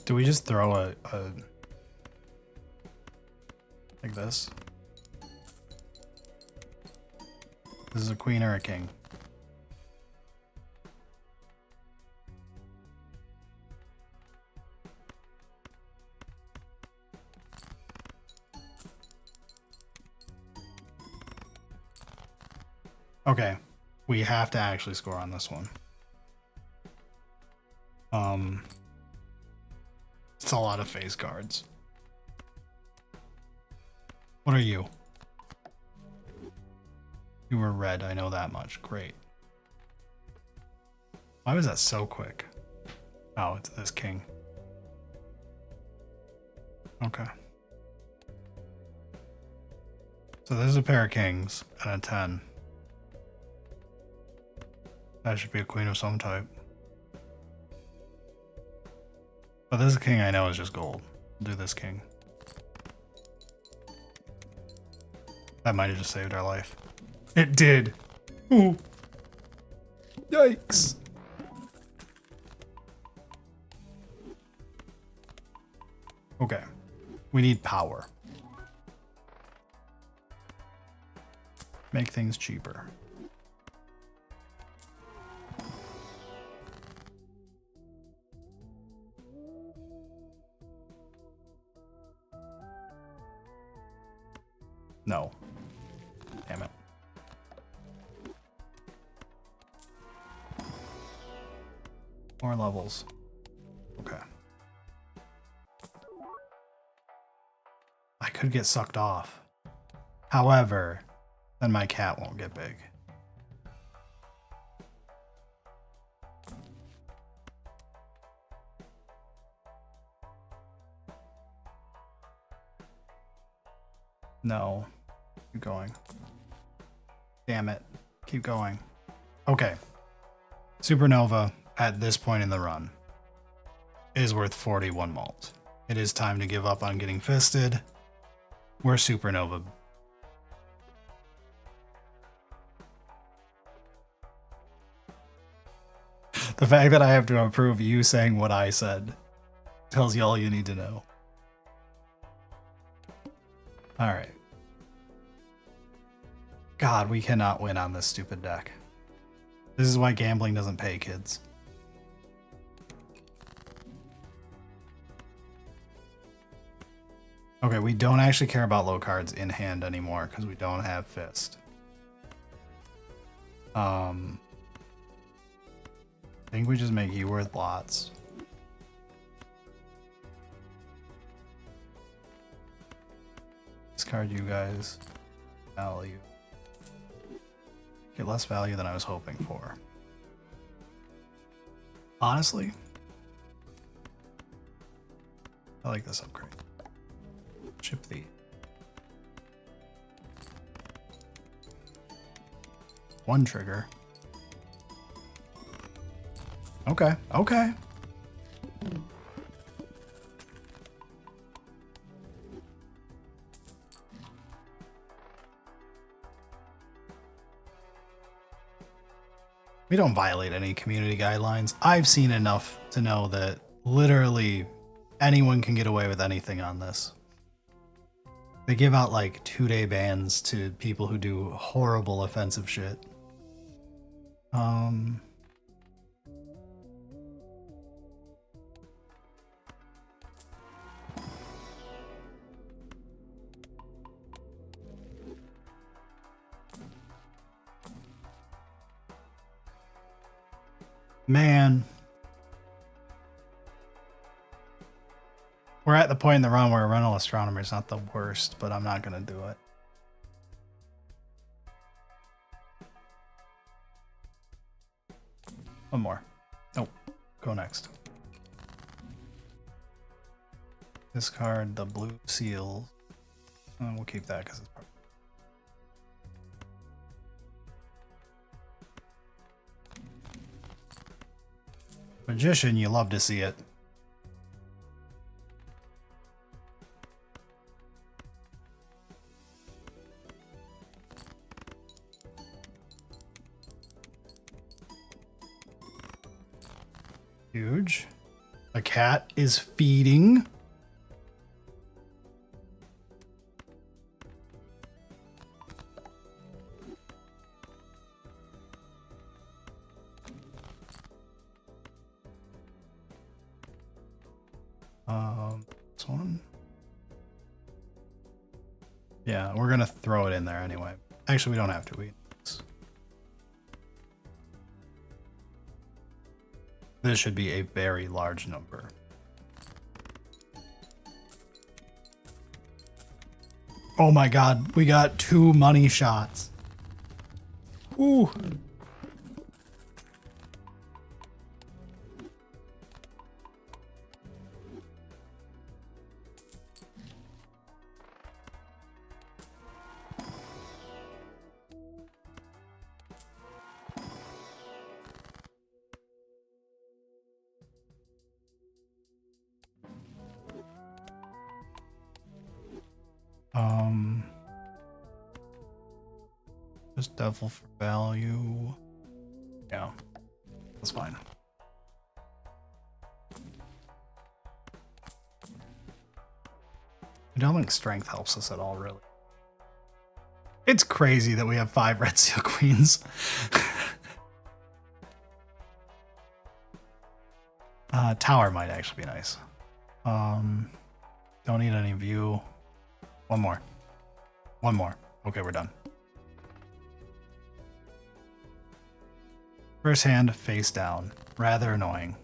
Do we just throw a like this? This is a queen or a king? Okay, we have to actually score on this one. It's a lot of face cards. What are you? You were red, I know that much. Great. Why was that so quick? Oh, it's this king. Okay. So there's a pair of kings and a 10. That should be a queen of some type. But this king I know is just gold. Do this king. That might have just saved our life. It did. Ooh. Yikes. Okay. We need power. Make things cheaper. No. Damn it. More levels. Okay. I could get sucked off. However, then my cat won't get big. No. Keep going. Damn it. Keep going. Okay. Supernova, at this point in the run, is worth 41 malt. It is time to give up on getting fisted. We're Supernova. The fact that I have to approve you saying what I said tells you all you need to know. Alright. God, we cannot win on this stupid deck. This is why gambling doesn't pay, kids. Okay, we don't actually care about low cards in hand anymore because we don't have Fist. I think we just make you worth lots. Discard you guys. Value. Get less value than I was hoping for. Honestly, I like this upgrade. Chip the one trigger. Okay, okay. We don't violate any community guidelines. I've seen enough to know that literally anyone can get away with anything on this. They give out like 2-day bans to people who do horrible offensive shit. Man. We're at the point in the run where a rental astronomer is not the worst, but I'm not going to do it. One more. Nope. Go next. Discard the blue seal. We'll keep that because it's part. Magician, you love to see it. Huge. A cat is feeding. This one. Yeah, we're gonna throw it in there anyway. Actually, we don't have to. This should be a very large number. Oh my god, we got 2 money shots. Ooh. Just devil for value. Yeah, that's fine. I don't think strength helps us at all, really. It's crazy that we have 5 red seal queens. Tower might actually be nice. Don't need any view. One more. One more. Okay, we're done. First hand, face down. Rather annoying.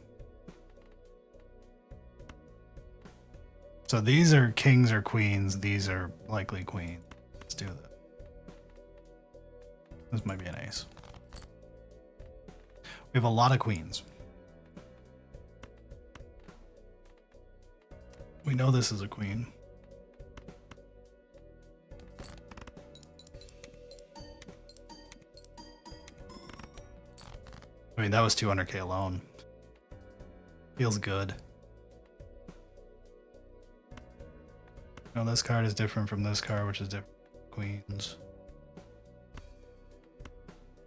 So these are kings or queens. These are likely queens. Let's do that. This might be an ace. We have a lot of queens. We know this is a queen. I mean, that was 200k alone. Feels good. No, this card is different from this card, which is different from queens.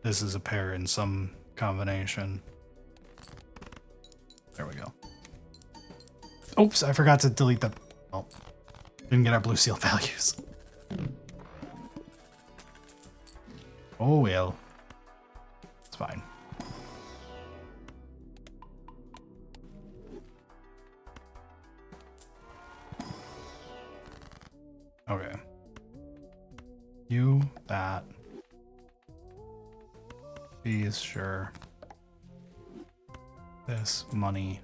This is a pair in some combination. There we go. Oops, I forgot to delete the... Oh, didn't get our blue seal values. Oh, well. It's fine. Okay. You, that. Fees, sure. This, money.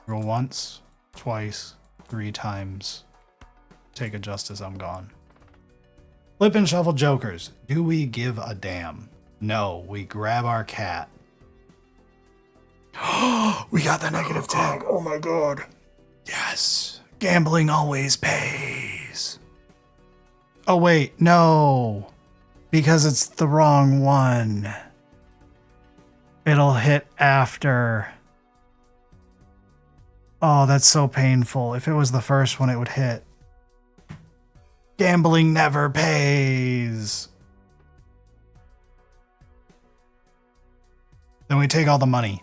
Roll once, twice, 3 times. Take a justice, I'm gone. Flip and shuffle jokers. Do we give a damn? No, we grab our cat. We got the negative tag. Oh my god. Yes. Gambling always pays. Oh wait, no. Because it's the wrong one. It'll hit after. Oh, that's so painful. If it was the first one, it would hit. Gambling never pays. Then we take all the money.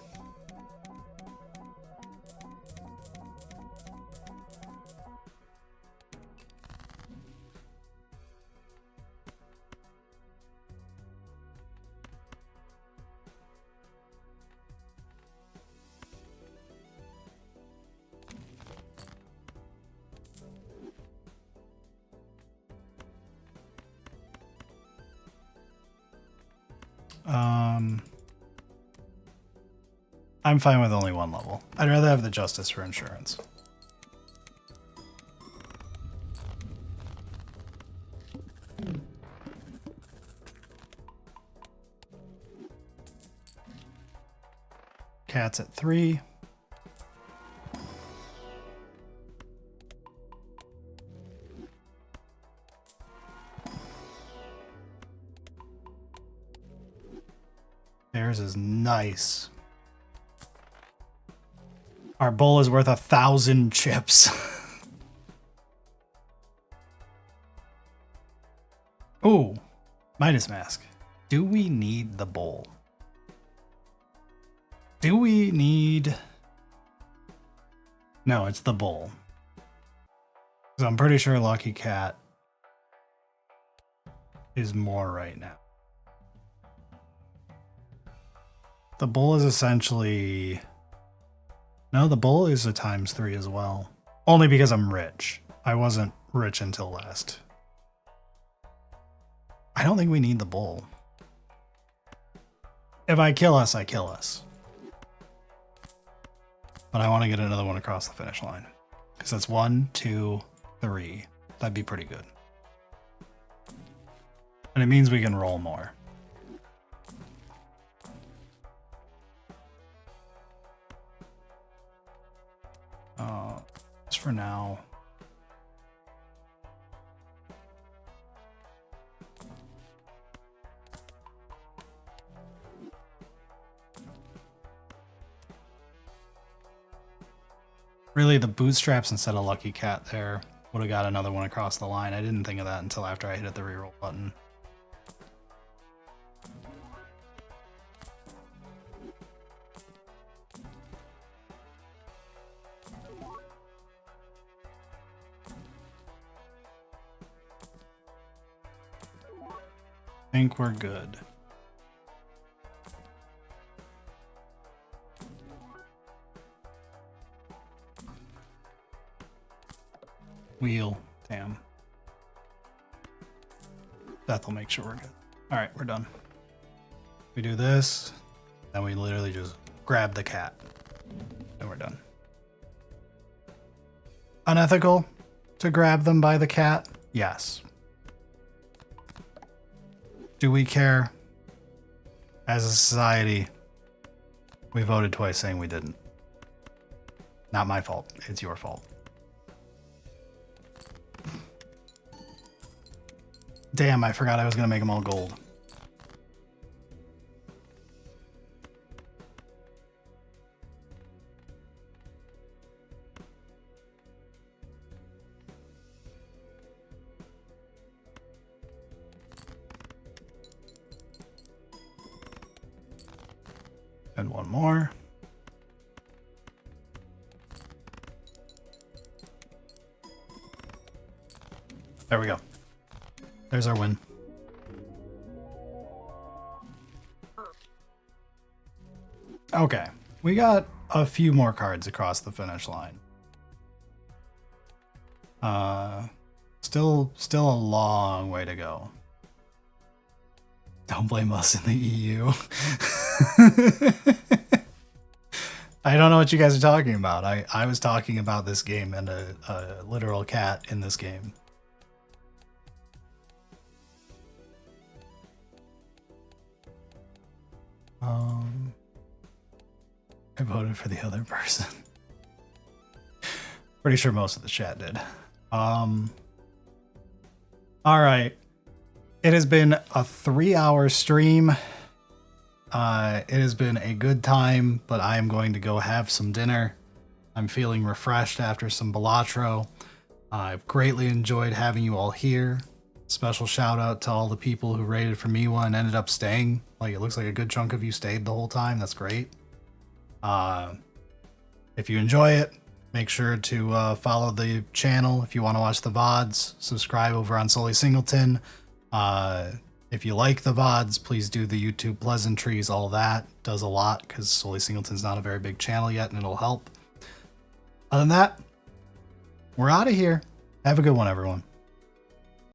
I'm fine with only 1 level. I'd rather have the justice for insurance. Cat's at 3. Theirs is nice. Our bowl is worth 1,000 chips. Ooh, Midas Mask. Do we need the bowl? Do we need... No, it's the bowl. So I'm pretty sure Lucky Cat is more right now. The bowl is essentially... No, the bowl is a ×3 as well. Only because I'm rich. I wasn't rich until last. I don't think we need the bowl. If I kill us, I kill us. But I want to get another one across the finish line. Because that's 1, 2, 3. That'd be pretty good. And it means we can roll more. Just for now. Really, the bootstraps instead of Lucky Cat there would have got another one across the line. I didn't think of that until after I hit the reroll button. I think we're good. Wheel, damn. Death will make sure we're good. All right, we're done. We do this, then we literally just grab the cat, and we're done. Unethical to grab them by the cat? Yes. Do we care? As a society, we voted twice saying we didn't. Not my fault. It's your fault. Damn, I forgot I was going to make them all gold. And one more. There we go. There's our win. Okay, we got a few more cards across the finish line. Still a long way to go. Don't blame us in the EU. I don't know what you guys are talking about. I was talking about this game and a literal cat in this game. I voted for the other person. Pretty sure most of the chat did. All right. It has been a 3-hour stream. It has been a good time, but I am going to go have some dinner. I'm feeling refreshed after some Balatro. I've greatly enjoyed having you all here. Special shout out to all the people who raided for Miwa and ended up staying. Like, it looks like a good chunk of you stayed the whole time. That's great. If you enjoy it, make sure to follow the channel if you want to watch the VODs. Subscribe over on Sully Singleton. If you like the VODs, please do the YouTube pleasantries. All that does a lot because Sully Singleton's not a very big channel yet, and it'll help. Other than that, we're out of here. Have a good one, everyone.